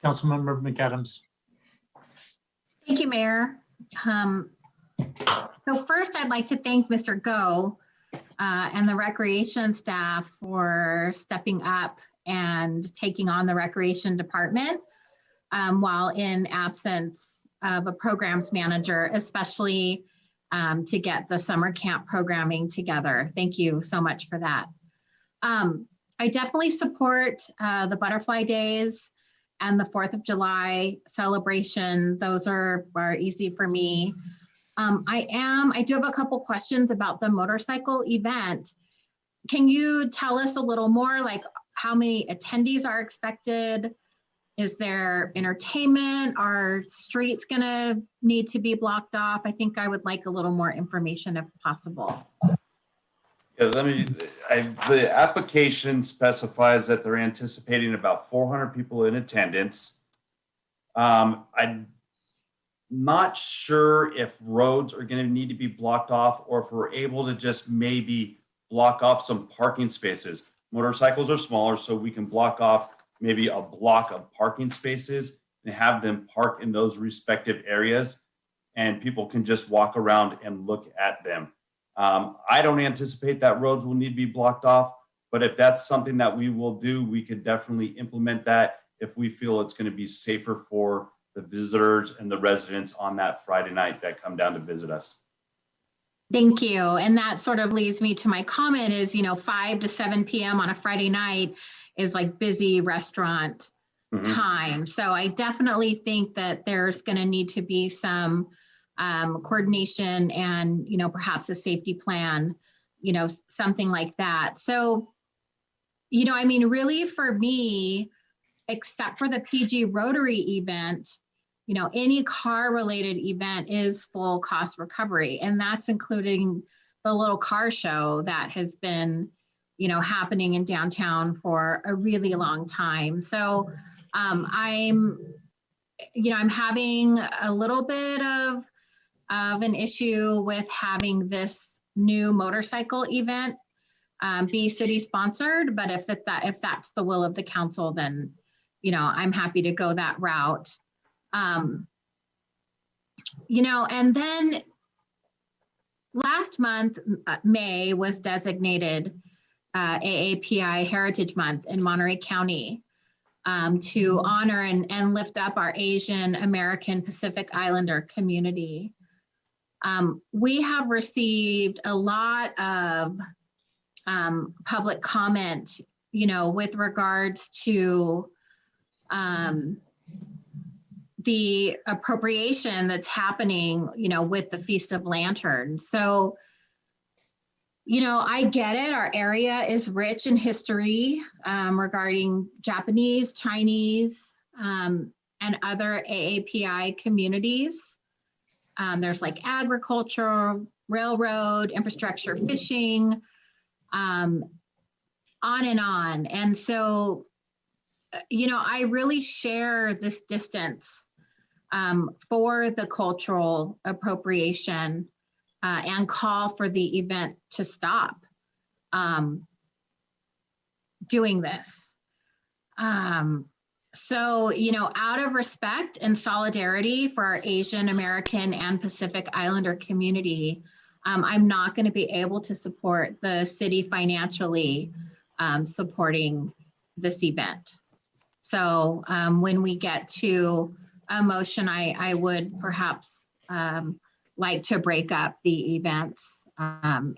Councilmember McAdams. Thank you, Mayor. So first, I'd like to thank Mr. Go and the recreation staff for stepping up and taking on the recreation department while in absence of a programs manager, especially to get the summer camp programming together. Thank you so much for that. I definitely support the Butterfly Days and the 4th of July celebration. Those are easy for me. I do have a couple questions about the motorcycle event. Can you tell us a little more, like how many attendees are expected? Is there entertainment? Are streets gonna need to be blocked off? I think I would like a little more information if possible. Yeah, the application specifies that they're anticipating about 400 people in attendance. I'm not sure if roads are going to need to be blocked off or if we're able to just maybe block off some parking spaces. Motorcycles are smaller, so we can block off maybe a block of parking spaces and have them park in those respective areas, and people can just walk around and look at them. I don't anticipate that roads will need to be blocked off, but if that's something that we will do, we could definitely implement that if we feel it's going to be safer for the visitors and the residents on that Friday night that come down to visit us. Thank you. And that sort of leads me to my comment is, 5 to 7 p.m. on a Friday night is like busy restaurant time. So I definitely think that there's going to need to be some coordination and, perhaps a safety plan, something like that. So, really for me, except for the PG Rotary event, any car related event is full cost recovery. And that's including the little car show that has been, happening in downtown for a really long time. So I'm having a little bit of an issue with having this new motorcycle event be city sponsored. But if that's the will of the council, then I'm happy to go that route. And then last month, May was designated AAPI Heritage Month in Monterey County to honor and lift up our Asian American Pacific Islander community. We have received a lot of public comment, with regards to the appropriation that's happening, with the Feast of Lanterns. So, I get it. Our area is rich in history regarding Japanese, Chinese, and other AAPI communities. There's like agriculture, railroad, infrastructure, fishing, on and on. And so, I really share this distance for the cultural appropriation and call for the event to stop doing this. So, out of respect and solidarity for our Asian American and Pacific Islander community, I'm not going to be able to support the city financially supporting this event. So when we get to a motion, I would perhaps like to break up the events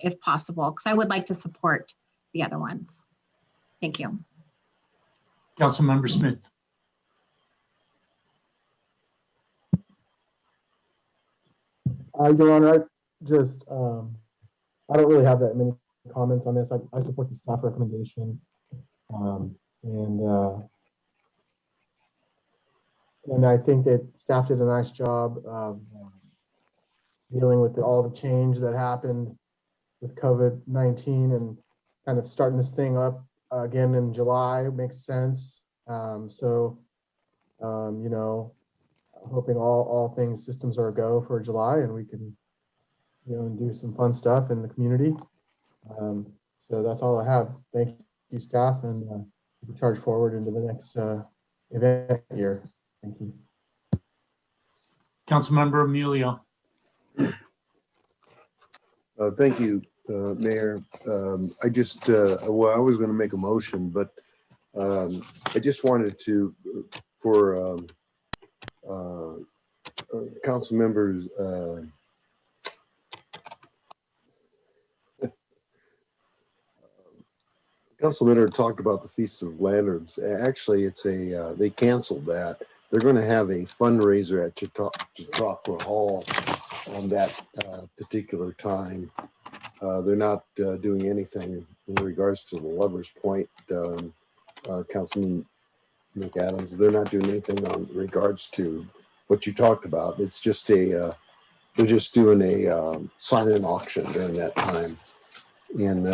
if possible, because I would like to support the other ones. Thank you. Councilmember Smith. Your Honor, I don't really have that many comments on this. I support the staff recommendation. And I think that staff did a nice job of dealing with all the change that happened with COVID-19 and kind of starting this thing up again in July makes sense. Hoping all things systems are a go for July and we can, do some fun stuff in the community. So that's all I have. Thank you, staff, and we charge forward into the next event year. Thank you. Councilmember Emilio. Thank you, Mayor. I just, well, I was going to make a motion, but I just wanted to, for council members, Councilman talked about the Feast of Lanterns. Actually, it's they canceled that. They're going to have a fundraiser at Chautauqua Hall on that particular time. They're not doing anything in regards to the Lover's Point, Councilman McAdams. They're not doing anything on regards to what you talked about. It's just they're just doing a silent auction during that time. And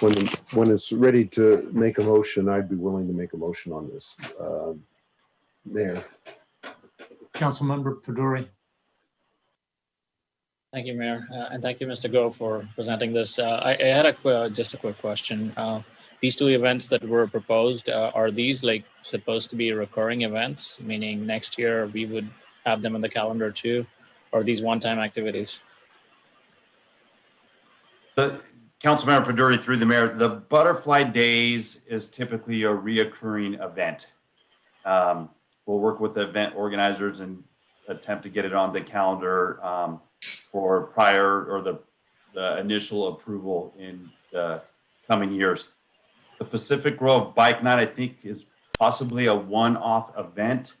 when it's ready to make a motion, I'd be willing to make a motion on this. Mayor. Councilmember Peduri. Thank you, Mayor, and thank you, Mr. Go, for presenting this. I had just a quick question. These two events that were proposed, are these like supposed to be recurring events, meaning next year we would have them on the calendar too, or these one-time activities? Councilmember Peduri, through the mayor, the Butterfly Days is typically a reoccurring event. We'll work with the event organizers and attempt to get it on the calendar for prior or the initial approval in the coming years. The Pacific Grove Bike Night, I think, is possibly a one-off event,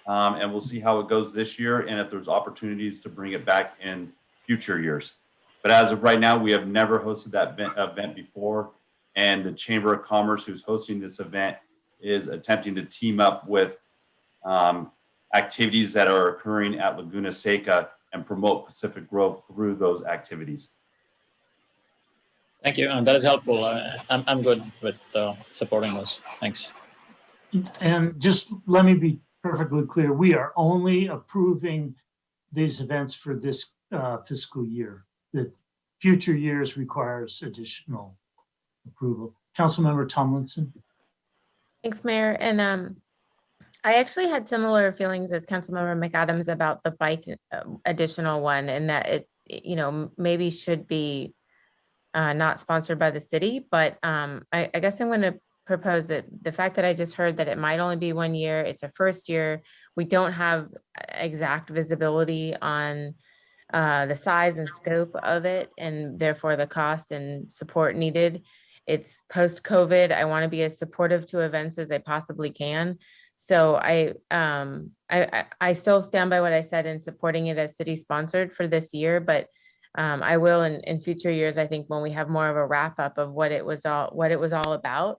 and we'll see how it goes this year and if there's opportunities to bring it back in future years. But as of right now, we have never hosted that event before. And the Chamber of Commerce, who's hosting this event, is attempting to team up with activities that are occurring at Laguna Seca and promote Pacific Grove through those activities. Thank you. That is helpful. I'm good with supporting those. Thanks. And just let me be perfectly clear. We are only approving these events for this fiscal year. The future years requires additional approval. Councilmember Tomlinson. Thanks, Mayor. And I actually had similar feelings as Councilmember McAdams about the bike additional one, and that it, maybe should be not sponsored by the city. But I guess I'm going to propose that the fact that I just heard that it might only be 1 year, it's a first year, we don't have exact visibility on the size and scope of it, and therefore the cost and support needed. It's post-COVID. I want to be as supportive to events as I possibly can. So I still stand by what I said in supporting it as city sponsored for this year, but I will in future years, I think, when we have more of a wrap up of what it was all about,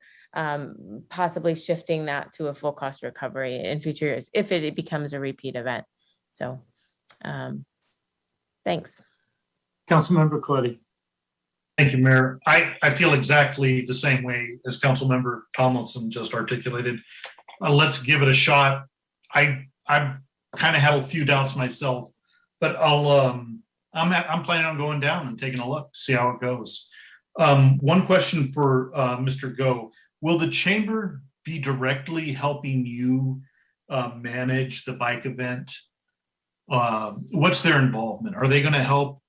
possibly shifting that to a full cost recovery in future years if it becomes a repeat event. So thanks. Councilmember Coletti. Thank you, Mayor. I feel exactly the same way as Councilmember Tomlinson just articulated. Let's give it a shot. I've kind of had a few doubts myself, but I'm planning on going down and taking a look, see how it goes. One question for Mr. Go. Will the chamber be directly helping you manage the bike event? What's their involvement? Are they going to help,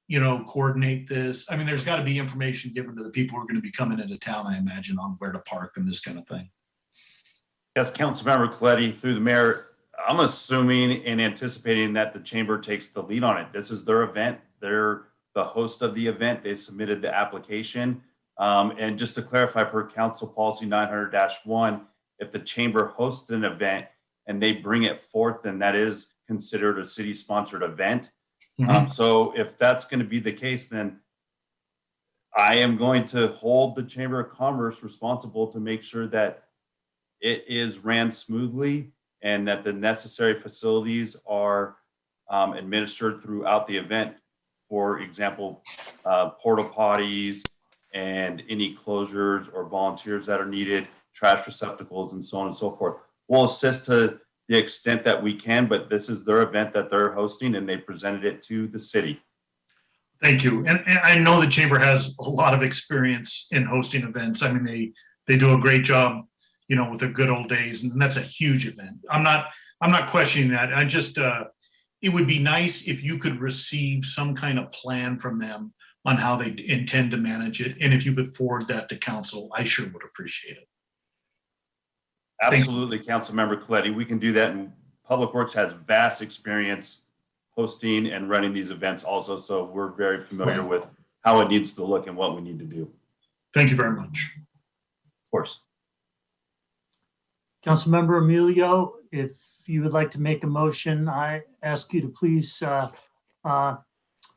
coordinate this? I mean, there's got to be information given to the people who are going to be coming into town, I imagine, on where to park and this kind of thing. Yes, Councilmember Coletti, through the mayor, I'm assuming and anticipating that the chamber takes the lead on it. This is their event. They're the host of the event. They submitted the application. And just to clarify, per Council Policy 900-1, if the chamber hosts an event and they bring it forth, then that is considered a city-sponsored event. So if that's going to be the case, then I am going to hold the Chamber of Commerce responsible to make sure that it is ran smoothly and that the necessary facilities are administered throughout the event. For example, porta potties and any closures or volunteers that are needed, trash receptacles, and so on and so forth. We'll assist to the extent that we can, but this is their event that they're hosting and they presented it to the city. Thank you. And I know the chamber has a lot of experience in hosting events. I mean, they do a great job, with the good old days, and that's a huge event. I'm not questioning that. I just, it would be nice if you could receive some kind of plan from them on how they intend to manage it. And if you could forward that to council, I sure would appreciate it. Absolutely, Councilmember Coletti. We can do that. And Public Works has vast experience hosting and running these events also. So we're very familiar with how it needs to look and what we need to do. Thank you very much. Of course. Councilmember Emilio, if you would like to make a motion, I ask you to please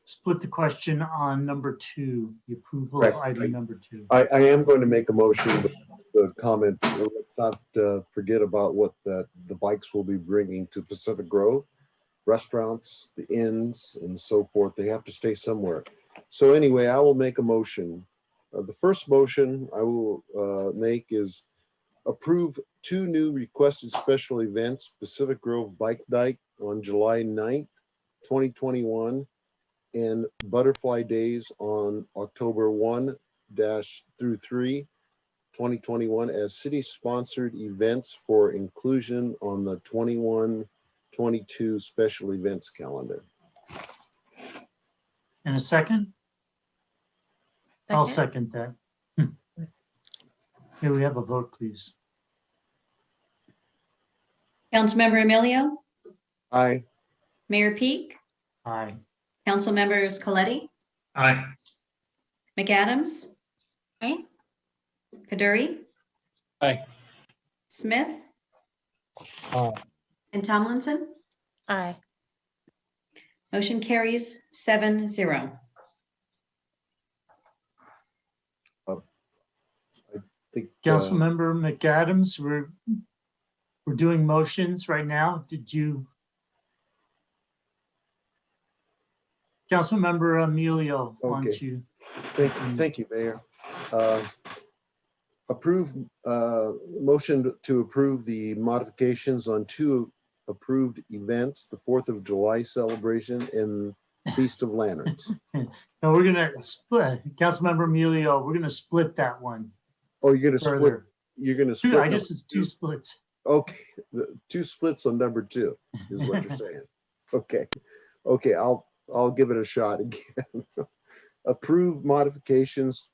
split the question on number 2, the approval of Right. item number 2. I am going to make a motion, but the comment, let's not forget about what the bikes will be bringing to Pacific Grove, restaurants, the inns, and so forth. They have to stay somewhere. So anyway, I will make a motion. The first motion I will make is approve 2 new requested special events, Pacific Grove Bike Night on July 9th, 2021, and Butterfly Days on October 1-3, 2021 as city-sponsored events for inclusion on the 21-22 special events calendar. And a second? I'll second that. May we have a vote, please? Councilmember Emilio, Aye. Mayor Peak, Aye. Council members Coletti, Aye. McAdams, Aye. Kaduri, Aye. Smith, Aye. and Tomlinson. Aye. Motion carries 7-0. Councilmember McAdams, we're doing motions right now. Did you? Councilmember Emilio, why don't you? Thank you, Mayor. Motion to approve the modifications on 2 approved events, the 4th of July celebration and Feast of Lanterns. No, we're gonna split. Councilmember Emilio, we're gonna split that one. Oh, you're gonna split, Further. you're gonna split. I guess it's 2 splits. Okay, 2 splits on number 2 is what you're saying. Okay, I'll give it a shot again. Approve modifications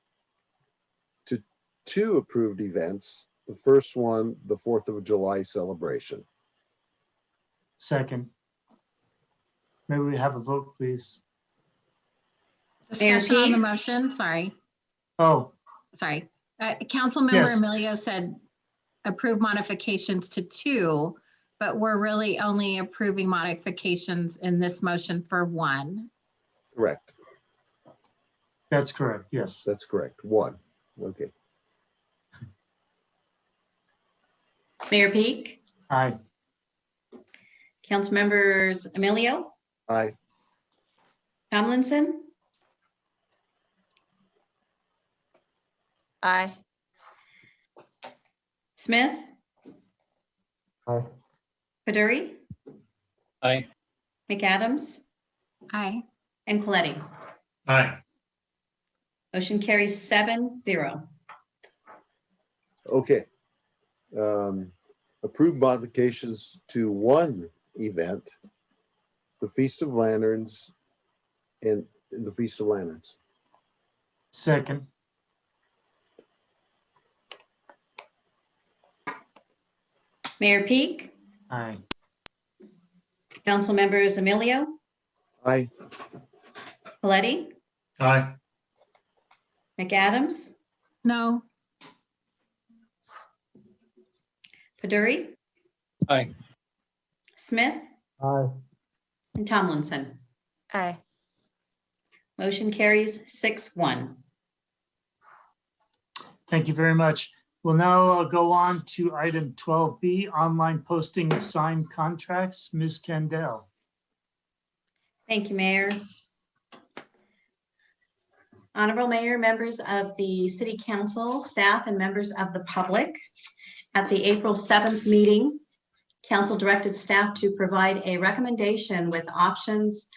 to 2 approved events. The first one, the 4th of July celebration. Second. May we have a vote, please? Discussion on the motion, sorry. Oh. Sorry. Councilmember Yes. Emilio said approve modifications to 2, but we're really only approving modifications in this motion for 1. Correct. That's correct, yes. That's correct. 1. Okay. Mayor Peak, Aye. Council members Emilio, Aye. Tomlinson, Aye. Smith, Aye. Kaduri, Aye. McAdams, Aye. and Coletti. Aye. Motion carries 7-0. Okay. Approve modifications to 1 event, the Feast of Lanterns and the Feast of Lanterns. Second. Mayor Peak, Aye. Council members Emilio, Aye. Coletti, Aye. McAdams, No. Kaduri, Aye. Smith, Aye. and Tomlinson. Aye. Motion carries 6-1. Thank you very much. We'll now go on to item 12B, online posting of signed contracts. Ms. Kendall. Thank you, Mayor. Honorable Mayor, members of the City Council, staff, and members of the public. At the April 7th meeting, Council directed staff to provide a recommendation with options,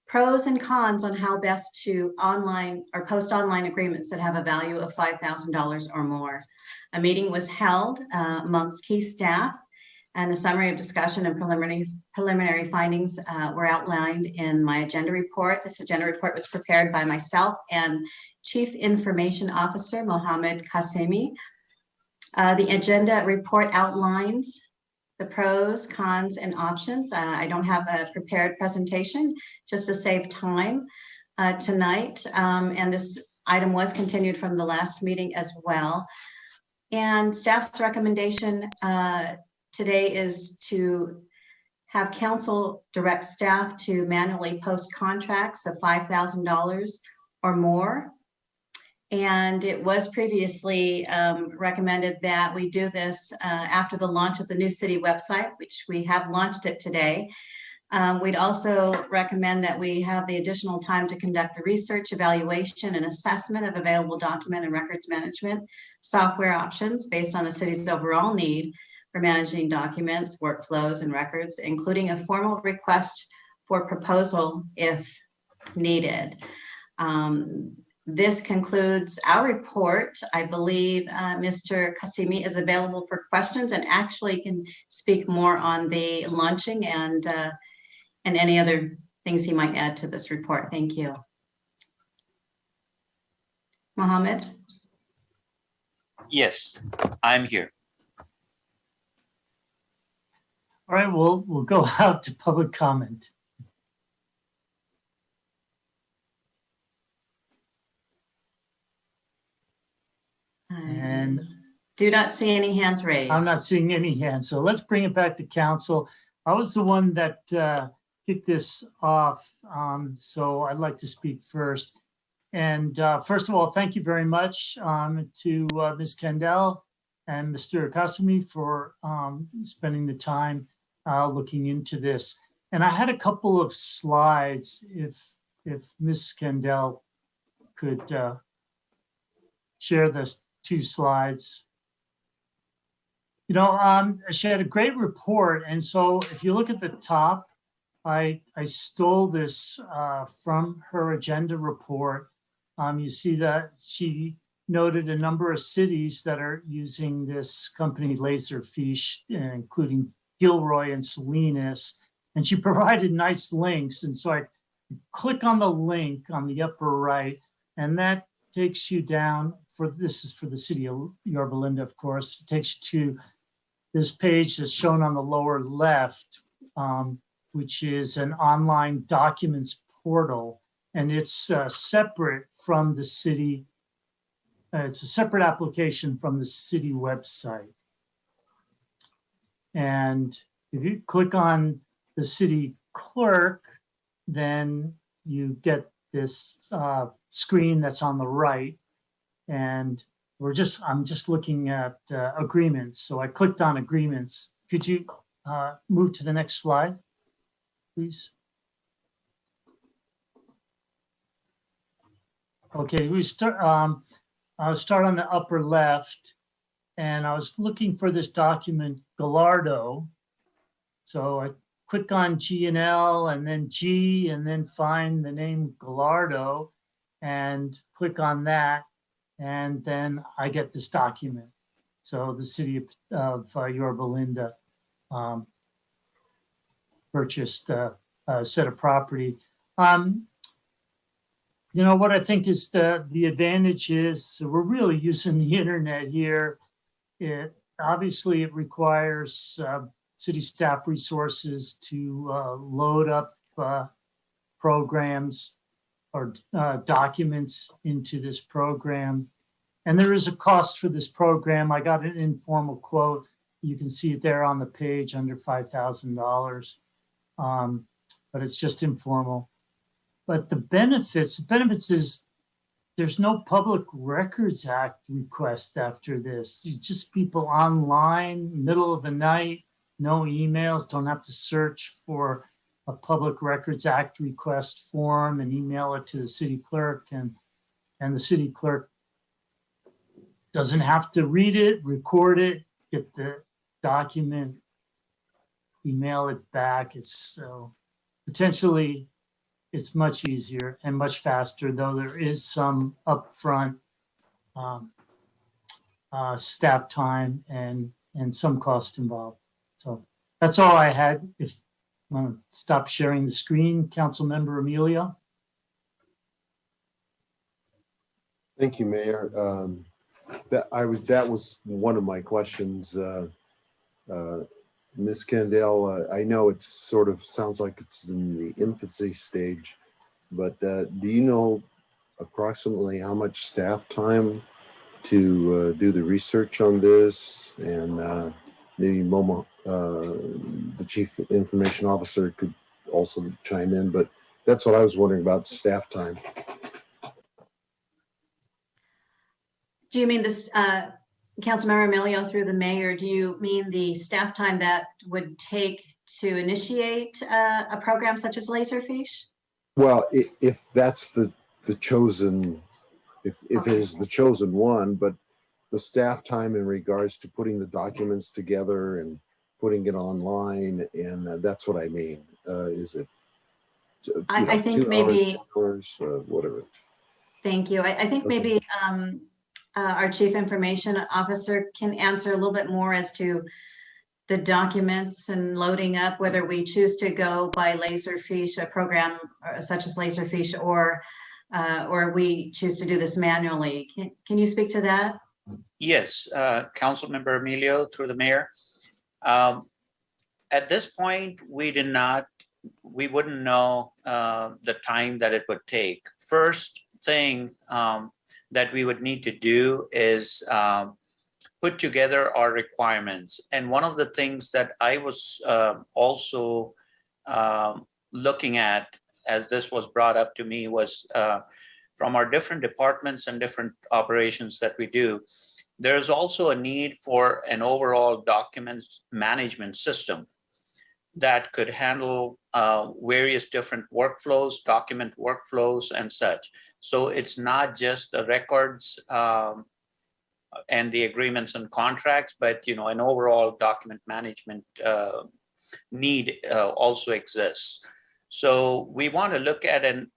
pros and cons on how best to online or post online agreements that have a value of $5,000 or more. A meeting was held amongst key staff And a summary of discussion and preliminary findings were outlined in my agenda report. This agenda report was prepared by myself and Chief Information Officer Mohammed Qasimi. The agenda report outlines the pros, cons, and options. I don't have a prepared presentation just to save time tonight. And this item was continued from the last meeting as well. And staff's recommendation today is to have council direct staff to manually post contracts of $5,000 or more. And it was previously recommended that we do this after the launch of the new city website, which we have launched it today. We'd also recommend that we have the additional time to conduct the research, evaluation, and assessment of available document and records management software options based on the city's overall need for managing documents, workflows, and records, including a formal request for proposal if needed. This concludes our report. I believe Mr. Qasimi is available for questions and actually can speak more on the launching and any other things he might add to this report. Thank you. Mohammed? Yes, I'm here. All right, we'll go out to public comment. And do not see any hands raised. I'm not seeing any hands, so let's bring it back to council. I was the one that kicked this off, so I'd like to speak first. And first of all, thank you very much to Ms. Kendall and Mr. Qasimi for spending the time looking into this. And I had a couple of slides, if Ms. Kendall could share this 2 slides. You know, she had a great report. And so if you look at the top, I stole this from her agenda report. You see that she noted a number of cities that are using this company Laserfiche, including Gilroy and Salinas. And she provided nice links. And so I click on the link on the upper right, and that takes you down this is for the city of Yorba Linda, of course. It takes you to this page that's shown on the lower left, which is an online documents portal. And it's separate from the city. It's a separate application from the city website. And if you click on the city clerk, then you get this screen that's on the right. And I'm just looking at agreements. So I clicked on agreements. Could you move to the next slide, please? Okay, I'll start on the upper left, and I was looking for this document, Gallardo. So I click on G and L and then G, and then find the name Gallardo and click on that. And then I get this document. So the city of Yorba Linda purchased a set of property. You know, what I think is the advantage is, so we're really using the internet here. Obviously it requires city staff resources to load up programs or documents into this program. And there is a cost for this program. I got an informal quote. You can see it there on the page under $5,000, but it's just informal. But the benefits is there's no Public Records Act request after this. You just people online, middle of the night, no emails, don't have to search for a Public Records Act request form and email it to the city clerk, and the city clerk doesn't have to read it, record it, get the document, email it back. So potentially it's much easier and much faster, though there is some upfront staff time and some cost involved. So that's all I had. If I want to stop sharing the screen, Councilmember Amelia. Thank you, Mayor. That was one of my questions. Ms. Kendall, I know it's sort of sounds like it's in the infancy stage, but do you know approximately how much staff time to do the research on this? And maybe Momo, the Chief Information Officer, could also chime in, but that's what I was wondering about, staff time. Do you mean this, Councilmember Emilio through the mayor, do you mean the staff time that would take to initiate a program such as Laserfish? Well, if that's the chosen, if it is the chosen one, but the staff time in regards to putting the documents together and putting it online, and that's what I mean. Is it? I think 2 maybe. hours, whatever. Thank you. I think maybe our Chief Information Officer can answer a little bit more as to the documents and loading up, whether we choose to go by Laserfish, a program such as Laserfish, or we choose to do this manually. Can you speak to that? Yes, Councilmember Emilio through the mayor. At this point, we wouldn't know the time that it would take. First thing that we would need to do is put together our requirements. And one of the things that I was also looking at as this was brought up to me was from our different departments and different operations that we do, there's also a need for an overall document management system that could handle various different workflows, document workflows and such. So it's not just the records and the agreements and contracts, but an overall document management need also exists. So we want to look at a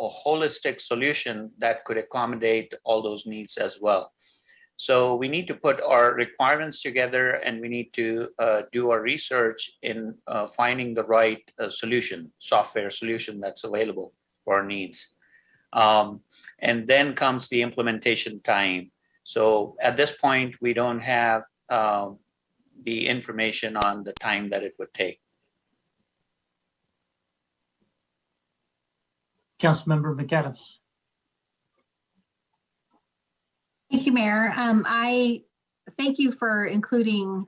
holistic solution that could accommodate all those needs as well. So we need to put our requirements together, and we need to do our research in finding the right software solution that's available for our needs. And then comes the implementation time. So at this point, we don't have the information on the time that it would take. Councilmember McAdams. Thank you, Mayor. I thank you for including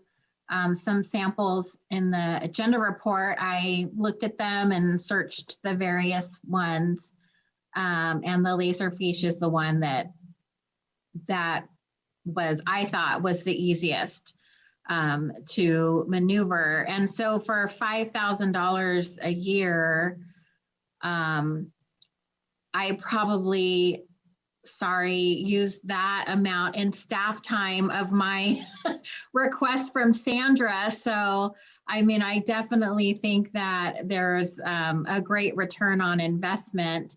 some samples in the agenda report. I looked at them and searched the various ones, and the Laserfish is the one that I thought was the easiest to maneuver. And so for $5,000 a year, I probably, use that amount in staff time of my request from Sandra. So, I mean, I definitely think that there's a great return on investment.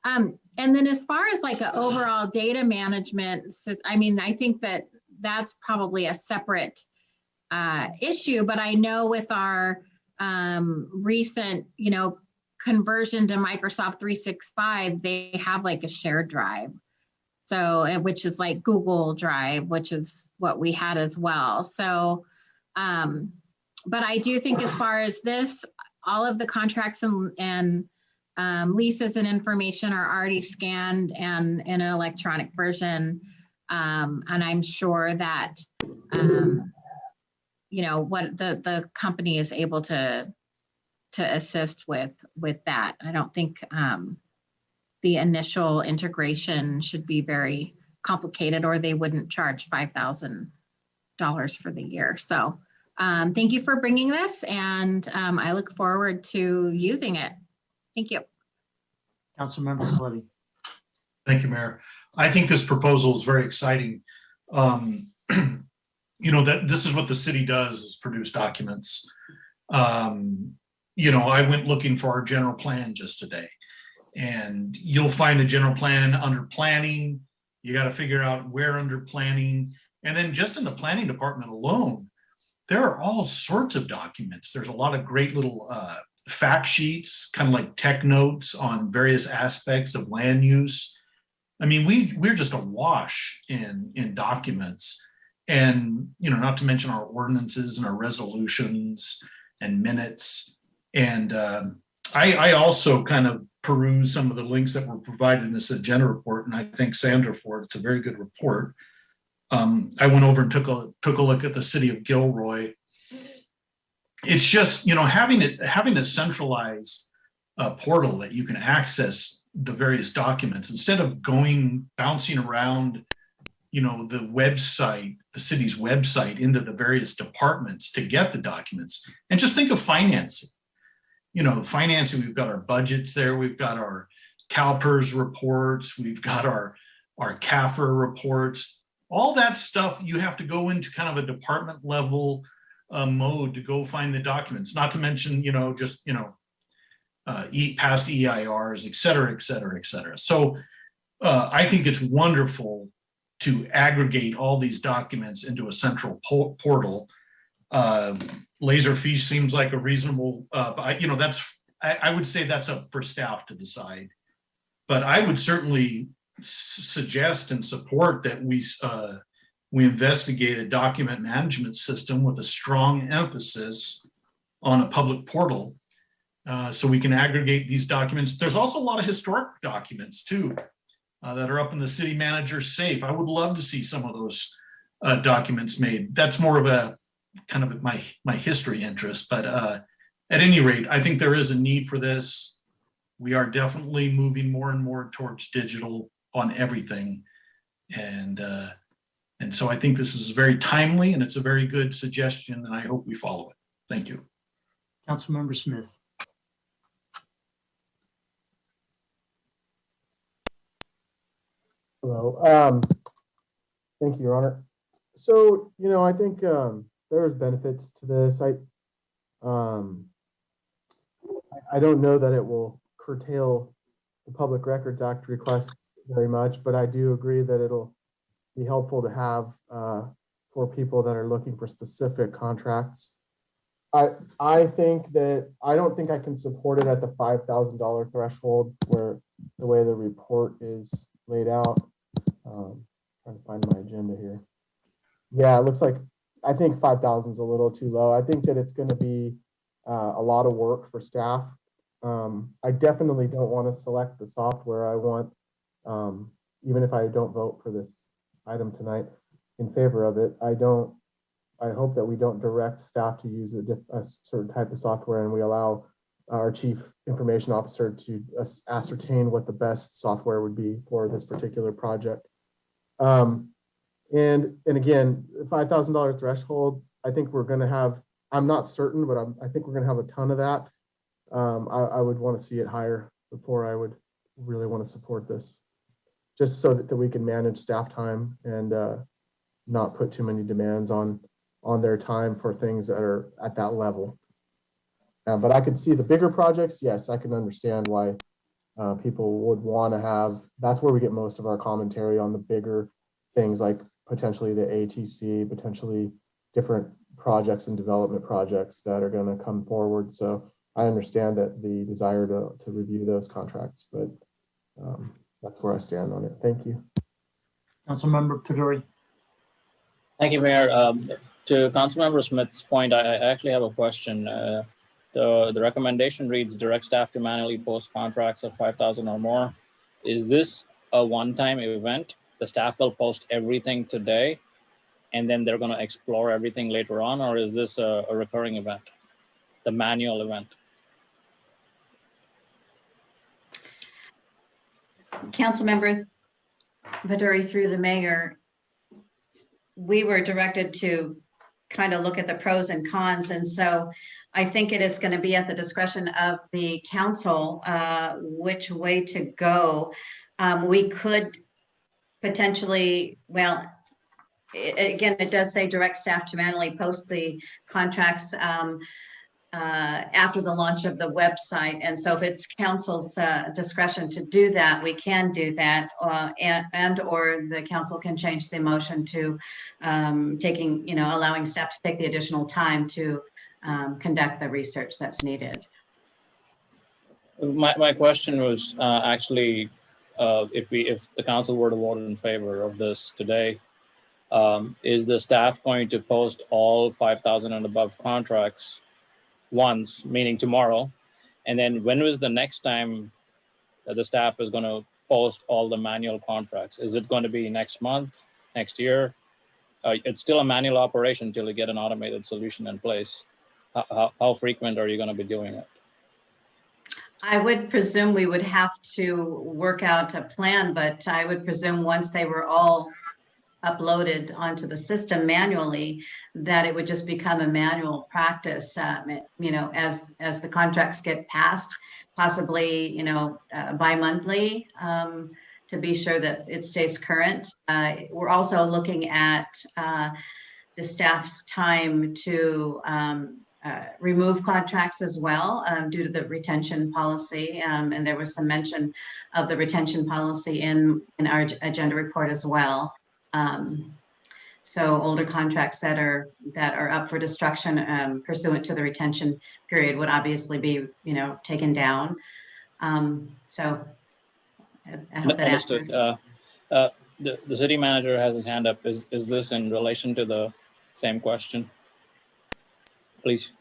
And then as far as like an overall data management, I mean, I think that that's probably a separate issue, but I know with our recent, conversion to Microsoft 365, they have like a shared drive. So, which is like Google Drive, which is what we had as well. So, but I do think as far as this, all of the contracts and leases and information are already scanned and in an electronic version. And I'm sure that, what the company is able to assist with that. I don't think the initial integration should be very complicated, or they wouldn't charge $5,000 for the year. So thank you for bringing this, and I look forward to using it. Thank you. Councilmember Coletti. Thank you, Mayor. I think this proposal is very exciting. That this is what the city does, is produce documents. I went looking for our general plan just today, and you'll find the general plan under planning. You got to figure out where under planning, and then just in the planning department alone, there are all sorts of documents. There's a lot of great little fact sheets, kind of like tech notes on various aspects of land use. I mean, we're just awash in documents, and not to mention our ordinances and our resolutions and minutes. And I also kind of peruse some of the links that were provided in this agenda report, and I thank Sandra for it. It's a very good report. I went over and took a look at the city of Gilroy. It's just having a centralized portal that you can access the various documents instead of bouncing around the city's website into the various departments to get the documents. And just think of financing. Financing, we've got our budgets there, we've got our CalPERS reports, we've got our CAFR reports. All that stuff, you have to go into kind of a department level mode to go find the documents, not to mention past EIRs, et cetera, et cetera, et cetera. So I think it's wonderful to aggregate all these documents into a central portal. Laserfish seems like a reasonable, I would say that's up for staff to decide. But I would certainly suggest and support that we investigate a document management system with a strong emphasis on a public portal, so we can aggregate these documents. There's also a lot of historic documents too that are up in the city manager's safe. I would love to see some of those documents made. That's more of a kind of my history interest, but at any rate, I think there is a need for this. We are definitely moving more and more towards digital on everything, and so I think this is very timely, and it's a very good suggestion, and I hope we follow it. Thank you. Councilmember Smith. Hello. Thank you, Your Honor. So, I think there's benefits to this. I don't know that it will curtail the Public Records Act request very much, but I do agree that it'll be helpful to have for people that are looking for specific contracts. I think that I don't think I can support it at the $5,000 threshold where the way the report is laid out. Trying to find my agenda here. Yeah, it looks like I think 5,000 is a little too low. I think that it's going to be a lot of work for staff. I definitely don't want to select the software. I want, even if I don't vote for this item tonight in favor of it, I hope that we don't direct staff to use a certain type of software, and we allow our chief information officer to ascertain what the best software would be for this particular project. And again, $5,000 threshold, I think we're going to have, I'm not certain, but I think we're going to have a ton of that. I would want to see it higher before I would really want to support this, just so that we can manage staff time and not put too many demands on their time for things that are at that level. But I could see the bigger projects. Yes, I can understand why people would want to have, that's where we get most of our commentary on the bigger things, like potentially the ATC, potentially different projects and development projects that are going to come forward. So I understand that the desire to review those contracts, but that's where I stand on it. Thank you. Councilmember Peduri. Thank you, Mayor. To Councilmember Smith's point, I actually have a question. The recommendation reads direct staff to manually post contracts of 5,000 or more. Is this a one-time event? The staff will post everything today and then they're going to explore everything later on, or is this a recurring event, the manual event? Councilmember Vaduri, through the mayor, we were directed to kind of look at the pros and cons. And so I think it is going to be at the discretion of the council which way to go. We could potentially, well, again, it does say direct staff to manually post the contracts. after the launch of the website. And so if it's council's discretion to do that, we can do that, and or the council can change the motion to taking, allowing staff to take the additional time to conduct the research that's needed. My question was actually, if the council were to vote in favor of this today, is the staff going to post all 5,000 and above contracts once, meaning tomorrow? And then when was the next time that the staff is going to post all the manual contracts? Is it going to be next month, next year? It's still a manual operation until you get an automated solution in place. How frequent are you going to be doing it? I would presume we would have to work out a plan, but I would presume once they were all uploaded onto the system manually, that it would just become a manual practice, as the contracts get passed, possibly, bi-monthly, to be sure that it stays current. We're also looking at the staff's time to remove contracts as well, due to the retention policy. And there was some mention of the retention policy in our agenda report as well. So older contracts that are up for destruction pursuant to the retention period would obviously be, taken down. So I hope that Understood. The city manager has his hand up. Is this in relation to the same question? Please.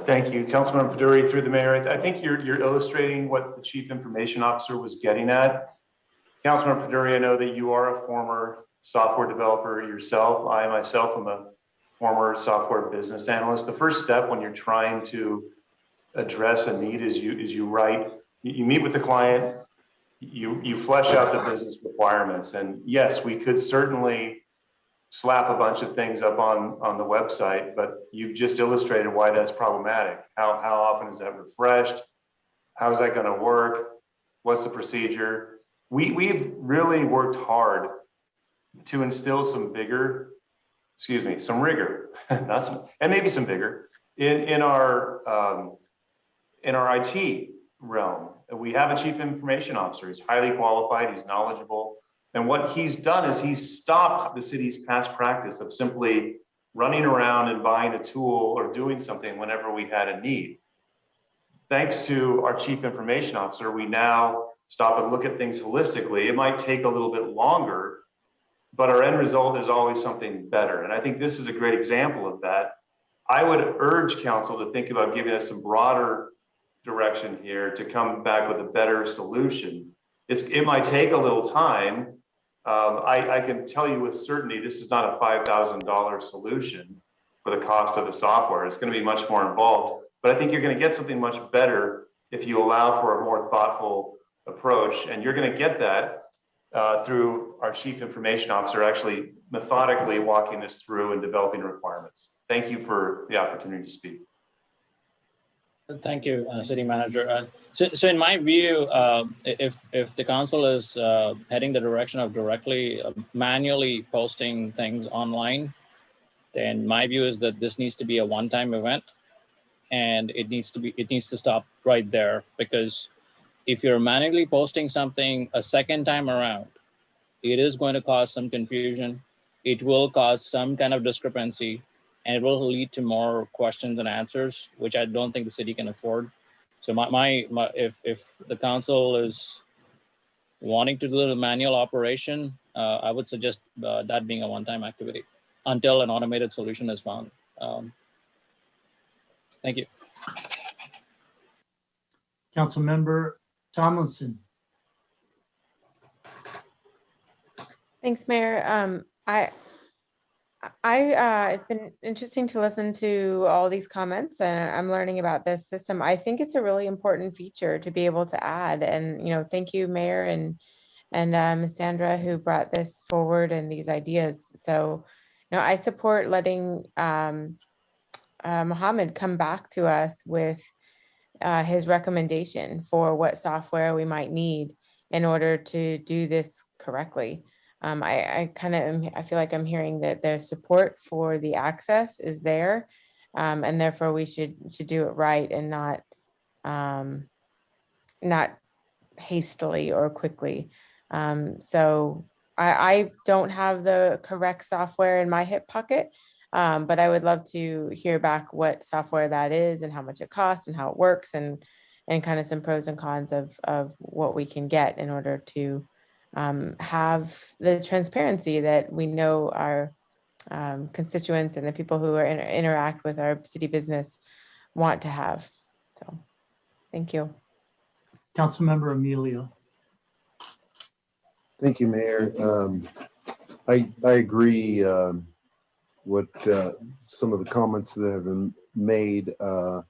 Thank you, Councilmember Paduri, through the mayor. I think you're illustrating what the chief information officer was getting at. Councilmember Paduri, I know that you are a former software developer yourself. I myself am a former software business analyst. The first step when you're trying to address a need is you meet with the client, you flesh out the business requirements. And yes, we could certainly slap a bunch of things up on the website, but you've just illustrated why that's problematic. How often is that refreshed? How's that going to work? What's the procedure? We've really worked hard to instill some rigor, and maybe some vigor in our IT realm. We have a chief information officer. He's highly qualified. He's knowledgeable. And what he's done is he's stopped the city's past practice of simply running around and buying a tool or doing something whenever we had a need. Thanks to our chief information officer, we now stop and look at things holistically. It might take a little bit longer, but our end result is always something better. And I think this is a great example of that. I would urge council to think about giving us some broader direction here to come back with a better solution. It might take a little time. I can tell you with certainty, this is not a $5,000 solution for the cost of the software. It's going to be much more involved, but I think you're going to get something much better if you allow for a more thoughtful approach. And you're going to get that through our chief information officer actually methodically walking this through and developing requirements. Thank you for the opportunity to speak. Thank you, city manager. So in my view, if the council is heading the direction of directly manually posting things online, then my view is that this needs to be a one-time event, and it needs to stop right there. Because if you're manually posting something a second time around, it is going to cause some confusion. It will cause some kind of discrepancy, and it will lead to more questions and answers, which I don't think the city can afford. So if the council is wanting to do the manual operation, I would suggest that being a one-time activity until an automated solution is found. Thank you. Councilmember Tomlinson. Thanks, Mayor. It's been interesting to listen to all these comments, and I'm learning about this system. I think it's a really important feature to be able to add. And thank you, Mayor and Ms. Sandra, who brought this forward and these ideas. So, I support letting Mohammed come back to us with his recommendation for what software we might need in order to do this correctly. I feel like I'm hearing that their support for the access is there, And therefore we should do it right and not hastily or quickly. So I don't have the correct software in my hip pocket, but I would love to hear back what software that is and how much it costs and how it works, and kind of some pros and cons of what we can get in order to have the transparency that we know our constituents and the people who are interact with our city business want to have. So, thank you. Councilmember Emilio. Thank you, Mayor. I agree what some of the comments that have been made. I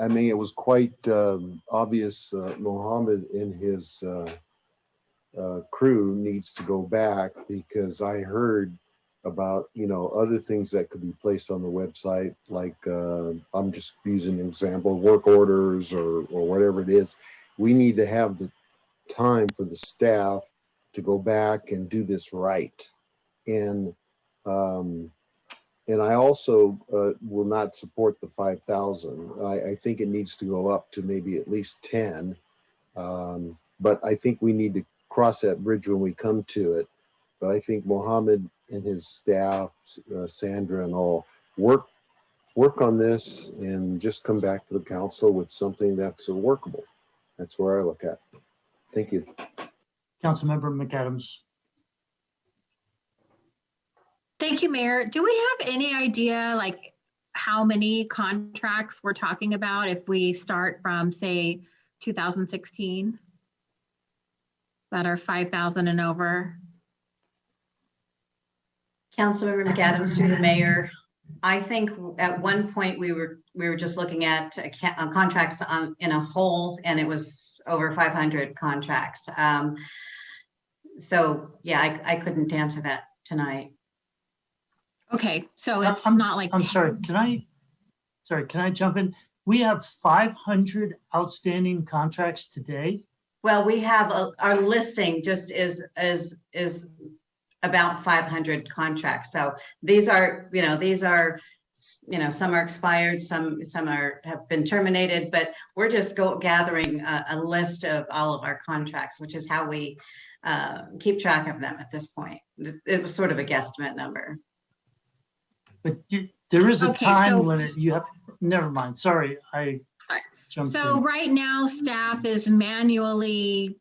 mean, it was quite obvious Mohammed and his crew needs to go back, because I heard about, you know, other things that could be placed on the website, like I'm just using an example, work orders or whatever it is. We need to have the time for the staff to go back and do this right. And I also will not support the 5,000. I think it needs to go up to maybe at least 10. But I think we need to cross that bridge when we come to it. But I think Mohammed and his staff, Sandra and all, work on this and just come back to the council with something that's workable. That's where I look at it. Thank you. Councilmember McAdams. Thank you, Mayor. Do we have any idea like how many contracts we're talking about if we start from, say, 2016 that are 5,000 and over? Councilmember McAdams, through the mayor. I think at one point we were just looking at contracts in a whole, and it was over 500 contracts. So yeah, I couldn't answer that tonight. Okay, so it's I'm not like. I'm sorry. Can I jump in? We have 500 outstanding contracts today. Well, we have our listing just is about 500 contracts. So these are, some are expired, some have been terminated, but we're just gathering a list of all of our contracts, which is how we keep track of them at this point. It was sort of a guesstimate number. But there is a Okay, time so- limit. You have, never mind. Sorry, I jumped So in. right now, staff is manually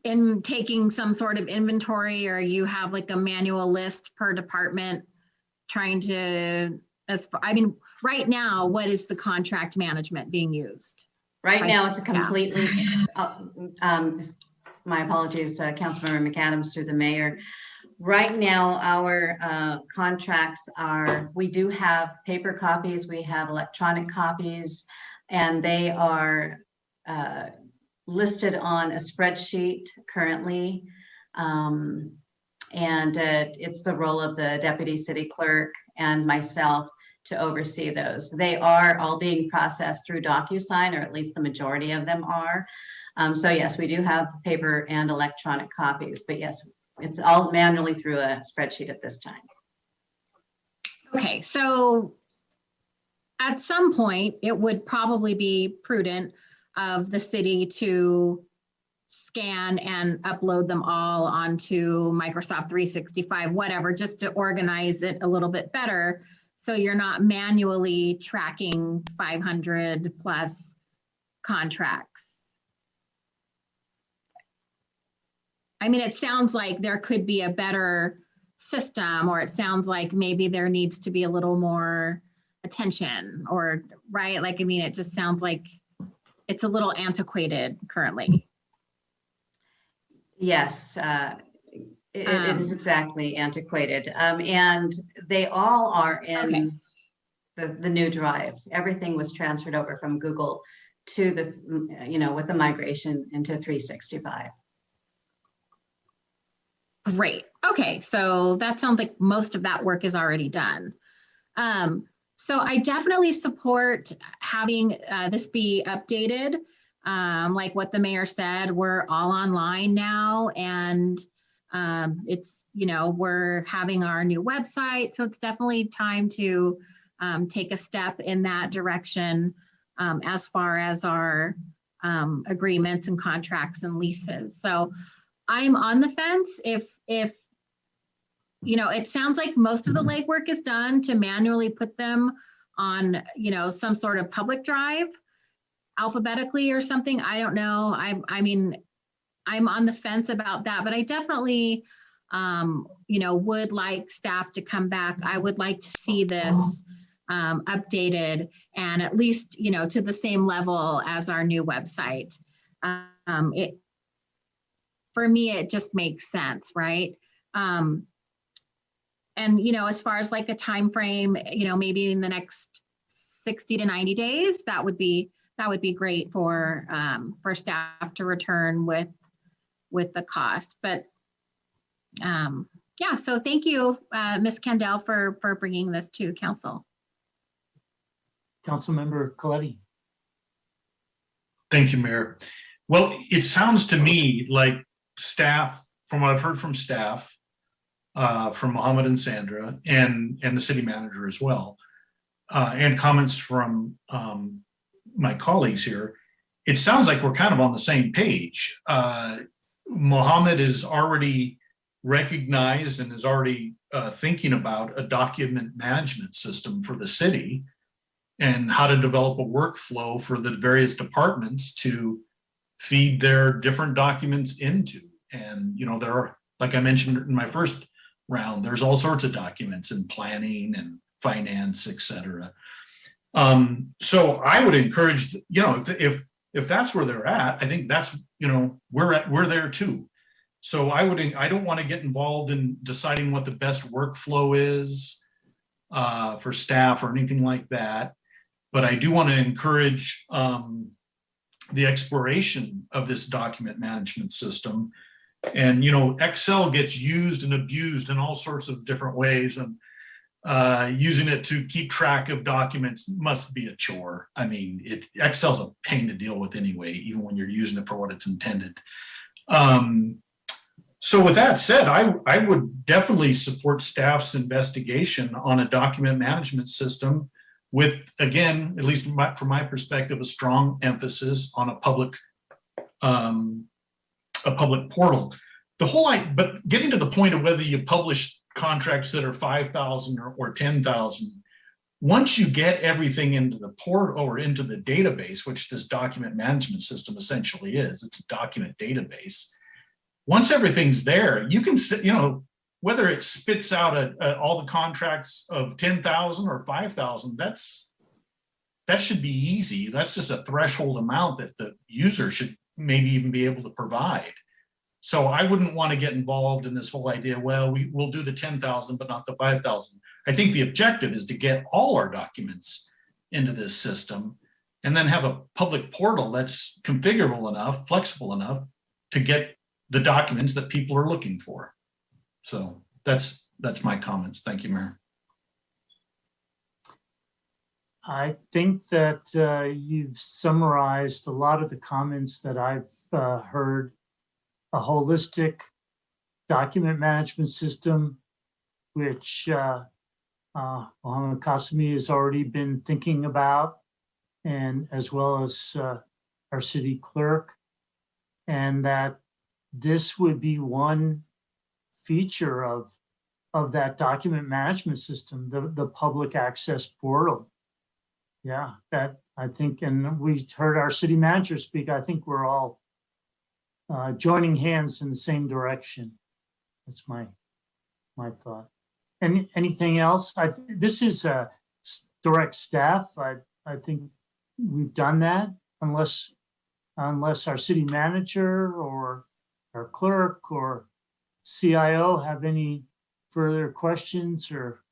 in taking some sort of inventory, or you have like a manual list per department trying to, right now, what is the contract management being used? Right by now, it's a staff? completely, my apologies, Councilmember McAdams through the mayor. Right now, our contracts we do have paper copies, we have electronic copies, and they are listed on a spreadsheet currently. And it's the role of the deputy city clerk and myself to oversee those. They are all being processed through DocuSign, or at least the majority of them are. So yes, we do have paper and electronic copies, but yes, it's all manually through a spreadsheet at this time. Okay, so at some point, it would probably be prudent of the city to scan and upload them all onto Microsoft 365, whatever, just to organize it a little bit better. So you're not manually tracking 500 plus contracts. I mean, it sounds like there could be a better system, or it sounds like maybe there needs to be a little more attention, or, right? Like, I mean, it just sounds like it's a little antiquated currently. Yes, it is exactly antiquated. And they all are in the new drive. Everything was transferred over from Google to with the migration into 365. Great. Okay, so that sounds like most of that work is already done. So I definitely support having this be updated. Like what the mayor said, we're all online now, and it's, we're having our new website. So it's definitely time to take a step in that direction as far as our agreements and contracts and leases. So I'm on the fence. If it sounds like most of the legwork is done to manually put them on, some sort of public drive alphabetically or something. I don't know. I mean, I'm on the fence about that, but I definitely, would like staff to come back. I would like to see this updated and at least, to the same level as our new website. For me, it just makes sense, right? And, as far as like a time frame, maybe in the next 60 to 90 days, that would be great for staff to return with the cost. But yeah, so thank you, Ms. Kendall, for bringing this to council. Councilmember Coletti. Thank you, Mayor. Well, it sounds to me like staff, from what I've heard from staff, from Mohammed and Sandra, and the city manager as well, and comments from my colleagues here, it sounds like we're kind of on the same page. Mohammed is already recognized and is already thinking about a document management system for the city and how to develop a workflow for the various departments to feed their different documents into. And, there are, like I mentioned in my first round, there's all sorts of documents in planning and finance, et cetera. So I would encourage, if that's where they're at, I think that's, we're there too. So I don't want to get involved in deciding what the best workflow is for staff or anything like that. But I do want to encourage the exploration of this document management system. And, Excel gets used and abused in all sorts of different ways. And using it to keep track of documents must be a chore. I mean, Excel's a pain to deal with anyway, even when you're using it for what it's intended. So with that said, I would definitely support staff's investigation on a document management system with, again, at least from my perspective, a strong emphasis on a public portal. But getting to the point of whether you publish contracts that are 5,000 or 10,000, once you get everything into the portal or into the database, which this document management system essentially is, it's a document database. Once everything's there, you can, whether it spits out all the contracts of 10,000 or 5,000, that should be easy. That's just a threshold amount that the user should maybe even be able to provide. So I wouldn't want to get involved in this whole idea, well, we'll do the 10,000, but not the 5,000. I think the objective is to get all our documents into this system and then have a public portal that's configurable enough, flexible enough to get the documents that people are looking for. So that's my comments. Thank you, Mayor. I think that you've summarized a lot of the comments that I've heard. A holistic document management system, which Mohammed Qasimi has already been thinking about, and as well as our city clerk, and that this would be one feature of that document management system, the public access portal. Yeah, that I think, and we heard our city manager speak, I think we're all joining hands in the same direction. That's my thought. And anything else? This is direct staff. I think we've done that, unless our city manager or our clerk or CIO have any further questions or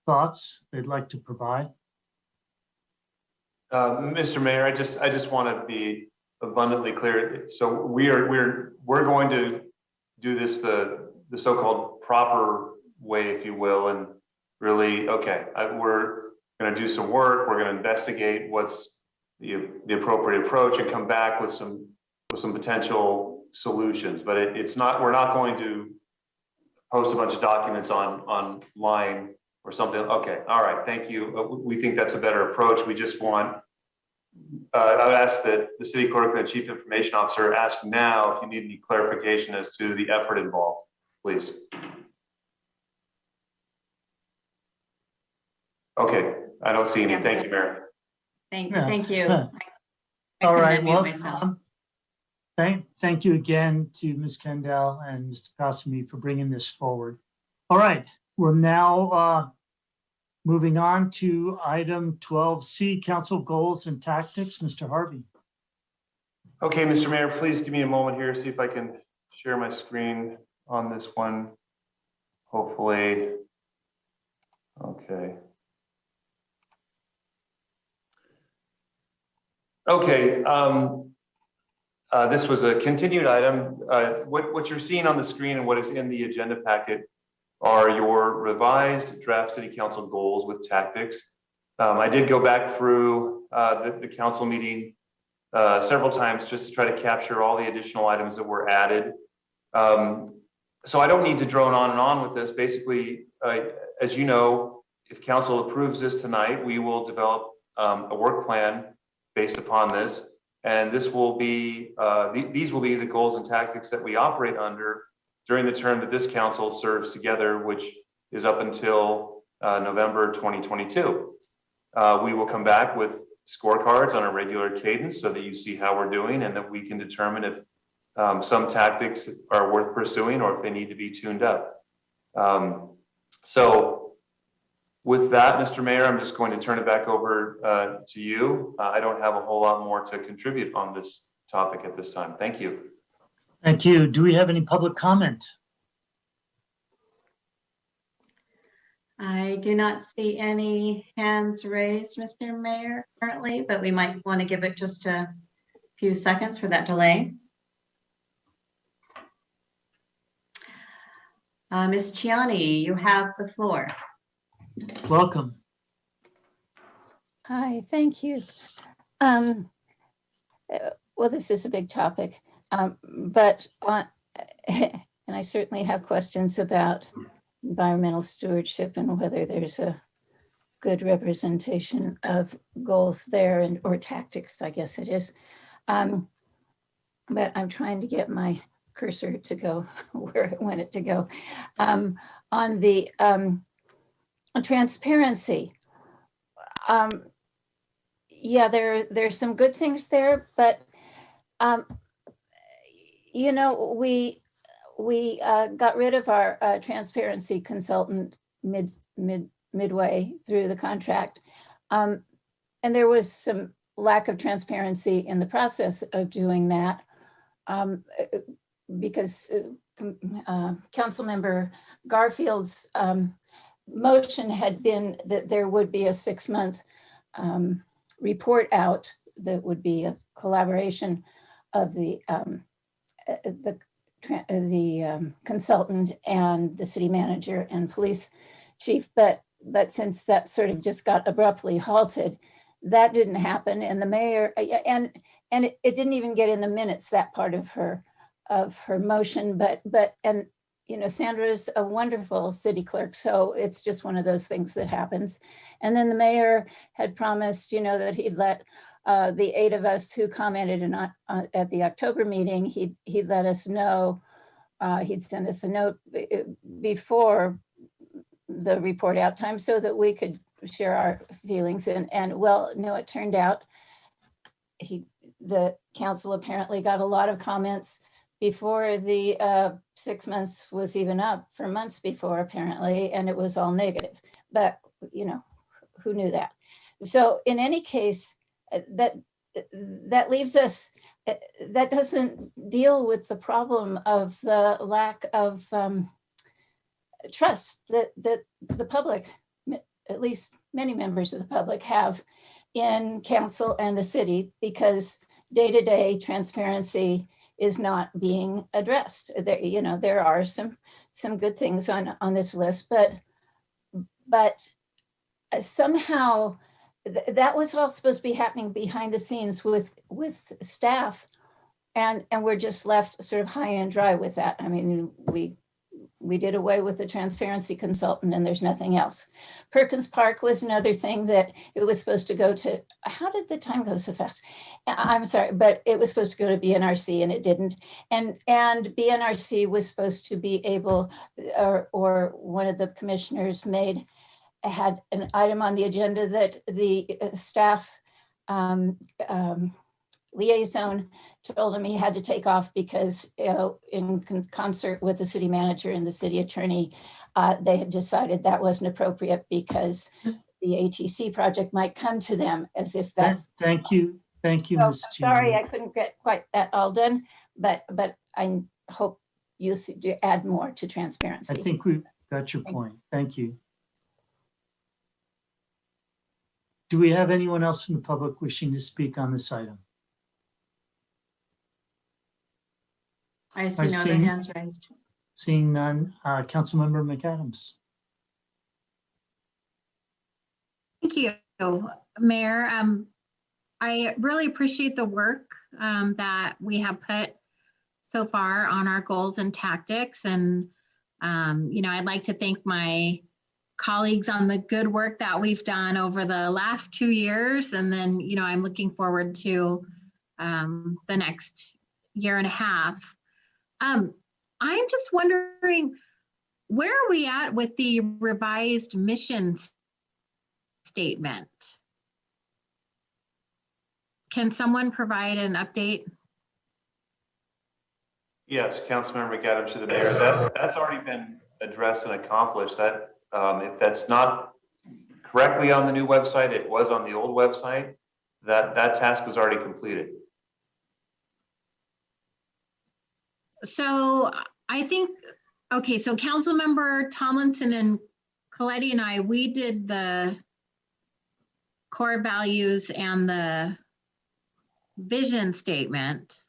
thoughts they'd like to provide. Mr. Mayor, I just want to be abundantly clear. So we're going to do this the so-called proper way, if you will, and really, okay, we're going to do some work. We're going to investigate what's the appropriate approach and come back with some potential solutions. But we're not going to post a bunch of documents online or something. Okay, all right, thank you. We think that's a better approach. We just want, I would ask that the city clerk and the chief information officer ask now if you need any clarification as to the effort involved, please. Okay, I don't see any. Yes, Thank you, Mayor. Thank you. Yeah. I All couldn't right, unmute well, myself. thank you again to Ms. Kendall and Mr. Kasumi for bringing this forward. All right, we're now moving on to item 12C, council goals and tactics. Mr. Harvey. Okay, Mr. Mayor, please give me a moment here, see if I can share my screen on this one. Hopefully. Okay. Okay, this was a continued item. What you're seeing on the screen and what is in the agenda packet are your revised draft city council goals with tactics. I did go back through the council meeting several times just to try to capture all the additional items that were added. So I don't need to drone on and on with this. Basically, as you know, if council approves this tonight, we will develop a work plan based upon this. And this will be, these will be the goals and tactics that we operate under during the term that this council serves together, which is up until November 2022. We will come back with scorecards on a regular cadence so that you see how we're doing and that we can determine if some tactics are worth pursuing or if they need to be tuned up. So with that, Mr. Mayor, I'm just going to turn it back over to you. I don't have a whole lot more to contribute on this topic at this time. Thank you. Thank you. Do we have any public comment? I do not see any hands raised, Mr. Mayor, currently, but we might want to give it just a few seconds for that delay. Ms. Chiani, you have the floor. Welcome. Hi, thank you. Well, this is a big topic, but and I certainly have questions about environmental stewardship and whether there's a good representation of goals there and or tactics, I guess it is. But I'm trying to get my cursor to go where I want it to go. On the transparency, yeah, there's some good things there, but you know, we got rid of our transparency consultant midway through the contract, and there was some lack of transparency in the process of doing that, because Councilmember Garfield's motion had been that there would be a 6-month report out that would be a collaboration of the consultant and the city manager and police chief, but since that sort of just got abruptly halted, that didn't happen, and the mayor and it didn't even get in the minutes, that part of her motion, but you know, Sandra's a wonderful city clerk, so it's just one of those things that happens. And then the mayor had promised, you know, that he'd let the 8 of us who commented at the October meeting, he'd let us know, he'd send us a note before the report out time so that we could share our feelings. And well, no, it turned out the council apparently got a lot of comments before the 6 months was even up, for months before apparently, and it was all negative. But you know, who knew that? So in any case, that leaves us, that doesn't deal with the problem of the lack of trust that the public, at least many members of the public, have in council and the city, because day-to-day transparency is not being addressed. You know, there are some good things on this list, but somehow that was all supposed to be happening behind the scenes with staff, and we're just left sort of high and dry with that. I mean, we we did away with the transparency consultant and there's nothing else. Perkins Park was another thing that it was supposed to go to. How did the time go so fast? I'm sorry, but it was supposed to go to BNRC and it didn't. And BNRC was supposed to be able, or one of the commissioners had an item on the agenda that the staff liaison told him he had to take off because, in concert with the city manager and the city attorney, they had decided that wasn't appropriate because the ATC project might come to them as if that's. Thank you, So, Ms. sorry, Cheney. I couldn't get quite that all done, but I hope you add more to transparency. I think we've got your point. Thank you. Do we have anyone else in the public wishing to speak on this item? I see no other hands raised. Seeing none, Councilmember McAdams. Thank you, Mayor. I really appreciate the work that we have put so far on our goals and tactics. And, I'd like to thank my colleagues on the good work that we've done over the last 2 years. And then, I'm looking forward to the next year and a half. I'm just wondering, where are we at with the revised mission statement? Can someone provide an update? Yes, Councilmember McAdams to the mayor. That's already been addressed and accomplished. That if that's not correctly on the new website, it was on the old website. That task was already completed. So I think, okay, so Councilmember Tomlinson and Coletti and I, we did the core values and the vision statement.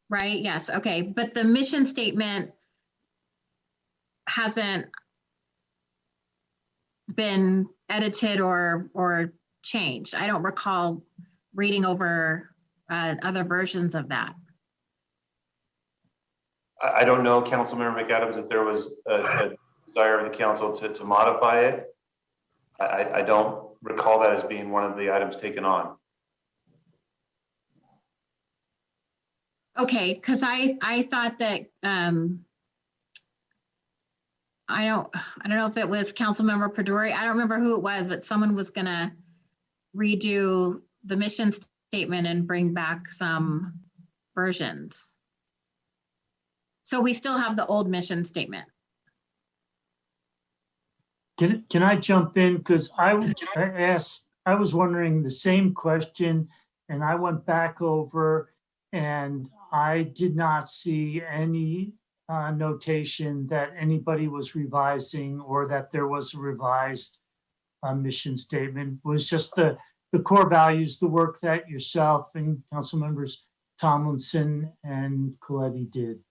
Right? Yes. Okay. But the mission statement hasn't been edited or changed. I don't recall reading over other versions of that. I don't know, Councilmember McAdams, if there was a desire of the council to modify it. I don't recall that as being one of the items taken on. Okay, because I thought that I don't know if it was Councilmember Pedori. I don't remember who it was, but someone was gonna redo the mission statement and bring back some versions. So we still have the old mission statement. Can I jump in? Because I was wondering the same question and I went back over and I did not see any notation that anybody was revising or that there was a revised mission statement. It was just the core values, the work that yourself and council members Tomlinson and Coletti did.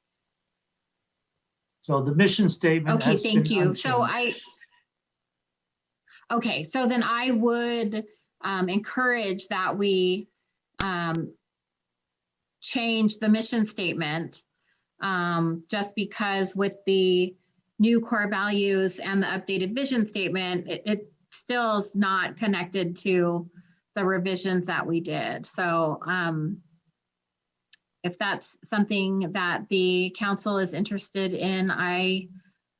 So the mission statement. Okay, has thank been you. unchanged. So then I would encourage that we change the mission statement, just because with the new core values and the updated vision statement, it still is not connected to the revisions that we did. So if that's something that the council is interested in, I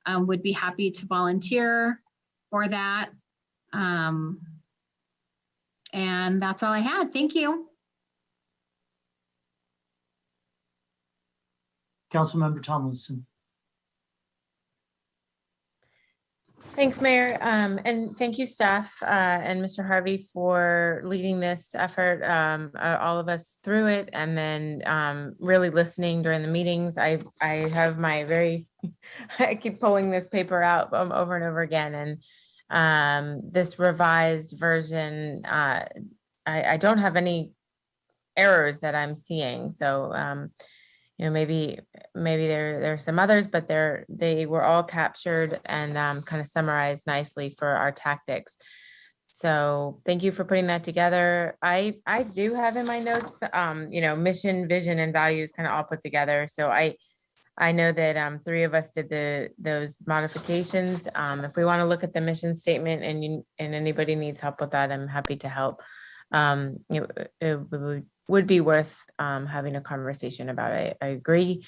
would be happy to volunteer for that. And that's all I had. Thank you. Councilmember Tomlinson. Thanks, Mayor. And thank you, staff and Mr. Harvey for leading this effort, all of us through it, and then really listening during the meetings. I have my I keep pulling this paper out over and over again. And this revised version, I don't have any errors that I'm seeing. So, maybe there are some others, but they were all captured and kind of summarized nicely for our tactics. So thank you for putting that together. I do have in my notes, mission, vision, and values kind of all put together. So I I know that three of us did those modifications. If we want to look at the mission statement and anybody needs help with that, I'm happy to help. It would be worth having a conversation about it. I agree.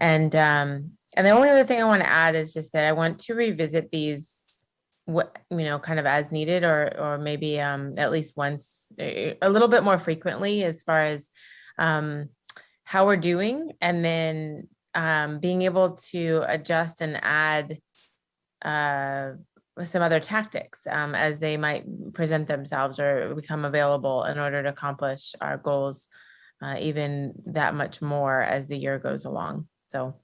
And the only other thing I want to add is just that I want to revisit these, kind of as needed, or maybe at least once, a little bit more frequently, as far as how we're doing, and then being able to adjust and add some other tactics as they might present themselves or become available in order to accomplish our goals even that much more as the year goes along. So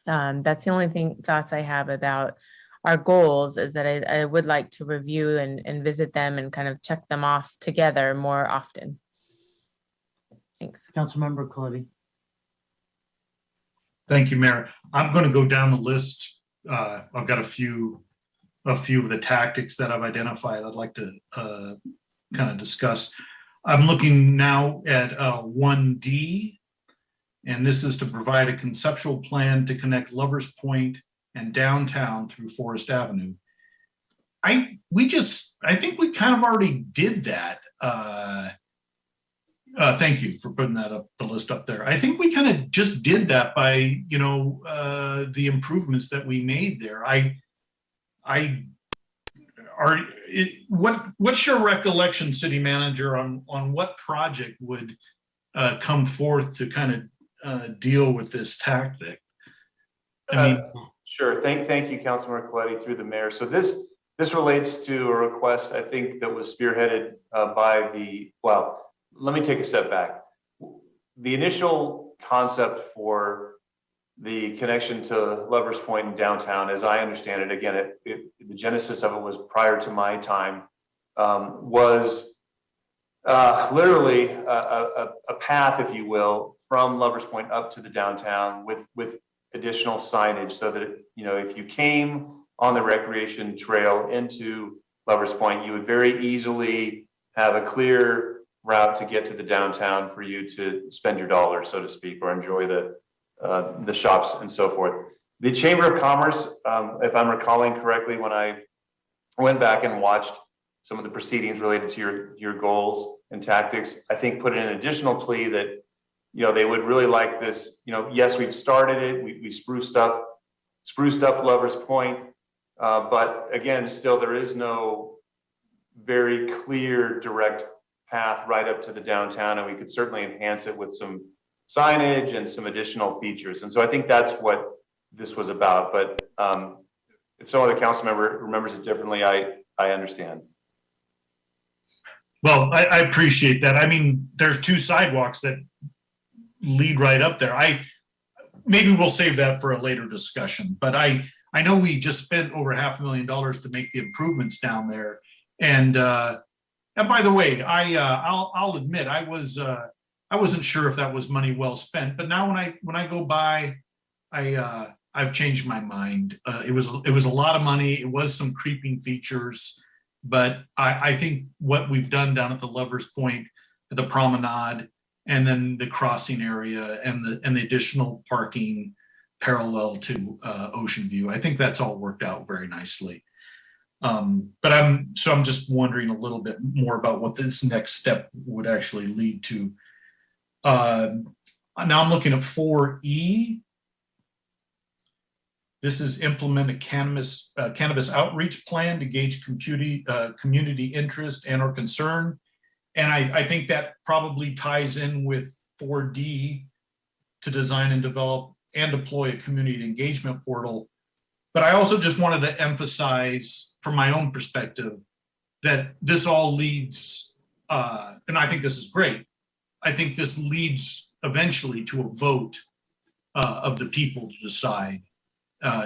that's the only thoughts I have about our goals, is that I would like to review and visit them and kind of check them off together more often. Thanks. Councilmember Coletti. Thank you, Mayor. I'm going to go down the list. I've got a few of the tactics that I've identified I'd like to kind of discuss. I'm looking now at 1D, and this is to provide a conceptual plan to connect Lovers Point and downtown through Forest Avenue. I think we kind of already did that. Thank you for putting that up, the list up there. I think we kind of just did that by, the improvements that we made there. What's your recollection, City Manager, on what project would come forth to kind of deal with this tactic? Sure. Thank you, Councilmember Coletti, through the mayor. So this relates to a request, I think, that was spearheaded let me take a step back. The initial concept for the connection to Lovers Point in downtown, as I understand it, again, the genesis of it was prior to my time, was literally a path, if you will, from Lovers Point up to the downtown with additional signage, so that if you came on the recreation trail into Lovers Point, you would very easily have a clear route to get to the downtown for you to spend your dollar, so to speak, or enjoy the shops and so forth. The Chamber of Commerce, if I'm recalling correctly, when I went back and watched some of the proceedings related to your goals and tactics, I think put in an additional plea that they would really like this. Yes, we've started it. We spruced up Lovers Point, but again, still there is no very clear direct path right up to the downtown, and we could certainly enhance it with some signage and some additional features. And so I think that's what this was about. But if some other council member remembers it differently, I understand. Well, I appreciate that. I mean, there's two sidewalks that lead right up there. Maybe we'll save that for a later discussion, but I know we just spent over $500,000 to make the improvements down there. And by the way, I'll admit I wasn't sure if that was money well spent, but now when I go by, I've changed my mind. It was a lot of money. It was some creeping features, but I think what we've done down at the Lovers Point, the promenade, and then the crossing area and the additional parking parallel to Ocean View, I think that's all worked out very nicely. But I'm just wondering a little bit more about what this next step would actually lead to. Now I'm looking at 4E. This is implement a cannabis outreach plan to gauge community interest and or concern. And I think that probably ties in with 4D, to design and develop and deploy a community engagement portal. But I also just wanted to emphasize from my own perspective that this all leads, and I think this is great, I think this leads eventually to a vote of the people to decide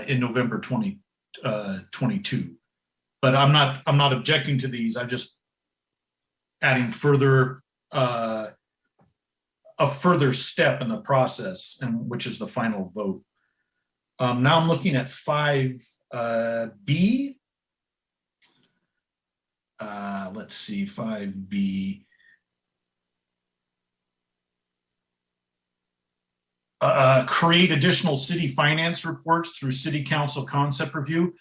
in November 2022. But I'm not objecting to these. I'm just adding a further step in the process, and which is the final vote. Now I'm looking at 5B. Let's see, 5B. create additional city finance reports through city council concept review.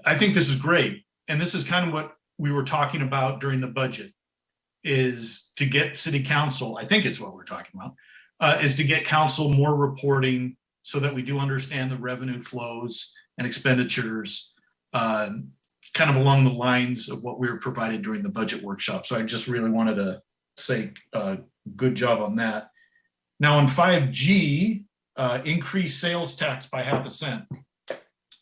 I think this is great. And this is kind of what we were talking about during the budget, is to get city council, I think it's what we're talking about, is to get council more reporting so that we do understand the revenue flows and expenditures, kind of along the lines of what we were provided during the budget workshop. So I just really wanted to say good job on that. Now on 5G, increase sales tax by 0.5 cent.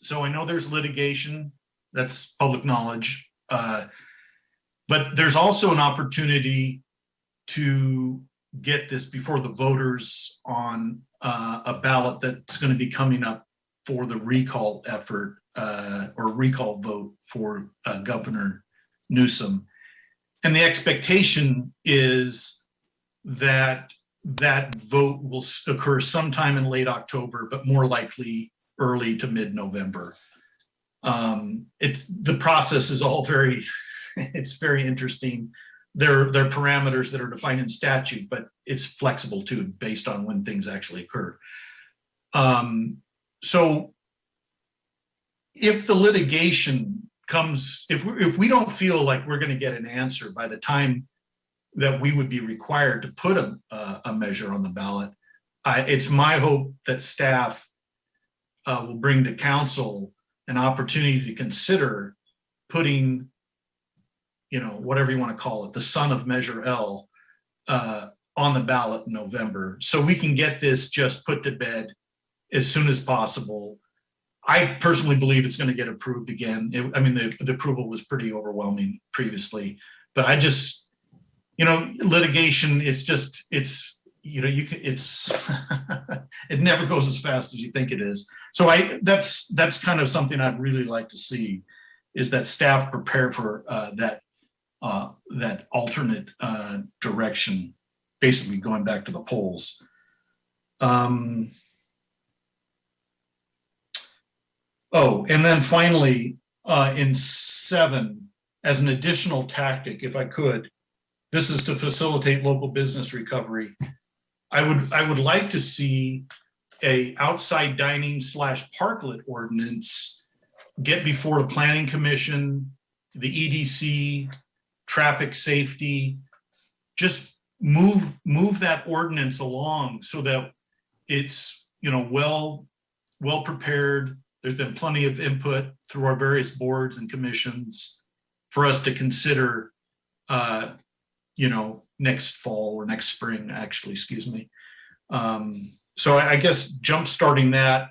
So I know there's litigation, that's public knowledge, but there's also an opportunity to get this before the voters on a ballot that's going to be coming up for the recall effort or recall vote for Governor Newsom. And the expectation is that that vote will occur sometime in late October, but more likely early to mid-November. The process is all very, it's very interesting. There are parameters that are defined in statute, but it's flexible too, based on when things actually occur. So if the litigation comes, if we don't feel like we're going to get an answer by the time that we would be required to put a measure on the ballot, it's my hope that staff will bring to council an opportunity to consider putting, you know, whatever you want to call it, the son of Measure L on the ballot in November, so we can get this just put to bed as soon as possible. I personally believe it's going to get approved again. I mean, the approval was pretty overwhelming previously, but I just, you know, litigation, it's just, it's, you know, you can, it's, it never goes as fast as you think it is. So that's kind of something I'd really like to see, is that staff prepare for that alternate direction, basically going back to the polls. Oh, and then finally, in 7, as an additional tactic, if I could, this is to facilitate local business recovery. I would like to see a outside dining / parklet ordinance get before the Planning Commission, the EDC, traffic safety, just move that ordinance along so that it's, you know, well prepared. There's been plenty of input through our various boards and commissions for us to consider, you know, next fall or next spring, actually, excuse me. So I guess jump-starting that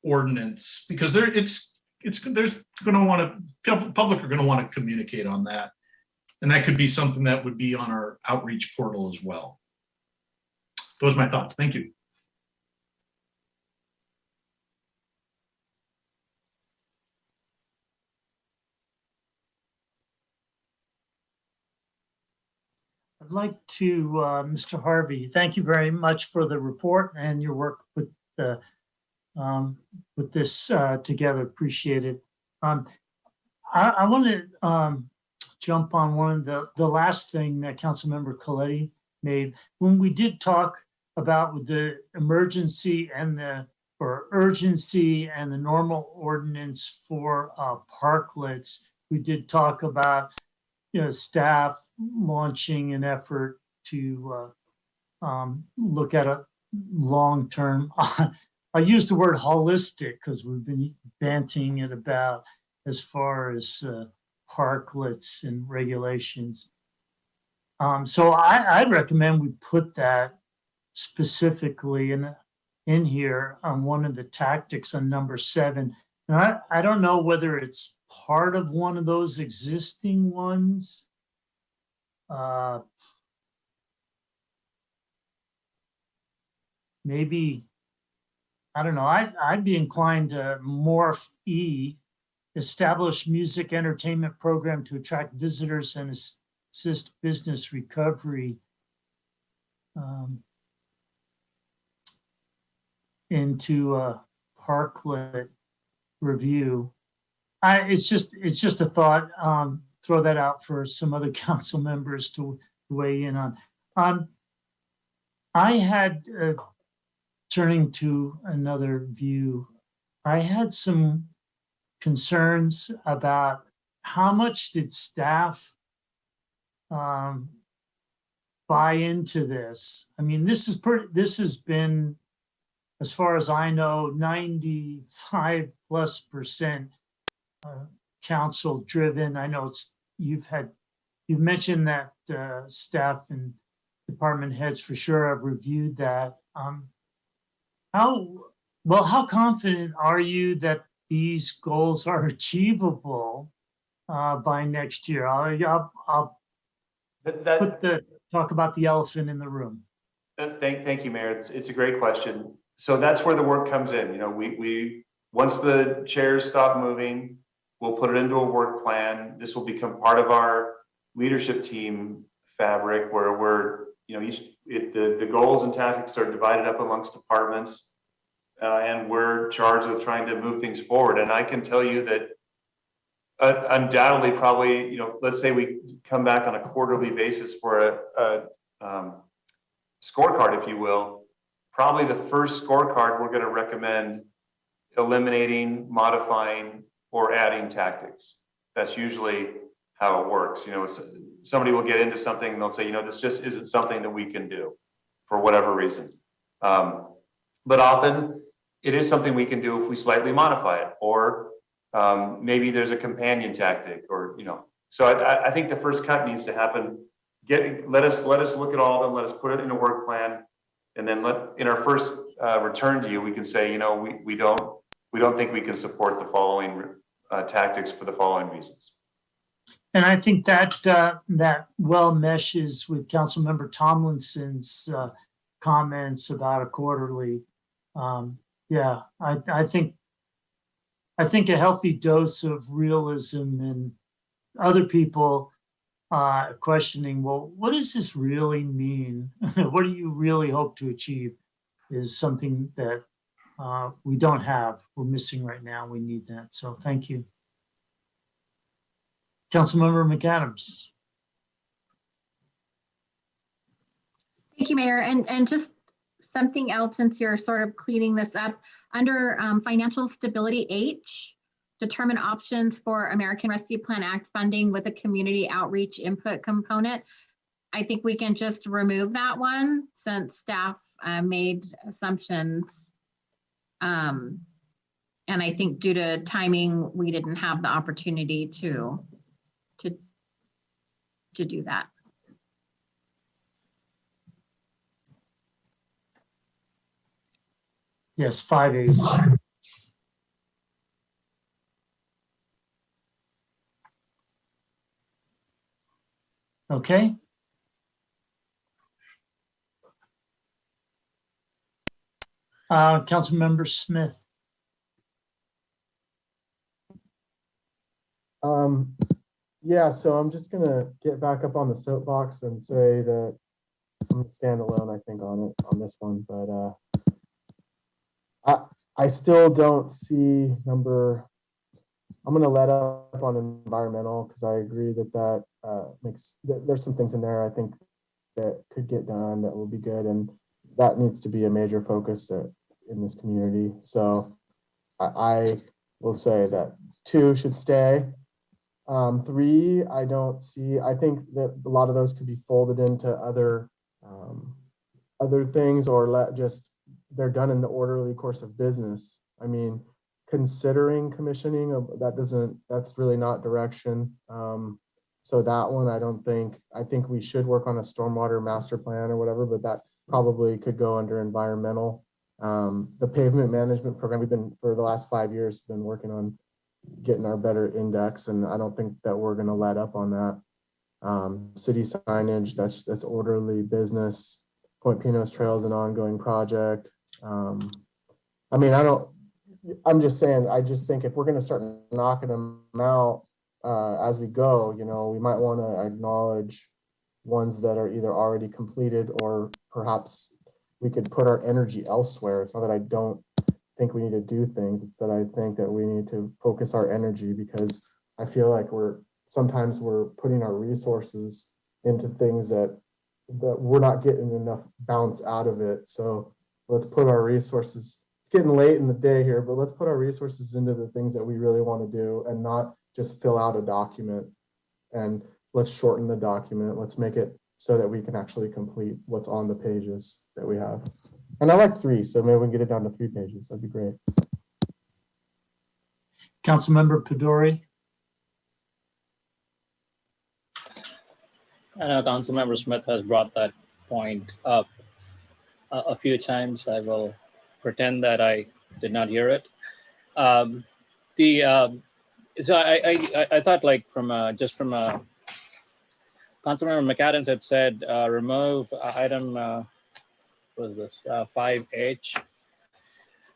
ordinance, because there's going to want to, public are going to want to communicate on that. And that could be something that would be on our outreach portal as well. Those are my thoughts. Thank you. I'd like to, Mr. Harvey, thank you very much for the report and your work with this together. Appreciate it. I want to jump on one of the last thing that Councilmember Coletti made. When we did talk about the emergency and urgency and the normal ordinance for parklets, we did talk about, you know, staff launching an effort to look at a long-term, I use the word holistic because we've been banting it about as far as parklets and regulations. So I'd recommend we put that specifically in here on one of the tactics on number 7. And I don't know whether it's part of one of those existing ones. Maybe, I don't know, I'd be inclined to morph E, establish music entertainment program to attract visitors and assist business recovery, into a parklet review. It's just a thought. Throw that out for some other council members to weigh in on. I had turning to another view, I had some concerns about how much did staff buy into this. I mean, this has been, as far as I know, 95+% council driven. I know you've mentioned that staff and department heads for sure have reviewed that. How confident are you that these goals are achievable by next year? I'll talk about the elephant in the room. Thank you, Mayor. It's a great question. So that's where the work comes in. You know, we once the chairs stop moving, we'll put it into a work plan. This will become part of our leadership team fabric, where we're, you know, the goals and tactics are divided up amongst departments, and we're charged with trying to move things forward. And I can tell you that undoubtedly, probably, you know, let's say we come back on a quarterly basis for a scorecard, if you will. Probably the first scorecard, we're going to recommend eliminating, modifying, or adding tactics. That's usually how it works. You know, somebody will get into something and they'll say, you know, this just isn't something that we can do for whatever reason. But often it is something we can do if we slightly modify it, or maybe there's a companion tactic, or, you know. So I think the first cut needs to happen. Let us look at all of them. Let us put it in a work plan, and then in our first return to you, we can say, you know, we don't think we can support the following tactics for the following reasons. And I think that that well meshes with Councilmember Tomlinson's comments about a quarterly. Yeah, I think a healthy dose of realism and other people questioning, well, what does this really mean? What do you really hope to achieve is something that we don't have. We're missing right now. We need that. So thank you. Councilmember McAdams. Thank you, Mayor. And just something else, since you're sort of cleaning this up, under Financial Stability H, determine options for American Rescue Plan Act funding with a community outreach input component. I think we can just remove that one since staff made assumptions. And I think due to timing, we didn't have the opportunity to do that. Yes, 5H. Okay. Councilmember Smith. Yeah, so I'm just gonna get back up on the soapbox and say that I'm gonna stand alone, I think, on this one, but I still don't see I'm gonna let up on environmental, because I agree that there's some things in there I think that could get done that will be good, and that needs to be a major focus in this community. So I will say that 2 should stay. 3, I don't see. I think that a lot of those could be folded into other things, or they're done in the orderly course of business. I mean, considering commissioning that's really not direction. So that one, I think we should work on a stormwater master plan or whatever, but that probably could go under environmental. The pavement management program, we've been, for the last 5 years, been working on getting our better index, and I don't think that we're going to let up on that. City signage, that's orderly business. Point Pinos Trail is an ongoing project. I mean, I'm just saying, I just think if we're going to start knocking them out as we go, you know, we might want to acknowledge ones that are either already completed, or perhaps we could put our energy elsewhere. It's not that I don't think we need to do things, it's that I think that we need to focus our energy, because I feel like sometimes we're putting our resources into things that we're not getting enough bounce out of it. So let's put our resources, it's getting late in the day here, but let's put our resources into the things that we really want to do and not just fill out a document. And let's shorten the document. Let's make it so that we can actually complete what's on the pages that we have. And I like 3, so maybe we can get it down to 3 pages. That'd be great. Councilmember Pedori. I know Councilmember Smith has brought that point up a few times. I will pretend that I did not hear it. So I thought, like, just from Councilmember McAdams had said, remove item, what was this, 5H.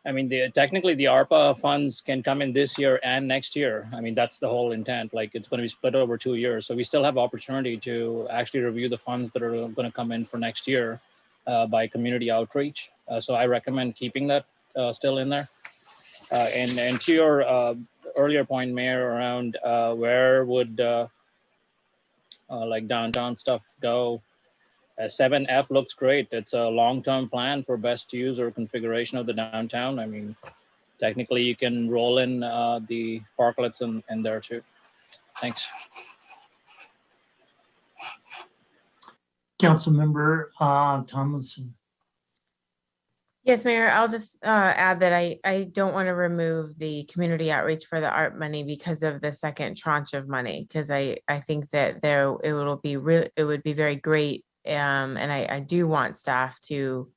I mean, technically the ARPA funds can come in this year and next year. I mean, that's the whole intent. Like, it's going to be split over 2 years. So we still have opportunity to actually review the funds that are going to come in for next year by community outreach. So I recommend keeping that still in there. And to your earlier point, Mayor, around where would like downtown stuff go? 7F looks great. It's a long-term plan for best use or configuration of the downtown. I mean, technically you can roll in the parklets in there too. Thanks. Councilmember Tomlinson. Yes, Mayor, I'll just add that I don't want to remove the community outreach for the art money because of the second tranche of money, because I think that it would be very great. And I do want staff to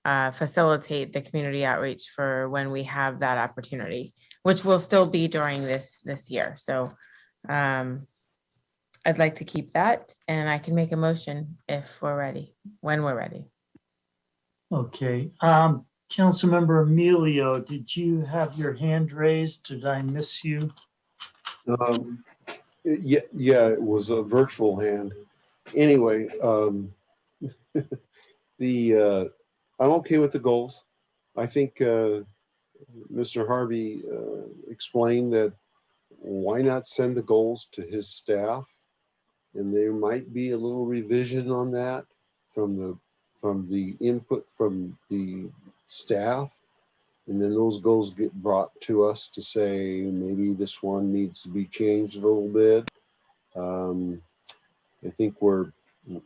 facilitate the community outreach for when we have that opportunity, which will still be during this year. So I'd like to keep that, and I can make a motion if we're ready, when we're ready. Okay. Councilmember Emilio, did you have your hand raised? Did I miss you? Yeah, it was a virtual hand. Anyway, I'm okay with the goals. I think Mr. Harvey explained that why not send the goals to his staff, and there might be a little revision on that from the input from the staff, and then those goals get brought to us to say maybe this one needs to be changed a little bit. I think we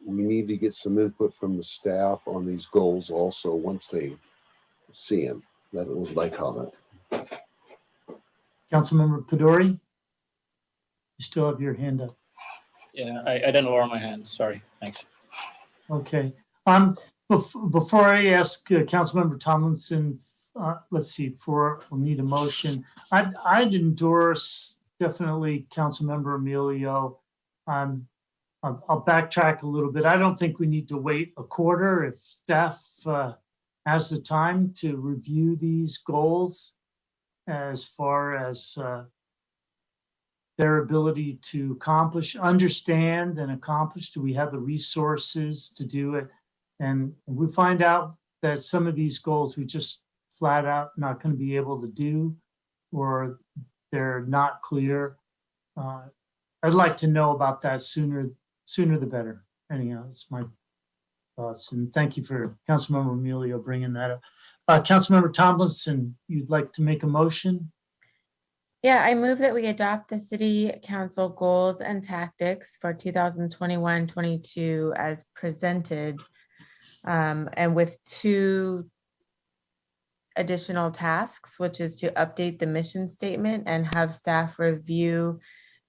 need to get some input from the staff on these goals also once they see them. That was my comment. Councilmember Pedori, you still have your hand up. Yeah, I didn't lower my hand. Sorry. Thanks. Okay. Before I ask Councilmember Tomlinson, let's see, we'll need a motion. I'd endorse definitely Councilmember Emilio. I'll backtrack a little bit. I don't think we need to wait a quarter if staff has the time to review these goals as far as their ability to understand and accomplish. Do we have the resources to do it? And we find out that some of these goals we just flat out not going to be able to do, or they're not clear. I'd like to know about that sooner the better. Anyhow, that's my thoughts. And thank you for Councilmember Emilio bringing that up. Councilmember Tomlinson, you'd like to make a motion? Yeah, I move that we adopt the city council goals and tactics for 2021-22 as presented, and with 2 additional tasks, which is to update the mission statement and have staff review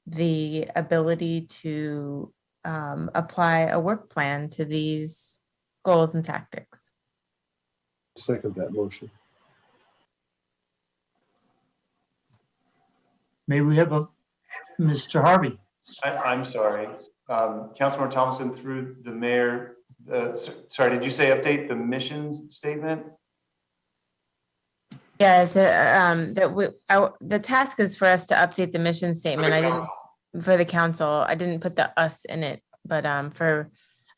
the ability to apply a work plan to these goals and tactics. Second that motion. May we have Mr. Harvey? I'm sorry. Councilmember Thompson, through the mayor, sorry, did you say update the mission statement? Yeah, the task is for us to update the mission statement. For the council. I didn't put the us in it, but I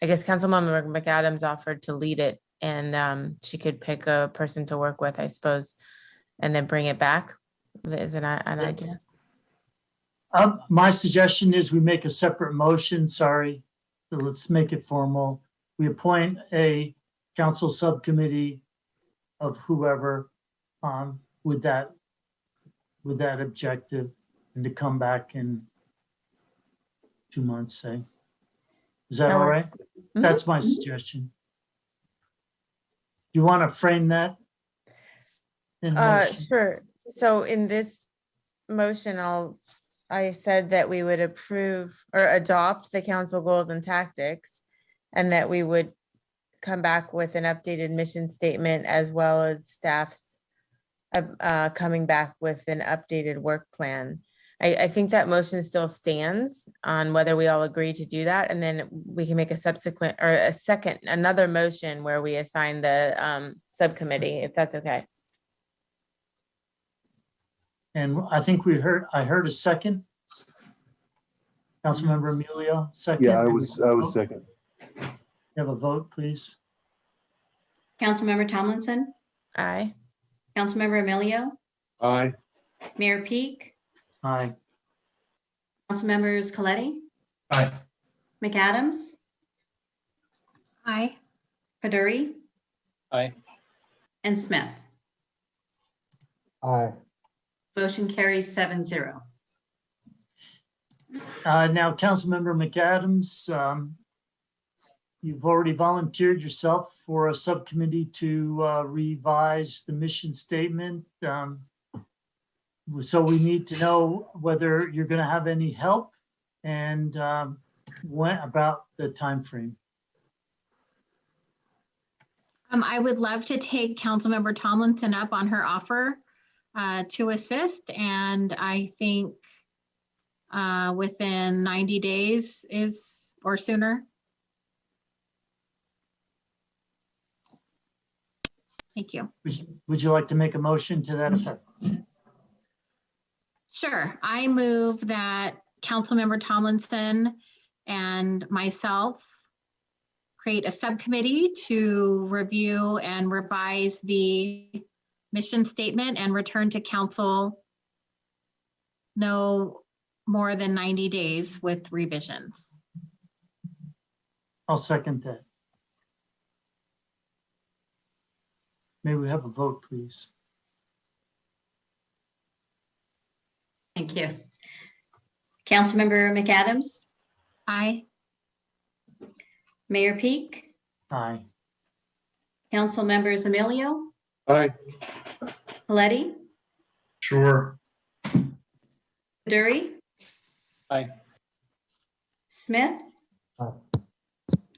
guess Councilmember McAdams offered to lead it, and she could pick a person to work with, I suppose, and then bring it back. Is it an idea? My suggestion is we make a separate motion. Sorry, let's make it formal. We appoint a council subcommittee of whoever with that objective, and to come back in 2 months, say. Is that That all works. right? That's my suggestion. Do you want to frame that? In motion? Sure. So in this motion, I said that we would approve or adopt the council goals and tactics, and that we would come back with an updated mission statement, as well as staff's coming back with an updated work plan. I think that motion still stands on whether we all agree to do that, and then we can make a subsequent or another motion where we assign the subcommittee, if that's okay. And I think I heard a second. Councilmember Emilio, second. Yeah, I was second. Have a vote, please. Councilmember Tomlinson, Aye. Councilmember Emilio, Aye. Mayor Peak, Aye. Councilmembers Coletti, Aye. McAdams, Aye. Paduri, Aye. and Smith. Aye. Motion carries 7-0. Now, Councilmember McAdams, you've already volunteered yourself for a subcommittee to revise the mission statement. So we need to know whether you're going to have any help and when about the time frame. I would love to take Councilmember Tomlinson up on her offer to assist, and I think within 90 days or sooner. Thank you. Would you like to make a motion to that effect? Sure. I move that Councilmember Tomlinson and myself create a subcommittee to review and revise the mission statement and return to council no more than 90 days with revisions. I'll second that. May we have a vote, please? Thank you. Councilmember McAdams, Aye. Mayor Peak, Aye. Council members Emilio, Aye. Coletti, Sure. Paduri, Aye. Smith, Aye.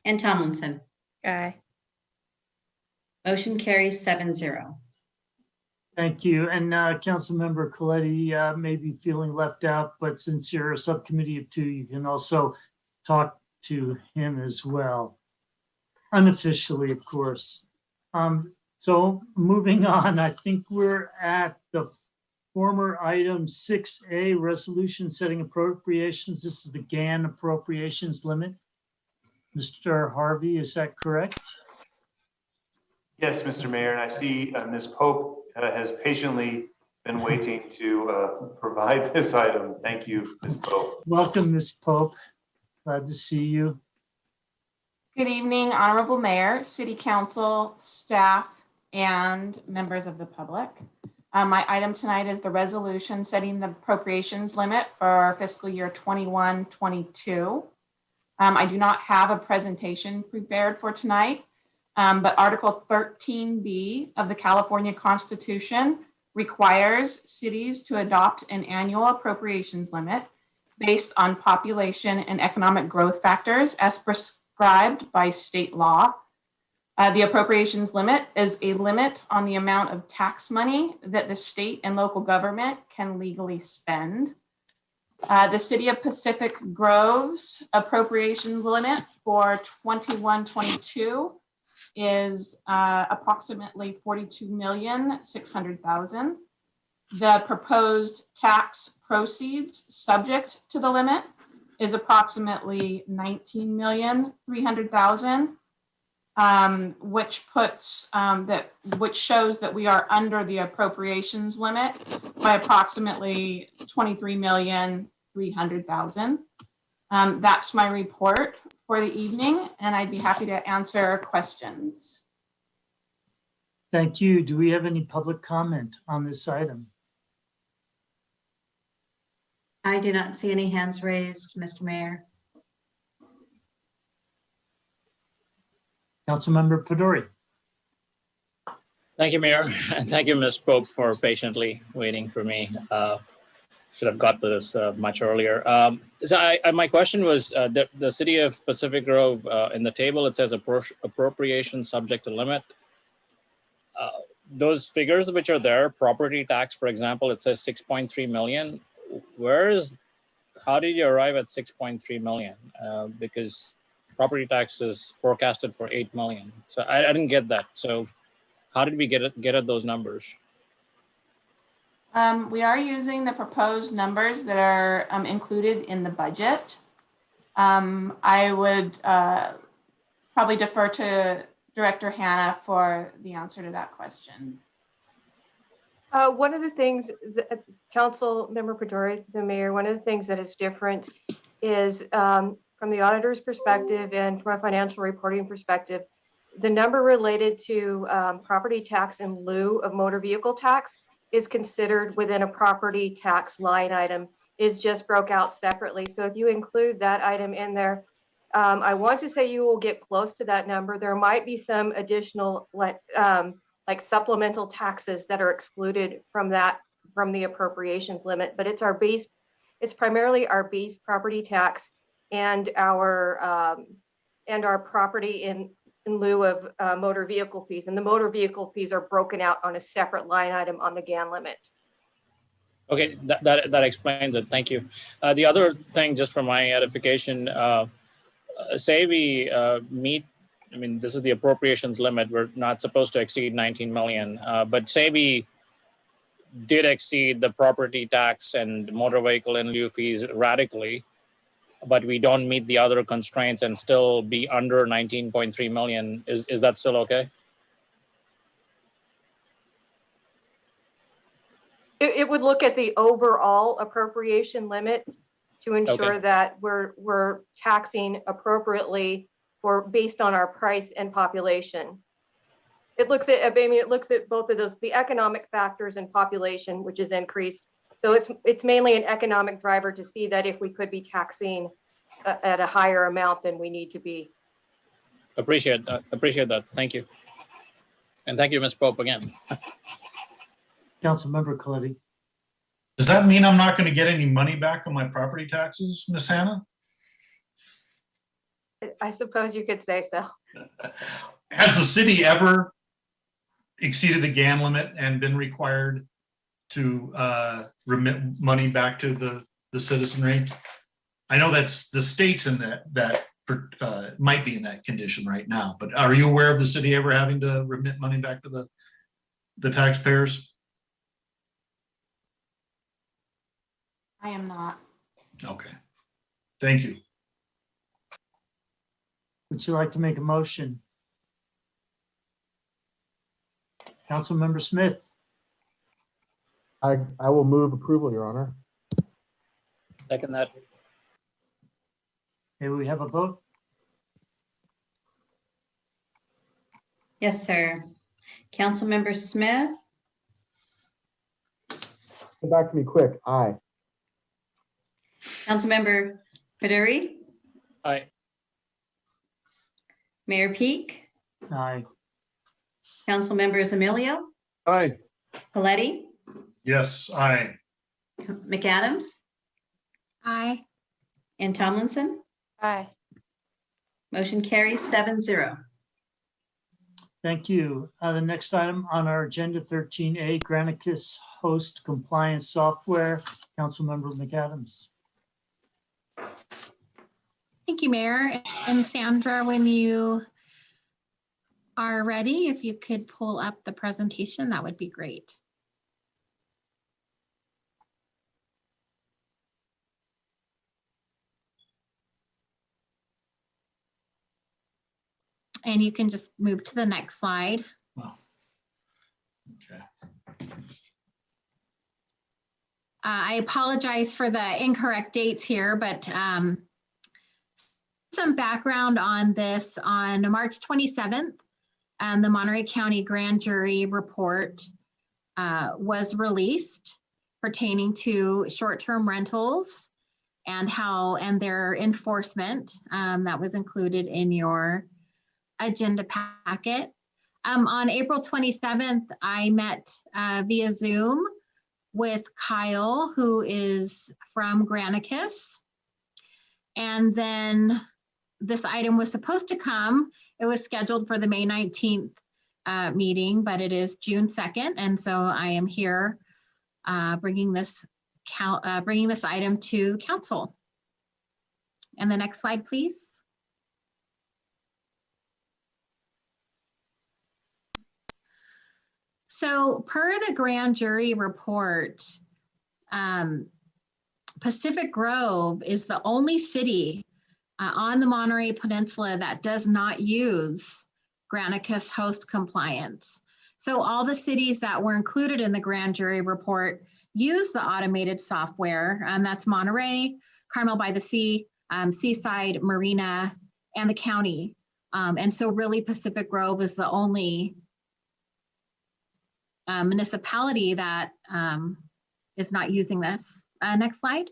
and Tomlinson. Aye. Motion carries 7-0. Thank you. And Councilmember Coletti may be feeling left out, but since you're a subcommittee of two, you can also talk to him as well. Unofficially, of course. So moving on, I think we're at the former item 6A, resolution setting appropriations. This is the GAN appropriations limit. Mr. Harvey, is that correct? Yes, Mr. Mayor, and I see Ms. Pope has patiently been waiting to provide this item. Thank you, Ms. Pope. Welcome, Ms. Pope. Glad to see you. Good evening, Honorable Mayor, City Council, staff, and members of the public. My item tonight is the resolution setting the appropriations limit for fiscal year 21-22. I do not have a presentation prepared for tonight, but Article 13B of the California Constitution requires cities to adopt an annual appropriations limit based on population and economic growth factors as prescribed by state law. The appropriations limit is a limit on the amount of tax money that the state and local government can legally spend. The City of Pacific Grove's appropriations limit for 21-22 is approximately $42,600,000. The proposed tax proceeds subject to the limit is approximately $19,300,000, which shows that we are under the appropriations limit by approximately $23,300,000. That's my report for the evening, and I'd be happy to answer questions. Thank you. Do we have any public comment on this item? I do not see any hands raised, Mr. Mayor. Councilmember Pedori. Thank you, Mayor, and thank you, Ms. Pope, for patiently waiting for me. Should have got this much earlier. My question was, the city of Pacific Grove, in the table, it says appropriation subject to limit. Those figures which are there, property tax, for example, it says 6.3 million. How did you arrive at 6.3 million? Because property tax is forecasted for 8 million. So I didn't get that. So how did we get at those numbers? We are using the proposed numbers that are included in the budget. I would probably defer to Director Hannah for the answer to that question. One of the things, Council Member Pedori, the mayor, one of the things that is different is from the auditor's perspective and from a financial reporting perspective, the number related to property tax in lieu of motor vehicle tax is considered within a property tax line item, is just broke out separately. So if you include that item in there, I want to say you will get close to that number. There might be some additional like supplemental taxes that are excluded from the appropriations limit, but it's primarily our base property tax and our property in lieu of motor vehicle fees. And the motor vehicle fees are broken out on a separate line item on the GAN limit. Okay, that explains it. Thank you. The other thing, just for my edification, say we meet, I mean, this is the appropriations limit. We're not supposed to exceed 19 million, but say we did exceed the property tax and motor vehicle in lieu fees radically, but we don't meet the other constraints and still be under 19.3 million. Is that still okay? It would look at the overall appropriation limit to ensure Okay. that we're taxing appropriately based on our price and population. It looks at both of those, the economic factors and population, which is increased. So it's mainly an economic driver to see that if we could be taxing at a higher amount than we need to be. Appreciate that. Thank you. And thank you, Ms. Pope, again. Councilmember Coletti. Does that mean I'm not going to get any money back on my property taxes, Miss Hannah? I suppose you could say so. Has the city ever exceeded the GAN limit and been required to remit money back to the citizenry? I know that's the states in that might be in that condition right now, but are you aware of the city ever having to remit money back to the taxpayers? I am not. Okay, thank you. Would you like to make a motion? Councilmember Smith. I will move approval, Your Honor. Second that. May we have a vote? Yes, sir. Councilmember Smith, Come back to me quick. Aye. Councilmember Peduri, Aye. Mayor Peak, Aye. Councilmembers Emilio, Aye. Coletti, Yes, aye. McAdams, Aye. and Tomlinson. Aye. Motion carries 7-0. Thank you. The next item on our agenda, 13A, Granicus Host Compliance Software. Councilmember McAdams. Thank you, Mayor. And Sandra, when you are ready, if you could pull up the presentation, that would be great. And you can just move to the next slide. Okay. I apologize for the incorrect dates here, but some background on this. On March 27th, and the Monterey County Grand Jury report was released pertaining to short-term rentals and their enforcement. That was included in your agenda packet. On April 27th, I met via Zoom with Kyle, who is from Granicus. And then this item was supposed to come. It was scheduled for the May 19th meeting, but it is June 2nd. And so I am here bringing this item to council. And the next slide, please. So per the grand jury report, Pacific Grove is the only city on the Monterey Peninsula that does not use Granicus host compliance. So all the cities that were included in the grand jury report use the automated software, and that's Monterey, Carmel by the Sea, Seaside, Marina, and the county. And so really Pacific Grove is the only municipality that is not using this. Next slide.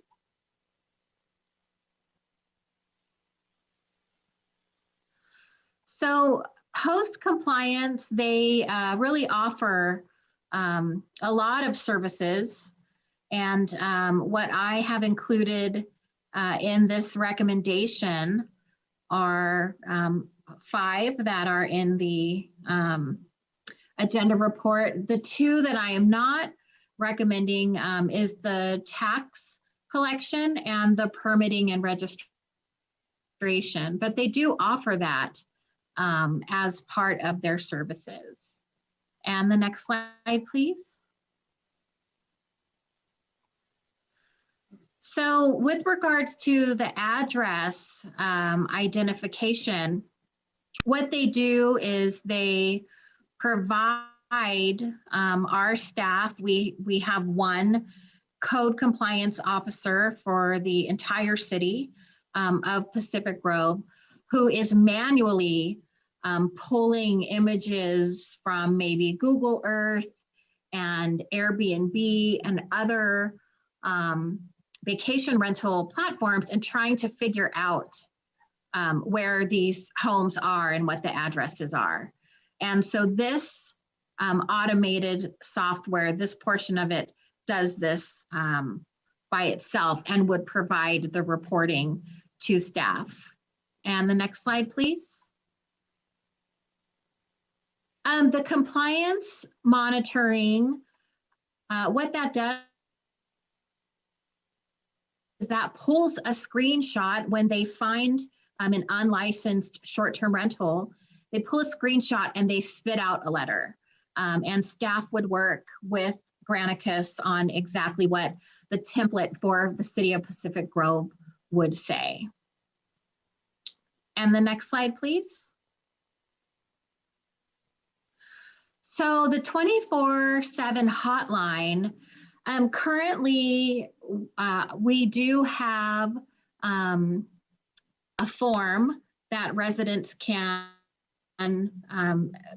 So host compliance, they really offer a lot of services. And what I have included in this recommendation are 5 that are in the agenda report. The 2 that I am not recommending is the tax collection and the permitting and registration, but they do offer that as part of their services. And the next slide, please. So with regards to the address identification, what they do is they provide our staff, we have one code compliance officer for the entire city of Pacific Grove, who is manually pulling images from maybe Google Earth and Airbnb and other vacation rental platforms and trying to figure out where these homes are and what the addresses are. And so this automated software, this portion of it does this by itself and would provide the reporting to staff. And the next slide, please. The compliance monitoring, what that does is that pulls a screenshot when they find an unlicensed short-term rental. They pull a screenshot and they spit out a letter. And staff would work with Granicus on exactly what the template for the city of Pacific Grove would say. And the next slide, please. So the 24/7 hotline, currently we do have a form that residents can,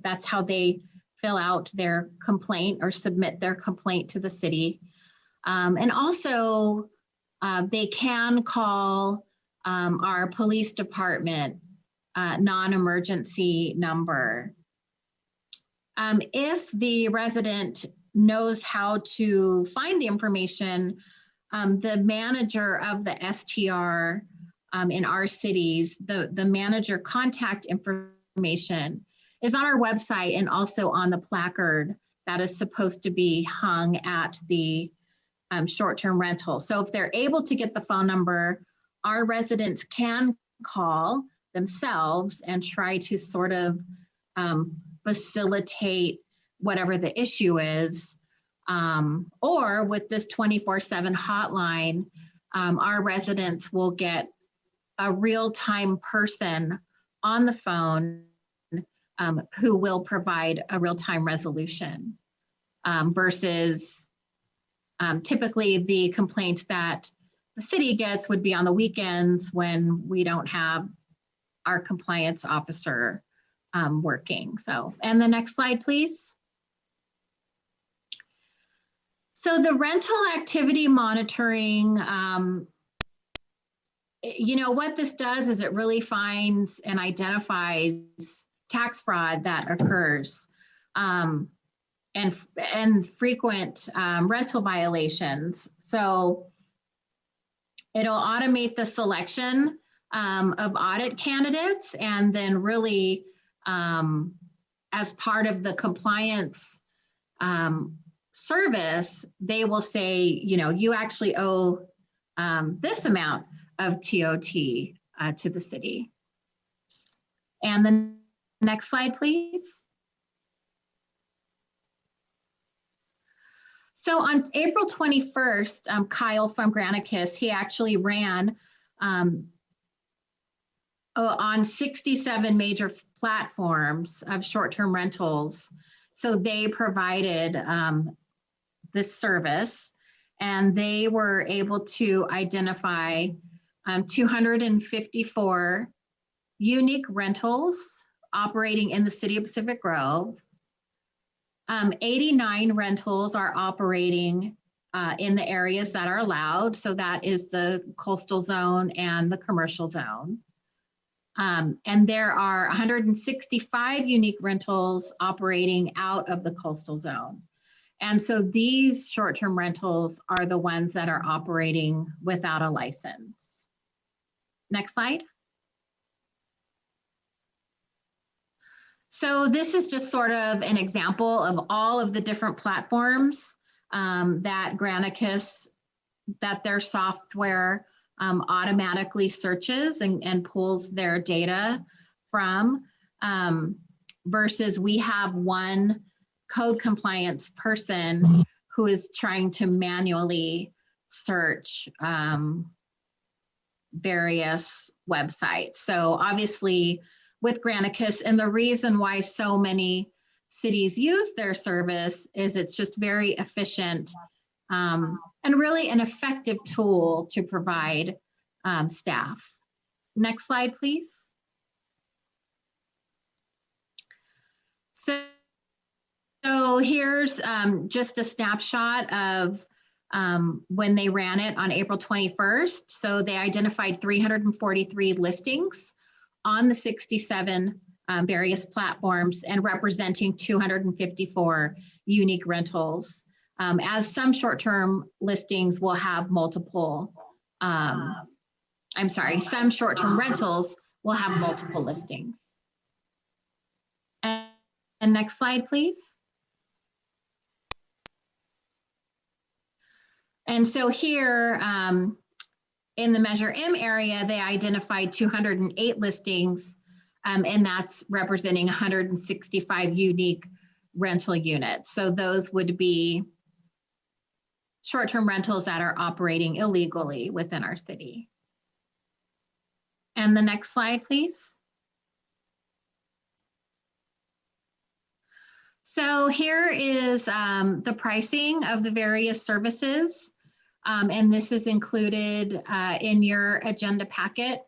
that's how they fill out their complaint or submit their complaint to the city. And also they can call our police department non-emergency number. If the resident knows how to find the information, the manager of the STR in our cities, the manager contact information is on our website and also on the placard that is supposed to be hung at the short-term rental. So if they're able to get the phone number, our residents can call themselves and try to sort of facilitate whatever the issue is. Or with this 24/7 hotline, our residents will get a real-time person on the phone who will provide a real-time resolution versus typically the complaints that the city gets would be on the weekends when we don't have our compliance officer working. So, and the next slide, please. So the rental activity monitoring, you know, what this does is it really finds and identifies tax fraud that occurs and frequent rental violations. So it'll automate the selection of audit candidates, and then really as part of the compliance service, they will say, you know, you actually owe this amount of TOT to the city. And the next slide, please. So on April 21st, Kyle from Granicus, he actually ran on 67 major platforms of short-term rentals. So they provided this service, and they were able to identify 254 unique rentals operating in the city of Pacific Grove. 89 rentals are operating in the areas that are allowed. So that is the coastal zone and the commercial zone. And there are 165 unique rentals operating out of the coastal zone. And so these short-term rentals are the ones that are operating without a license. Next slide. So this is just sort of an example of all of the different platforms that Granicus, that their software automatically searches and pulls their data from, versus we have one code compliance person who is trying to manually search various websites. So obviously with Granicus, and the reason why so many cities use their service is it's just very efficient and really an effective tool to provide staff. Next slide, please. So here's just a snapshot of when they ran it on April 21st. So they identified 343 listings on the 67 various platforms and representing 254 unique rentals. As some short-term listings will have multiple, some short-term rentals will have multiple listings. And next slide, please. And so here in the Measure M area, they identified 208 listings, and that's representing 165 unique rental units. So those would be short-term rentals that are operating illegally within our city. And the next slide, please. So here is the pricing of the various services. And this is included in your agenda packet.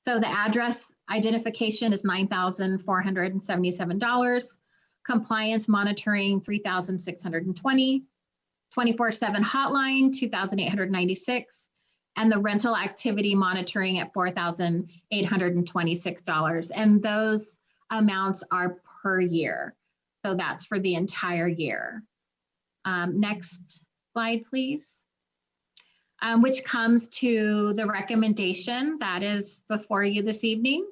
So the address identification is $9,477. Compliance monitoring, $3,620. 24/7 hotline, $2,896. And the rental activity monitoring at $4,826. And those amounts are per year. So that's for the entire year. Next slide, please. Which comes to the recommendation that is before you this evening,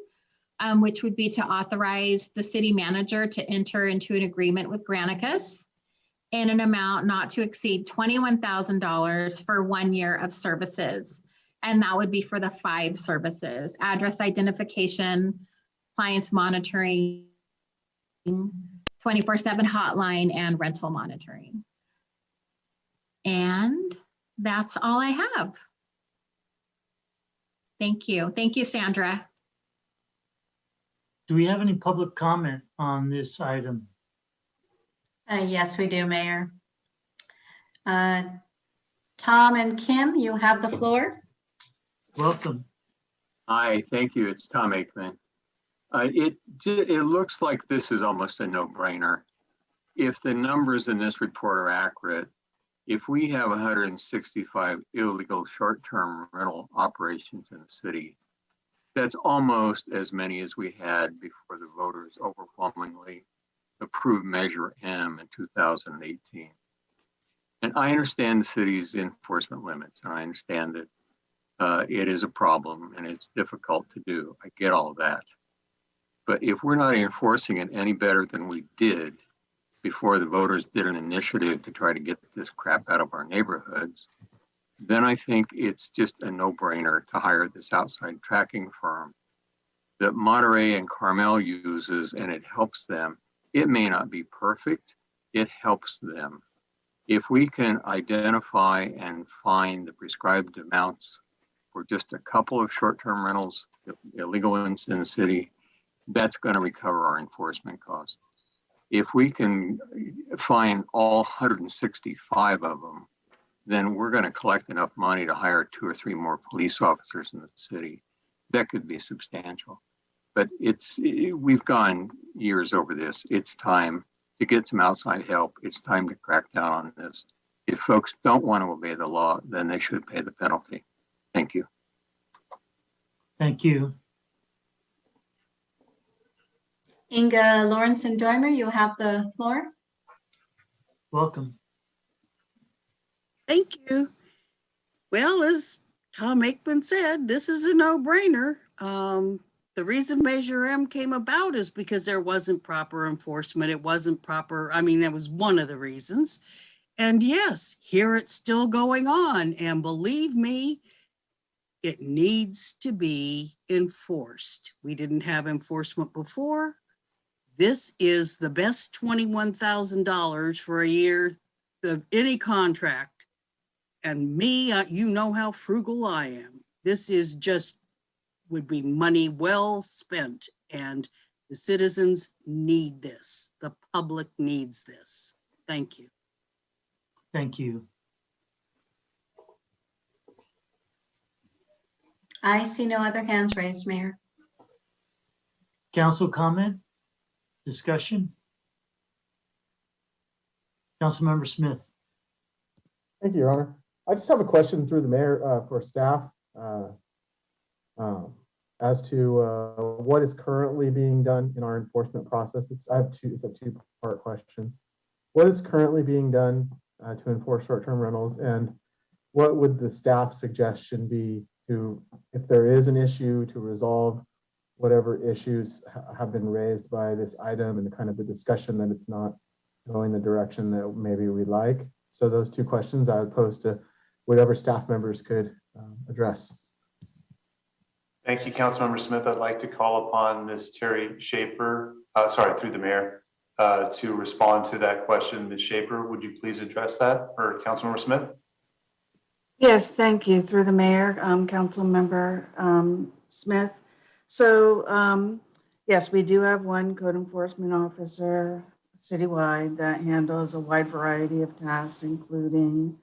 which would be to authorize the city manager to enter into an agreement with Granicus in an amount not to exceed $21,000 for 1 year of services. And that would be for the 5 services: address identification, compliance monitoring, 24/7 hotline, and rental monitoring. And that's all I have. Thank you. Thank you, Sandra. Do we have any public comment on this item? Yes, we do, Mayor. Tom and Kim, you have the floor. Welcome. Hi, thank you. It's Tom Aikman. It looks like this is almost a no-brainer. If the numbers in this report are accurate, if we have 165 illegal short-term rental operations in the city, that's almost as many as we had before the voters overwhelmingly approved Measure M in 2018. And I understand the city's enforcement limits, and I understand that it is a problem and it's difficult to do. I get all that. But if we're not enforcing it any better than we did before the voters did an initiative to try to get this crap out of our neighborhoods, then I think it's just a no-brainer to hire this outside tracking firm that Monterey and Carmel uses, and it helps them. It may not be perfect, it helps them. If we can identify and find the prescribed amounts for just a couple of short-term rentals, illegal ones in the city, that's going to recover our enforcement costs. If we can find all 165 of them, then we're going to collect enough money to hire 2 or 3 more police officers in the city. That could be substantial. But we've gone years over this. It's time to get some outside help. It's time to crack down on this. If folks don't want to obey the law, then they should pay the penalty. Thank you. Thank you. Inga Lawrenson-Doimer, you have the floor. Welcome. Thank you. Well, as Tom Aikman said, this is a no-brainer. The reason Measure M came about is because there wasn't proper enforcement. It wasn't proper. I mean, that was one of the reasons. And yes, here it's still going on. And believe me, it needs to be enforced. We didn't have enforcement before. This is the best $21,000 for a year of any contract. And me, you know how frugal I am. This is just would be money well spent, and the citizens need this. The public needs this. Thank you. Thank you. I see no other hands raised, Mayor. Council comment? Discussion? Councilmember Smith. Thank you, Your Honor. I just have a question through the mayor for staff as to what is currently being done in our enforcement process. It's a two-part question. What is currently being done to enforce short-term rentals, and what would the staff suggestion be to, if there is an issue, to resolve whatever issues have been raised by this item and kind of the discussion that it's not going the direction that maybe we'd like? So those two questions I would pose to whatever staff members could address. Thank you, Councilmember Smith. I'd like to call upon Ms. Terry Schaefer, through the mayor, to respond to that question. Ms. Schaefer, would you please address that for Councilmember Smith? Yes, thank you. Through the mayor, Councilmember Smith. So yes, we do have one code enforcement officer citywide that handles a wide variety of tasks, including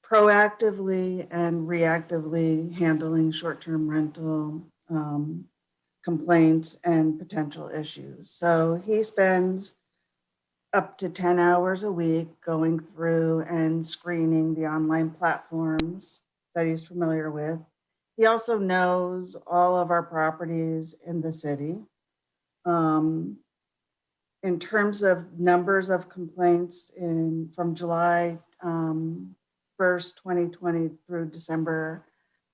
proactively and reactively handling short-term rental complaints and potential issues. So he spends up to 10 hours a week going through and screening the online platforms that he's familiar with. He also knows all of our properties in the city. In terms of numbers of complaints from July 1st, 2020 through December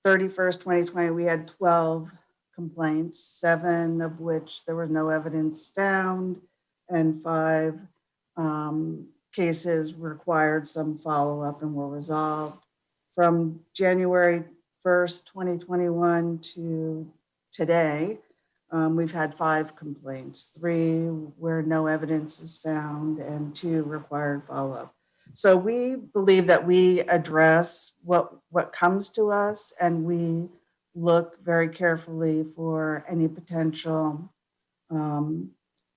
31st, 2020, we had 12 complaints, 7 of which there was no evidence found, and 5 cases required some follow-up and were resolved. From January 1st, 2021 to today, we've had 5 complaints, 3 where no evidence is found and 2 required follow-up. So we believe that we address what comes to us, and we look very carefully for any potential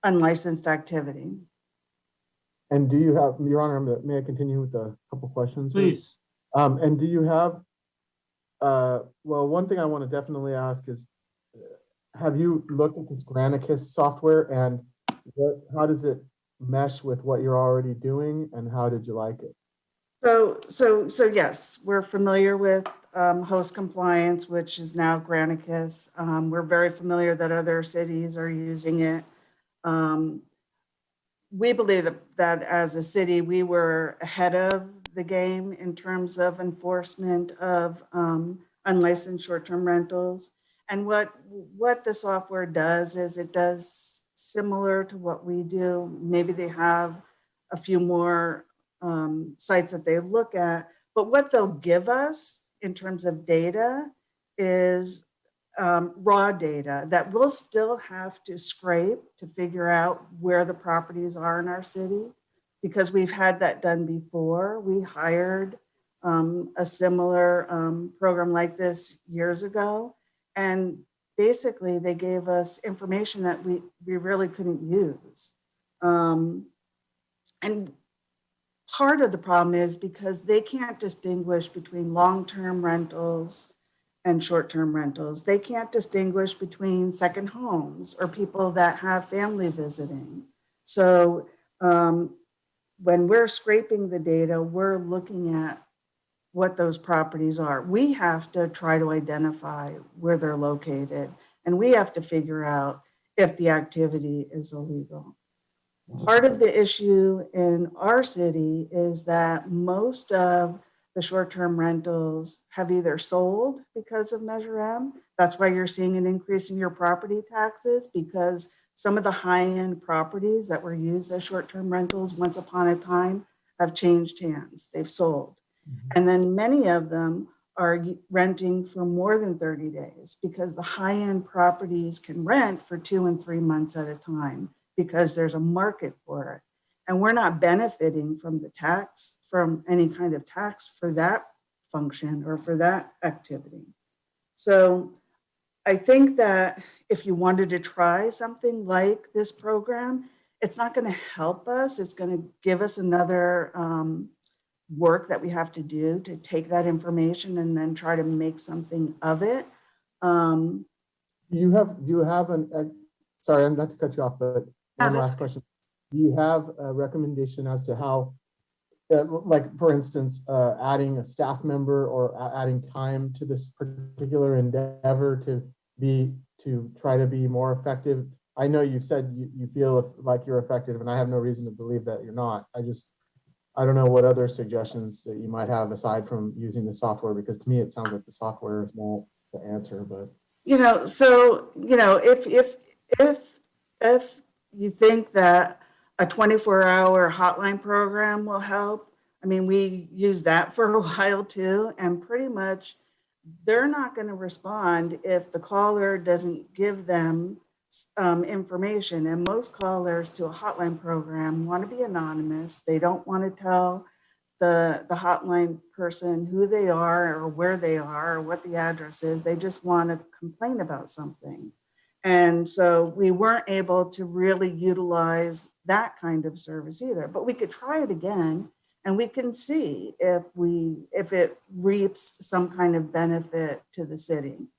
unlicensed activity. And do you have, Your Honor, may I continue with a couple questions? Please. And do you have, well, one thing I want to definitely ask is, have you looked at this Granicus software and how does it mesh with what you're already doing and how did you like it? So yes, we're familiar with host compliance, which is now Granicus. We're very familiar that other cities are using it. We believe that as a city, we were ahead of the game in terms of enforcement of unlicensed short-term rentals. And what the software does is it does similar to what we do. Maybe they have a few more sites that they look at, but what they'll give us in terms of data is raw data that we'll still have to scrape to figure out where the properties are in our city, because we've had that done before. We hired a similar program like this years ago, and basically they gave us information that we really couldn't use. And part of the problem is because they can't distinguish between long-term rentals and short-term rentals. They can't distinguish between second homes or people that have family visiting. So when we're scraping the data, we're looking at what those properties are. We have to try to identify where they're located, and we have to figure out if the activity is illegal. Part of the issue in our city is that most of the short-term rentals have either sold because of Measure M. That's why you're seeing an increase in your property taxes, because some of the high-end properties that were used as short-term rentals once upon a time have changed hands. They've sold. And then many of them are renting for more than 30 days because the high-end properties can rent for 2 and 3 months at a time because there's a market for it. And we're not benefiting from the tax, from any kind of tax for that function or for that activity. So I think that if you wanted to try something like this program, it's not going to help us. It's going to give us another work that we have to do to take that information and then try to make something of it. Do you have sorry, I'm not to cut you off, but one last question. Do you have a recommendation as to how, like for instance, adding a staff member or adding time to this particular endeavor to try to be more effective? I know you said you feel like you're effective, and I have no reason to believe that you're not. I don't know what other suggestions that you might have aside from using the software, because to me it sounds like the software is not the answer. But if you think that a 24-hour hotline program will help, I mean, we use that for a while too, and pretty much they're not going to respond if the caller doesn't give them information. And most callers to a hotline program want to be anonymous. They don't want to tell the hotline person who they are or where they are or what the address is. They just want to complain about something. And so we weren't able to really utilize that kind of service either, but we could try it again and we can see if it reaps some kind of benefit to the city.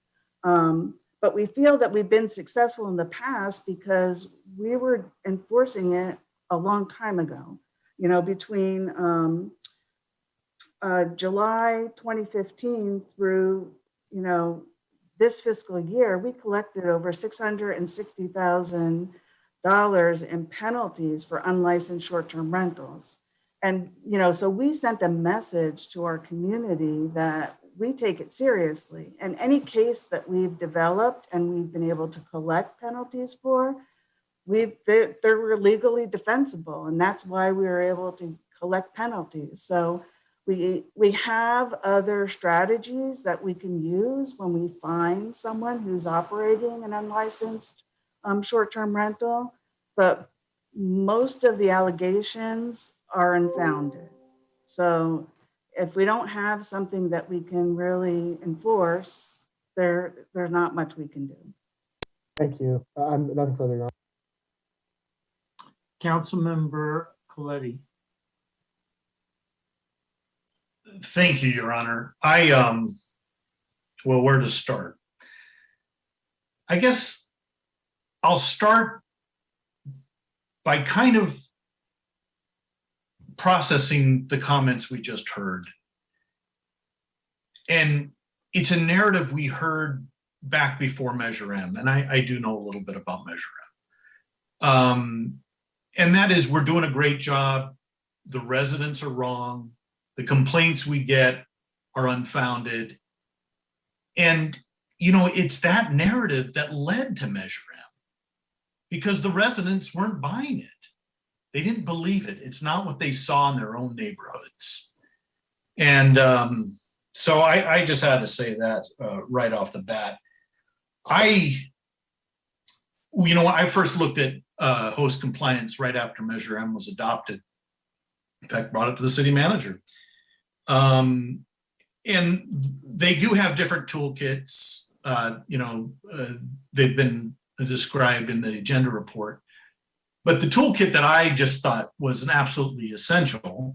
But we feel that we've been successful in the past because we were enforcing it a long time ago. You know, between July 2015 through, this fiscal year, we collected over $660,000 in penalties for unlicensed short-term rentals. And, so we sent a message to our community that we take it seriously. And any case that we've developed and we've been able to collect penalties for, they're legally defensible. And that's why we were able to collect penalties. So we have other strategies that we can use when we find someone who's operating an unlicensed short-term rental, but most of the allegations are unfounded. So if we don't have something that we can really enforce, there's not much we can do. thank you. I'm nothing further, Your Honor. Councilmember Coletti. Thank you, Your Honor. Well, where to start? I guess I'll start by kind of processing the comments we just heard. And it's a narrative we heard back before Measure M, and I do know a little bit about Measure M. And that is, we're doing a great job. The residents are wrong. The complaints we get are unfounded. And, you know, it's that narrative that led to Measure M, because the residents weren't buying it. They didn't believe it. It's not what they saw in their own neighborhoods. And so I just had to say that right off the bat. I first looked at host compliance right after Measure M was adopted. In fact, brought it to the city manager. And they do have different toolkits. They've been described in the agenda report. But the toolkit that I just thought was an absolutely essential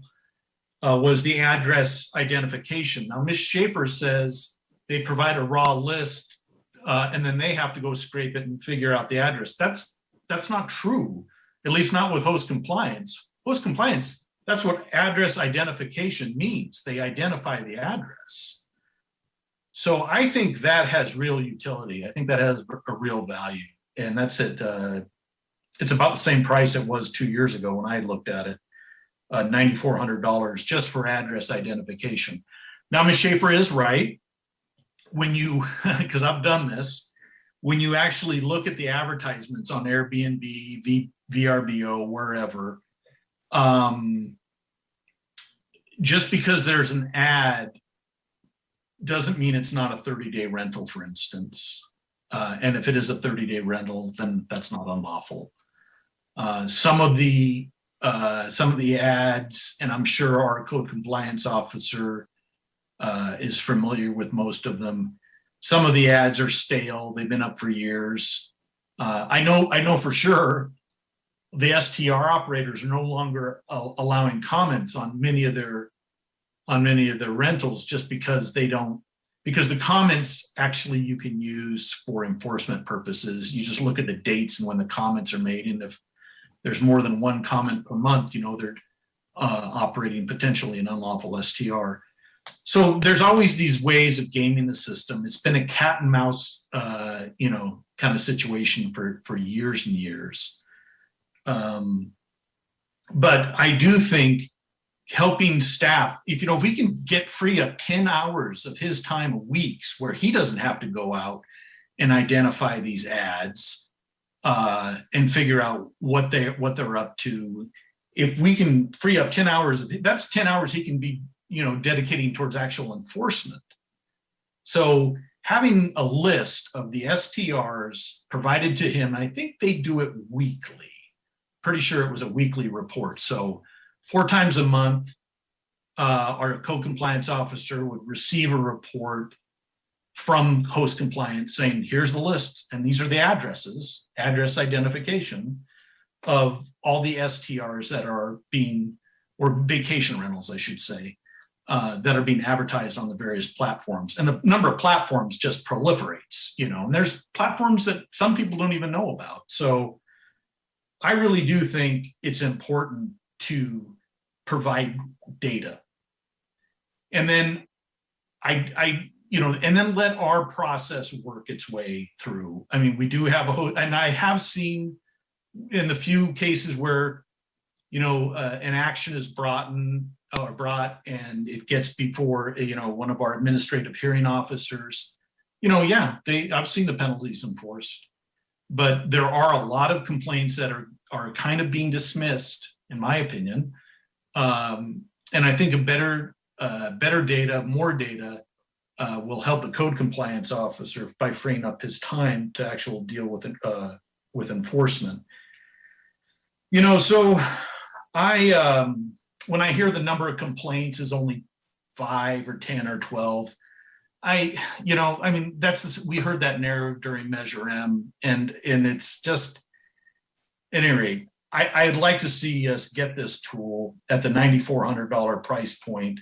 was the address identification. Now, Ms. Schaefer says they provide a raw list and then they have to go scrape it and figure out the address. That's not true, at least not with host compliance. Host compliance, that's what address identification means. They identify the address. So I think that has real utility. I think that has a real value. And that's it. It's about the same price it was 2 years ago when I looked at it, $9,400 just for address identification. Now, Ms. Schaefer is right. When you, because I've done this, when you actually look at the advertisements on Airbnb, VRBO, wherever, just because there's an ad doesn't mean it's not a 30-day rental, for instance. And if it is a 30-day rental, then that's not unlawful. Some of the ads, and I'm sure our code compliance officer is familiar with most of them. Some of the ads are stale. They've been up for years. I know for sure the STR operators are no longer allowing comments on many of their rentals just because because the comments actually you can use for enforcement purposes. You just look at the dates and when the comments are made, and if there's more than one comment per month, they're operating potentially an unlawful STR. So there's always these ways of gaming the system. It's been a cat and mouse, kind of situation for years and years. But I do think helping staff, if we can free up 10 hours of his time a week where he doesn't have to go out and identify these ads and figure out what they're up to. If we can free up 10 hours, that's 10 hours he can be, dedicating towards actual enforcement. So having a list of the STRs provided to him, I think they do it weekly. Pretty sure it was a weekly report. So 4 times a month, our code compliance officer would receive a report from host compliance saying, here's the list, and these are the addresses, address identification of all the STRs that are being, or vacation rentals, I should say, that are being advertised on the various platforms. And the number of platforms just proliferates, and there's platforms that some people don't even know about. So I really do think it's important to provide data. And then and then let our process work its way through. I mean, we do have and I have seen in the few cases where, an action is brought and it gets before, one of our administrative hearing officers, I've seen the penalties enforced, but there are a lot of complaints that are kind of being dismissed, in my opinion. And I think better data, more data will help the code compliance officer by freeing up his time to actually deal with enforcement. So when I hear the number of complaints is only 5 or 10 or 12, we heard that narrative during Measure M, and it's just, at any rate, I'd like to see us get this tool at the $9,400 price point.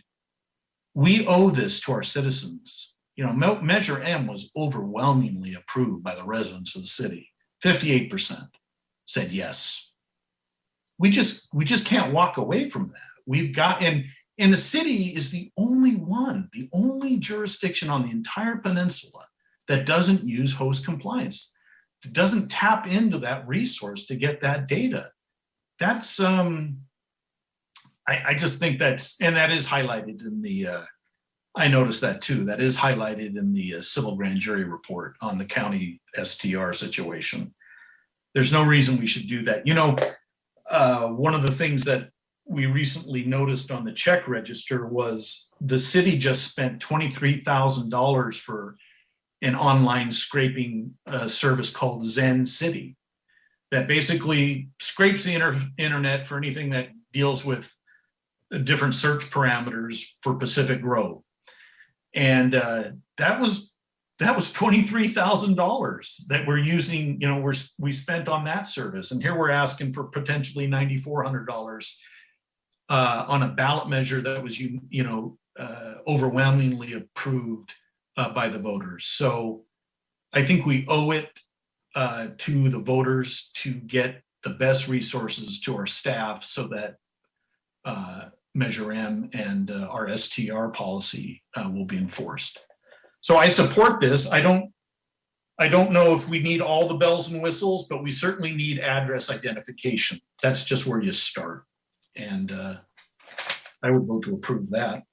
We owe this to our citizens. Measure M was overwhelmingly approved by the residents of the city. 58% said yes. We just can't walk away from that. We've got, and the city is the only jurisdiction on the entire peninsula that doesn't use host compliance. It doesn't tap into that resource to get that data. That's, I just think that's, and that is highlighted in the, I noticed that too. That is highlighted in the civil grand jury report on the county STR situation. There's no reason we should do that. You know, one of the things that we recently noticed on the check register was the city just spent $23,000 for an online scraping service called Zen City that basically scrapes the internet for anything that deals with different search parameters for Pacific Grove. And that was $23,000 that we're using, you know, we spent on that service. And here we're asking for potentially $9,400 on a ballot measure that was, overwhelmingly approved by the voters. So I think we owe it to the voters to get the best resources to our staff so that Measure M and our STR policy will be enforced. So I support this. I don't know if we need all the bells and whistles, but we certainly need address identification. That's just where you start. And I would vote to approve that.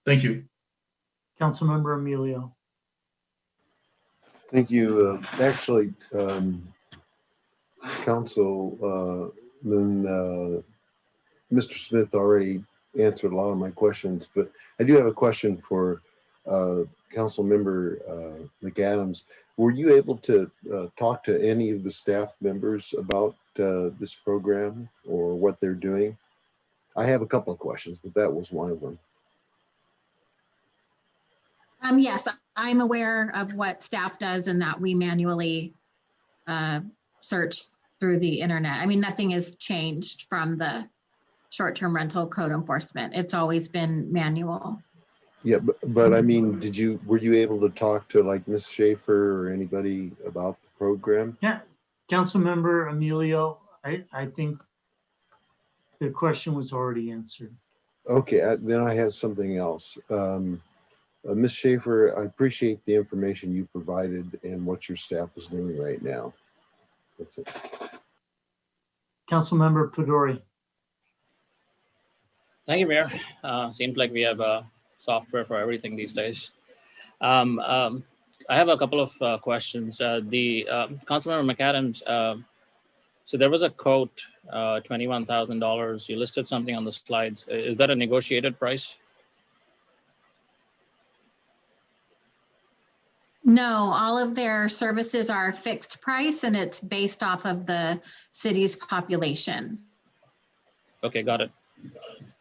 Thank you. Councilmember Emilio. Thank you. Actually, Councilman, Mr. Smith already answered a lot of my questions, but I do have a question for Councilmember McAdams. Were you able to talk to any of the staff members about this program or what they're doing? I have a couple of questions, but that was one of them. Yes, I'm aware of what staff does and that we manually search through the internet. I mean, nothing has changed from the short-term rental code enforcement. It's always been manual. Yeah, but I mean, were you able to talk to like Ms. Schaefer or anybody about the program? Yeah, Councilmember Emilio, I think the question was already answered. Okay, then I have something else. Ms. Schaefer, I appreciate the information you provided and what your staff is doing right now. That's it. Councilmember Pedori. Thank you, Mayor. Seems like we have software for everything these days. I have a couple of questions. Councilmember McAdams, so there was a quote, $21,000. You listed something on the slides. Is that a negotiated price? No, all of their services are fixed price and it's based off of the city's population. Okay, got it.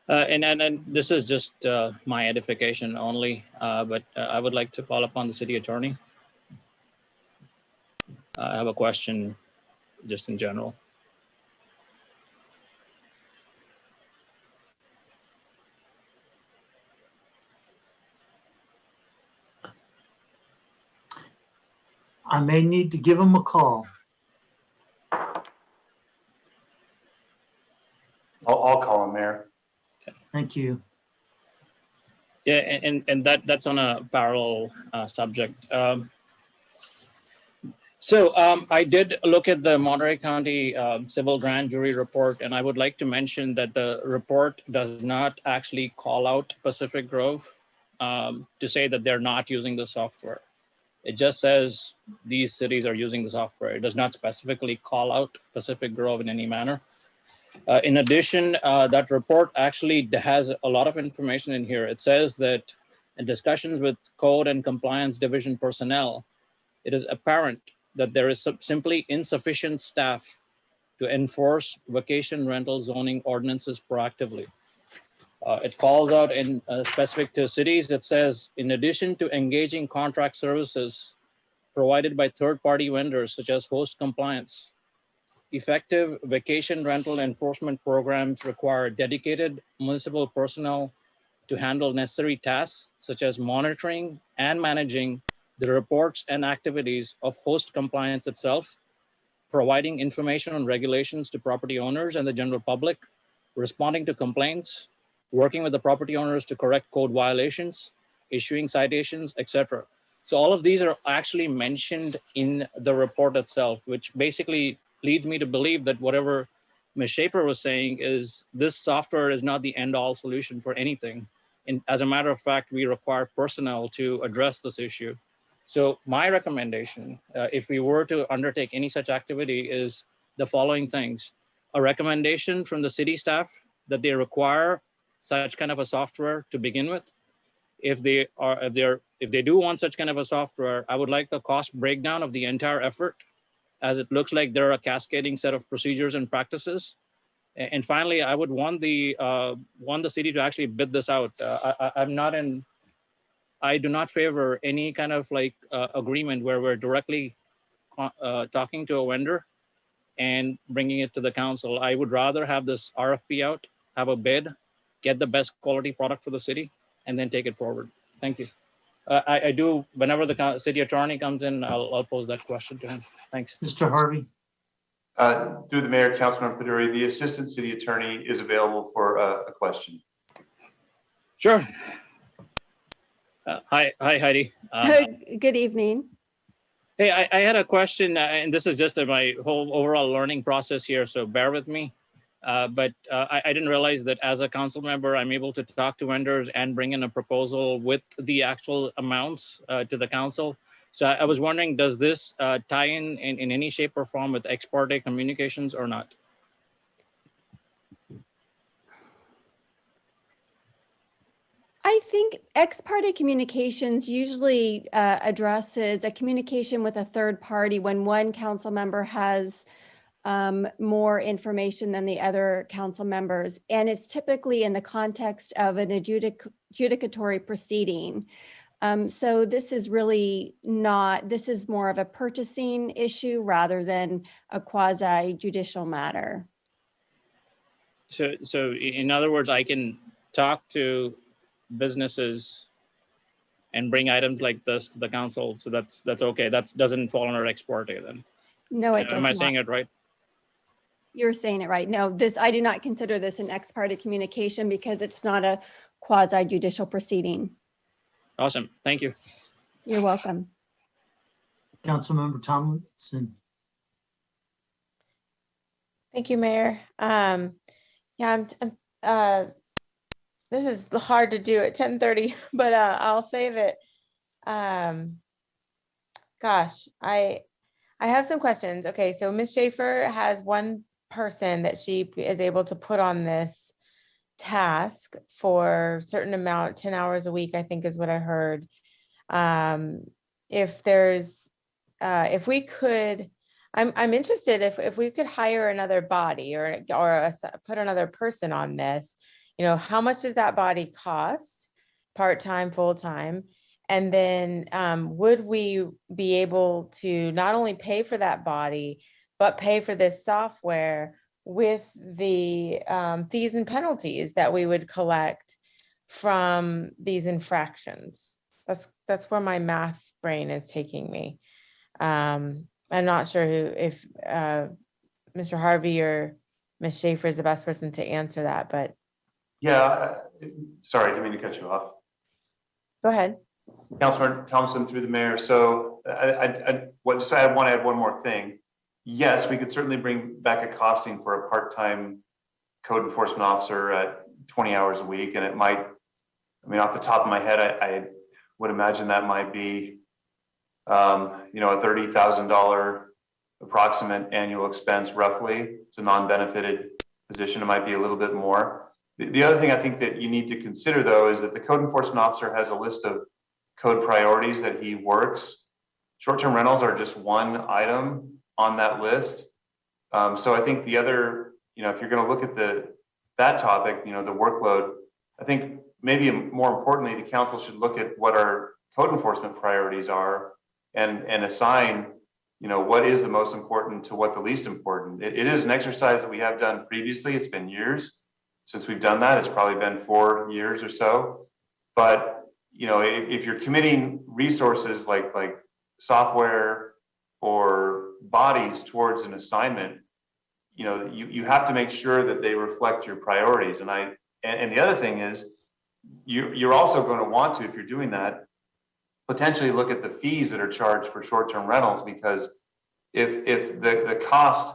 And this is just my edification only, but I would like to call upon the city attorney. I have a question just in general. I may need to give him a call. I'll call him, Mayor. Thank you. Yeah, and that's on a parallel subject. So I did look at the Monterey County Civil Grand Jury report, and I would like to mention that the report does not actually call out Pacific Grove to say that they're not using the software. It just says these cities are using the software. It does not specifically call out Pacific Grove in any manner. In addition, that report actually has a lot of information in here. It says that in discussions with Code and Compliance Division personnel, it is apparent that there is simply insufficient staff to enforce vacation rental zoning ordinances proactively. It calls out in specific to cities. It says, in addition to engaging contract services provided by third-party vendors such as host compliance, effective vacation rental enforcement programs require dedicated municipal personnel to handle necessary tasks such as monitoring and managing the reports and activities of host compliance itself, providing information on regulations to property owners and the general public, responding to complaints, working with the property owners to correct code violations, issuing citations, etc. So all of these are actually mentioned in the report itself, which basically leads me to believe that whatever Ms. Schaefer was saying is this software is not the end-all solution for anything. And as a matter of fact, we require personnel to address this issue. So my recommendation, if we were to undertake any such activity, is the following things. A recommendation from the city staff that they require such kind of a software to begin with. If they do want such kind of a software, I would like the cost breakdown of the entire effort, as it looks like there are a cascading set of procedures and practices. And finally, I would want the city to actually bid this out. I do not favor any kind of agreement where we're directly talking to a vendor and bringing it to the council. I would rather have this RFP out, have a bid, get the best quality product for the city, and then take it forward. Thank you. I do, whenever the city attorney comes in, I'll pose that question to him. Thanks. Mr. Harvey. Through the mayor, Councilmember Paduri, the assistant city attorney is available for a question. Sure. Hi, Heidi. Good evening. Hey, I had a question, and this is just my whole overall learning process here, so bear with me. But I didn't realize that as a council member, I'm able to talk to vendors and bring in a proposal with the actual amounts to the council. So I was wondering, does this tie in any shape or form with ex parte communications or not? I think ex parte communications usually addresses a communication with a third party when one council member has more information than the other council members. And it's typically in the context of an adjudicatory proceeding. So this is really not, this is more of a purchasing issue rather than a quasi judicial matter. So in other words, I can talk to businesses and bring items like this to the council. So that's okay. That doesn't fall under ex parte then. No, it does not. Am I saying it right? You're saying it right. No, I do not consider this an ex parte communication because it's not a quasi judicial proceeding. Awesome. Thank you. You're welcome. Councilmember Tomlinson. Thank you, Mayor. This is hard to do at 10:30, but I'll say that, gosh, I have some questions. Okay, so Ms. Schaefer has one person that she is able to put on this task for a certain amount, 10 hours a week, I think is what I heard. If we could, I'm interested if we could hire another body or put another person on this, how much does that body cost, part-time, full-time? And then would we be able to not only pay for that body, but pay for this software with the fees fees that we would collect from these infractions? That's where my math brain is taking me. I'm not sure if Mr. Harvey or Ms. Schaefer is the best person to answer that, but. Yeah, sorry, I didn't mean to cut you off. Go ahead. Councilman Thompson through the mayor. So I want to add one more thing. Yes, we could certainly bring back a costing for a part-time code enforcement officer at 20 hours a week. And it might, I mean, off the top of my head, I would imagine that might be, a $30,000 approximate annual expense roughly. It's a non-benefited position. It might be a little bit more. The other thing I think that you need to consider though, is that the code enforcement officer has a list of code priorities that he works. Short-term rentals are just one item on that list. So I think the other, if you're going to look at that topic, the workload, I think maybe more importantly, the council should look at what our code enforcement priorities are and assign, what is the most important to what the least important. It is an exercise that we have done previously. It's been years since we've done that. It's probably been 4 years or so. But, if you're committing resources like software or bodies towards an assignment, you have to make sure that they reflect your priorities. And the other thing is, you're also going to want to, if you're doing that, potentially look at the fees that are charged for short-term rentals, because if the cost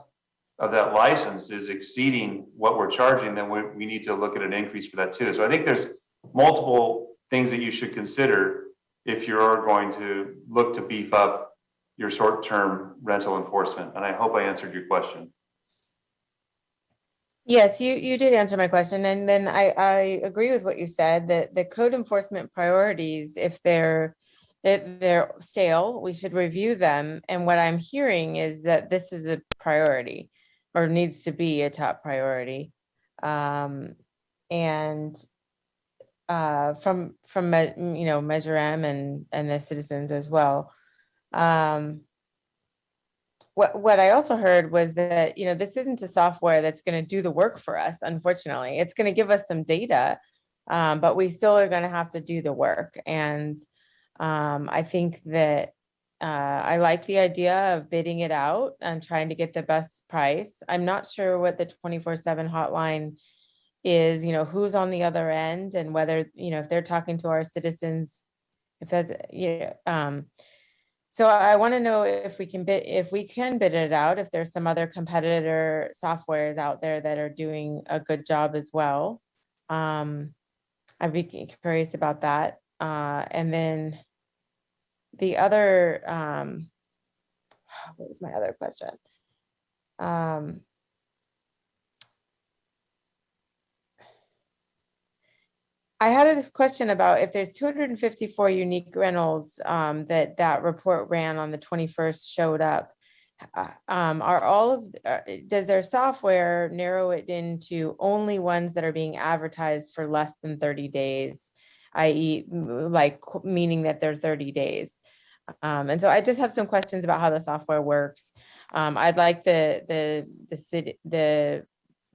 of that license is exceeding what we're charging, then we need to look at an increase for that too. So I think there's multiple things that you should consider if you're going to look to beef up your short-term rental enforcement. And I hope I answered your question. Yes, you did answer my question. And then I agree with what you said, that the code enforcement priorities, if they're stale, we should review them. And what I'm hearing is that this is a priority, or needs to be a top priority. And from Measure M and the citizens as well. What I also heard was that, this isn't a software that's going to do the work for us. Unfortunately, it's going to give us some data, but we still are going to have to do the work. And I think that I like the idea of bidding it out and trying to get the best price. I'm not sure what the 24/7 hotline is, who's on the other end, and whether, if they're talking to our citizens, if that's, so I want to know if we can bid it out, if there's some other competitor softwares out there that are doing a good job as well. I'd be curious about that. And then the other, what was my other question? I had this question about if there's 254 unique rentals that report ran on the 21st showed up. Does their software narrow it into only ones that are being advertised for less than 30 days, i.e., meaning that they're 30 days? And so I just have some questions about how the software works. I'd like the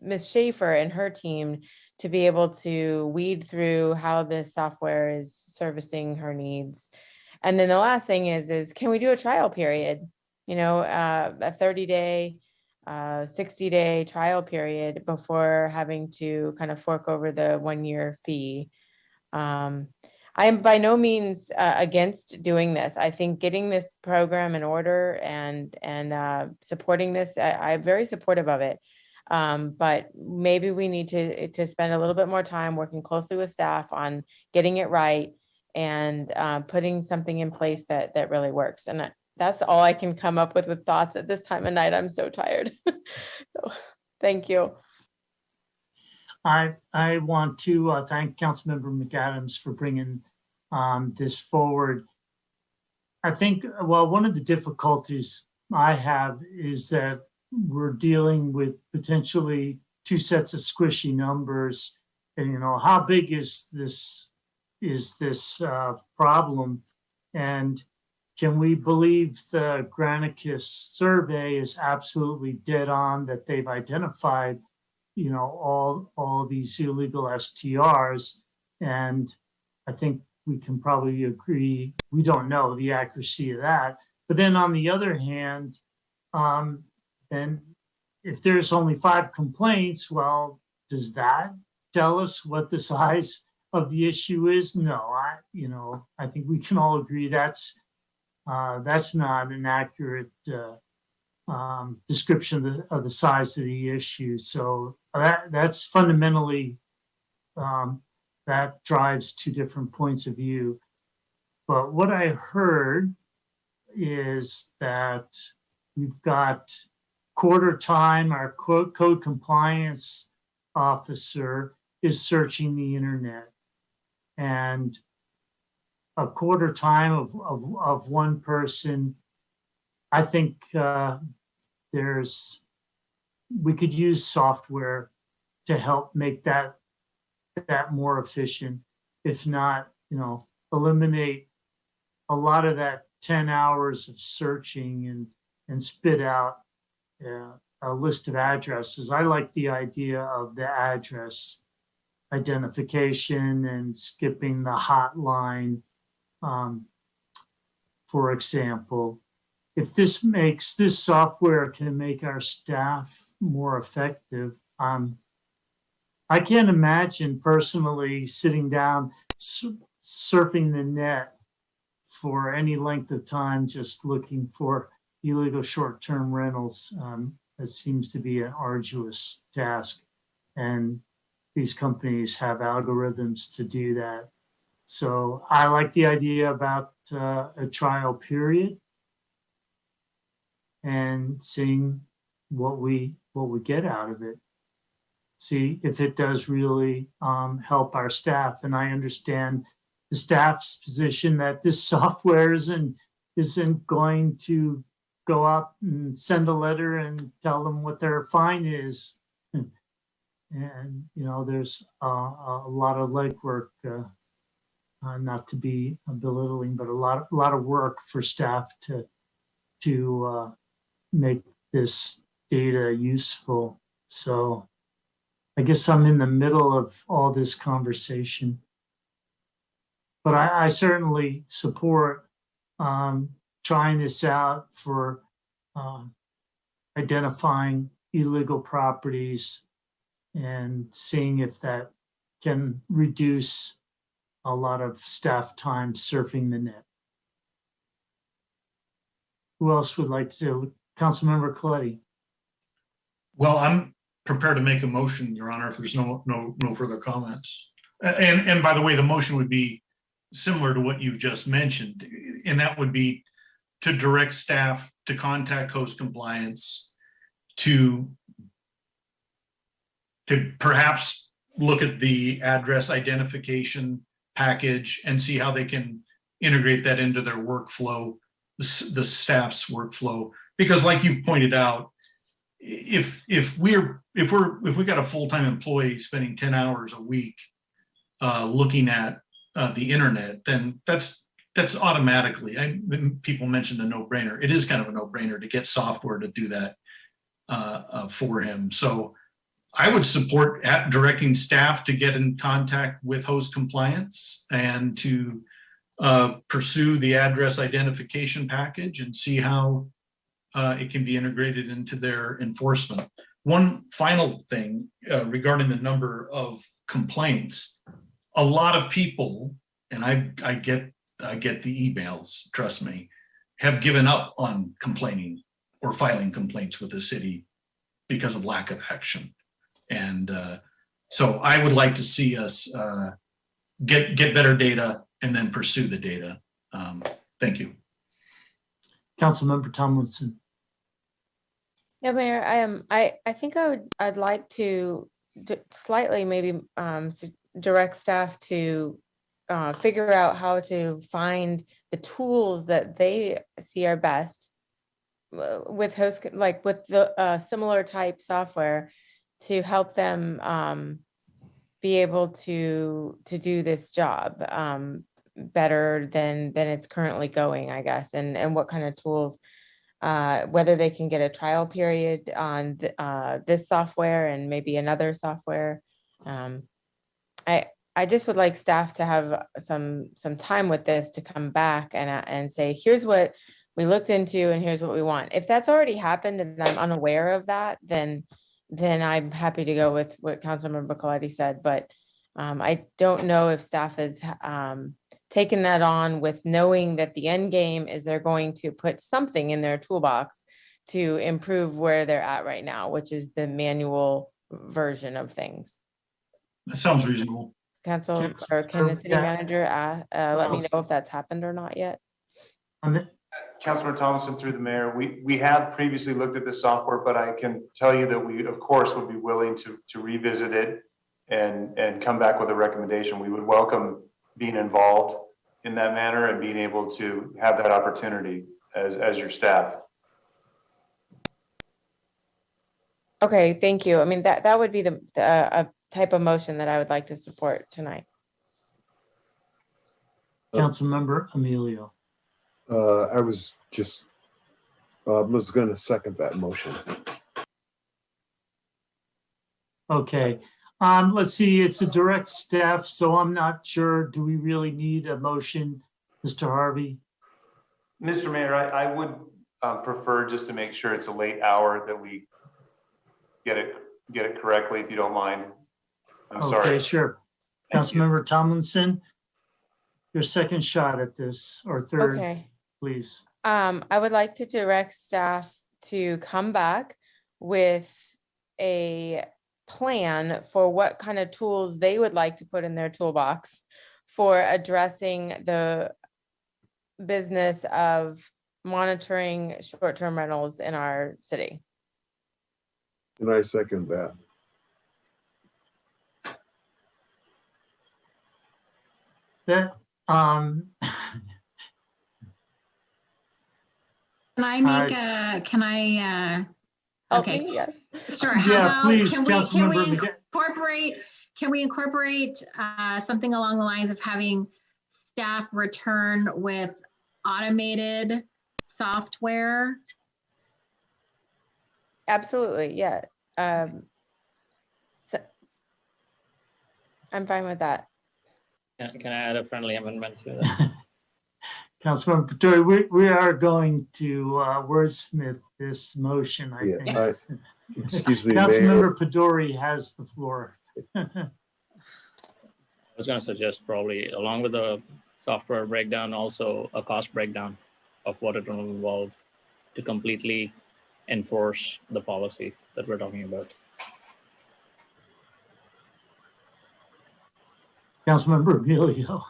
Ms. Schaefer and her team to be able to weed through how this software is servicing her needs. And then the last thing is can we do a trial period? A 30-day, 60-day trial period before having to kind of fork over the 1-year fee. I am by no means against doing this. I think getting this program in order and supporting this, I'm very supportive of it. But maybe we need to spend a little bit more time working closely with staff on getting it right and putting something in place that really works. And that's all I can come up with thoughts at this time of night. I'm so tired. So, thank you. I want to thank Councilmember McAdams for bringing this forward. I think, one of the difficulties I have is that we're dealing with potentially two sets of squishy numbers. And, how big is this problem? And can we believe the Granicus survey is absolutely dead on, that they've identified, all these illegal STRs? And I think we can probably agree, we don't know the accuracy of that. But then on the other hand, then if there's only 5 complaints, well, does that tell us what the size of the issue is? No, I think we can all agree that's not an accurate description of the size of the issue. So that's fundamentally, that drives 2 different points of view. But what I heard is that we've got quarter time, our code compliance officer is searching the internet, and a quarter time of one person. I think we could use software to help make that more efficient. If not, eliminate a lot of that 10 hours of searching and spit out a list of addresses. I like the idea of the address identification and skipping the hotline, for example. if this software can make our staff more effective, I can't imagine personally sitting down, surfing the net for any length of time, just looking for illegal short-term rentals. That seems to be an arduous task. And these companies have algorithms to do that. So I like the idea about a trial period and seeing what we get out of it. See if it does really help our staff. And I understand the staff's position that this software isn't going to go up and send a letter and tell them what their fine is. And there's a lot of legwork, not to be belittling, but a lot of work for staff to make this data useful. So I guess I'm in the middle of all this conversation, but I certainly support trying this out for identifying illegal properties and seeing if that can reduce a lot of staff time surfing the net. Who else would like to? Councilmember Coletti. Well, I'm prepared to make a motion, Your Honor, if there's no further comments. And by the way, the motion would be similar to what you've just mentioned, and that would be to direct staff to contact host compliance to perhaps look at the address identification package and see how they can integrate that into their workflow, the staff's workflow. Because like you've pointed out, if we got a full-time employee spending 10 hours a week looking at the internet, then that's automatically, people mentioned a no-brainer. It is kind of a no-brainer to get software to do that for him. So I would support directing staff to get in contact with host compliance and to pursue the address identification package and see how it can be integrated into their enforcement. One final thing regarding the number of complaints, a lot of people, and I get the emails, trust me, have given up on complaining or filing complaints with the city because of lack of action. And so I would like to see us get better data and then pursue the data. Thank you. Councilmember Tomlinson. Yeah, Mayor, I think I'd like to slightly maybe direct staff to figure out how to find the tools that they see are best with host, like with the similar type software, to help them be able to do this job better than it's currently going, I guess, and what kind of tools, whether they can get a trial period on this software and maybe another software. I just would like staff to have some time with this to come back and say, here's what we looked into and here's what we want. If that's already happened and I'm unaware of that, then I'm happy to go with what Councilmember Coletti said. But I don't know if staff has taken that on with knowing that the end game is they're going to put something in their toolbox to improve where they're at right now, which is the manual version of things. That sounds reasonable. Council, or can the city manager let me know if that's happened or not yet? Councilor Thompson, through the mayor, we have previously looked at this software, but I can tell you that we, of course, would be willing to revisit it and come back with a recommendation. We would welcome being involved in that manner and being able to have that opportunity as your staff. Okay, thank you. I mean, that would be a type of motion that I would like to support tonight. Councilmember Emilio. I was going to second that motion. Okay. Let's see, it's a direct staff, so I'm not sure. Do we really need a motion, Mr. Harvey? Mr. Mayor, I would prefer just to make sure it's a late hour that we get it correctly, if you don't mind. I'm sorry. Okay, sure. Thank you. Councilmember Tomlinson, your second shot at this, or third, Okay. please. I would like to direct staff to come back with a plan for what kind of tools they would like to put in their toolbox for addressing the business of monitoring short-term rentals in our city. And I second that. That, Can I make a, can I, okay, Yes. sure. How yeah, about, please, can we Councilmember McGinn. incorporate something along the lines of having staff return with automated software? Absolutely, yeah. So I'm fine with that. Can I add a friendly amendment to that? Councilmember Patori, we are going to wordsmith this motion, I think. Excuse me, Mayor. Councilmember Patori has the floor. I was going to suggest probably along with the software breakdown, also a cost breakdown of what it will involve to completely enforce the policy that we're talking about. Councilmember Emilio.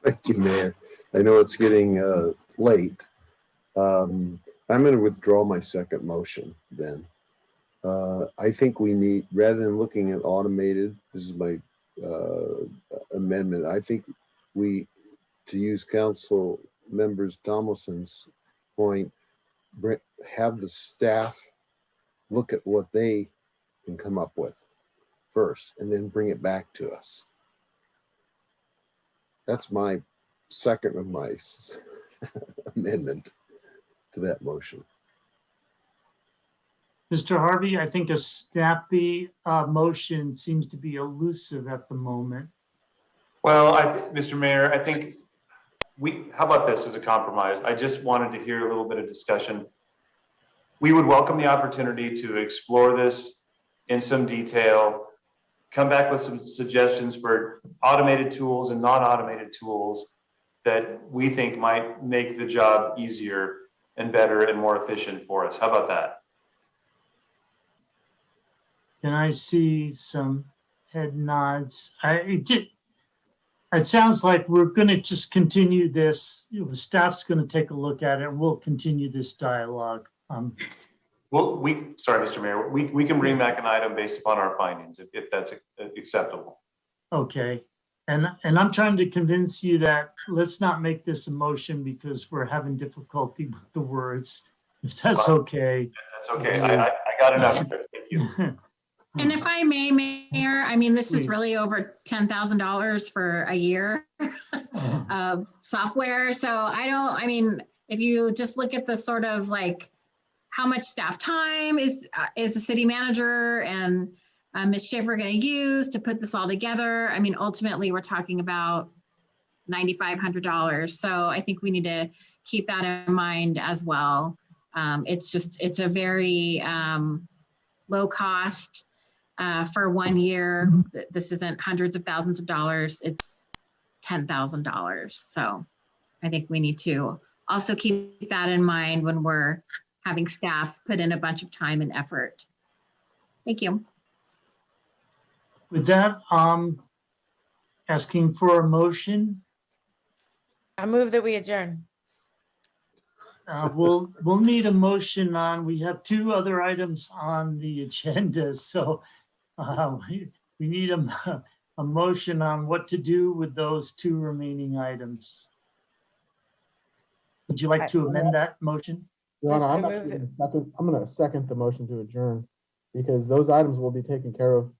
Thank you, Mayor. I know it's getting late. I'm going to withdraw my second motion then. I think we need, rather than looking at automated, this is my amendment. I think to use Council Members Tomlinson's point, have the staff look at what they can come up with first and then bring it back to us. That's my second of my amendment to that motion. Mr. Harvey, I think a snappy motion seems to be elusive at the moment. Well, Mr. Mayor, I think how about this as a compromise? I just wanted to hear a little bit of discussion. We would welcome the opportunity to explore this in some detail, come back with some suggestions for automated tools and non-automated tools that we think might make the job easier and better and more efficient for us. How about that? Can I see some head nods? It sounds like we're going to just continue this. The staff's going to take a look at it and we'll continue this dialogue. Well, sorry, Mr. Mayor, we can bring back an item based upon our findings if that's acceptable. Okay. And I'm trying to convince you that let's not make this a motion because we're having difficulty with the words. If that's okay. That's okay. I got enough of it. Thank you. And if I may, Mayor, I mean, this Please. is really over $10,000 for a year of software. So I mean, if you just look at the sort of like how much staff time is the city manager and Ms. Schaefer going to use to put this all together? I mean, ultimately, we're talking about $9,500. So I think we need to keep that in mind as well. It's a very low cost for 1 year. This isn't hundreds of thousands of dollars. It's $10,000. So I think we need to also keep that in mind when we're having staff put in a bunch of time and effort. Thank you. With that, asking for a motion. I move that we adjourn. We'll need a motion on, we have two other items on the agenda. So we need a motion on what to do with those two remaining items. Would you like to amend that motion? Your Honor, I'm going to second the motion to adjourn because those items will be taken care of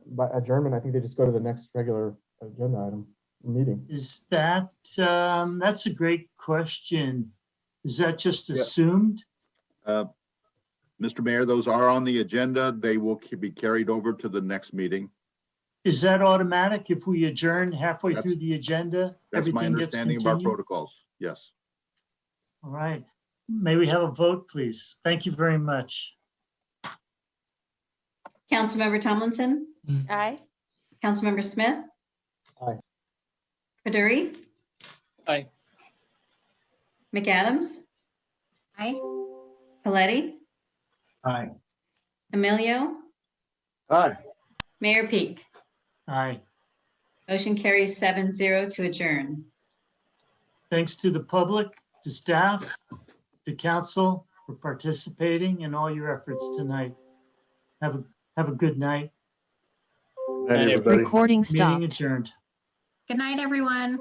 by adjournment. I think they just go to the next regular agenda item meeting. Is that, that's a great question. Is that just assumed? Mr. Mayor, those are on the agenda. They will be carried over to the next meeting. Is that automatic if we adjourn halfway through the agenda? That's my everything gets understanding of our continued? protocols. Yes. All right. may we have a vote, please? Thank you very much. Councilmember Tomlinson, Aye. Councilmember Smith. Aye. Kaduri, Aye. McAdams, Aye. Coletti, Aye. Emilio, Aye. Mayor Peak. Aye. Motion carries 7-0 to adjourn. Thanks to the public, to staff, to council for participating in all your efforts tonight. Have a good night. Night, everybody. Meeting adjourned. Good night, everyone.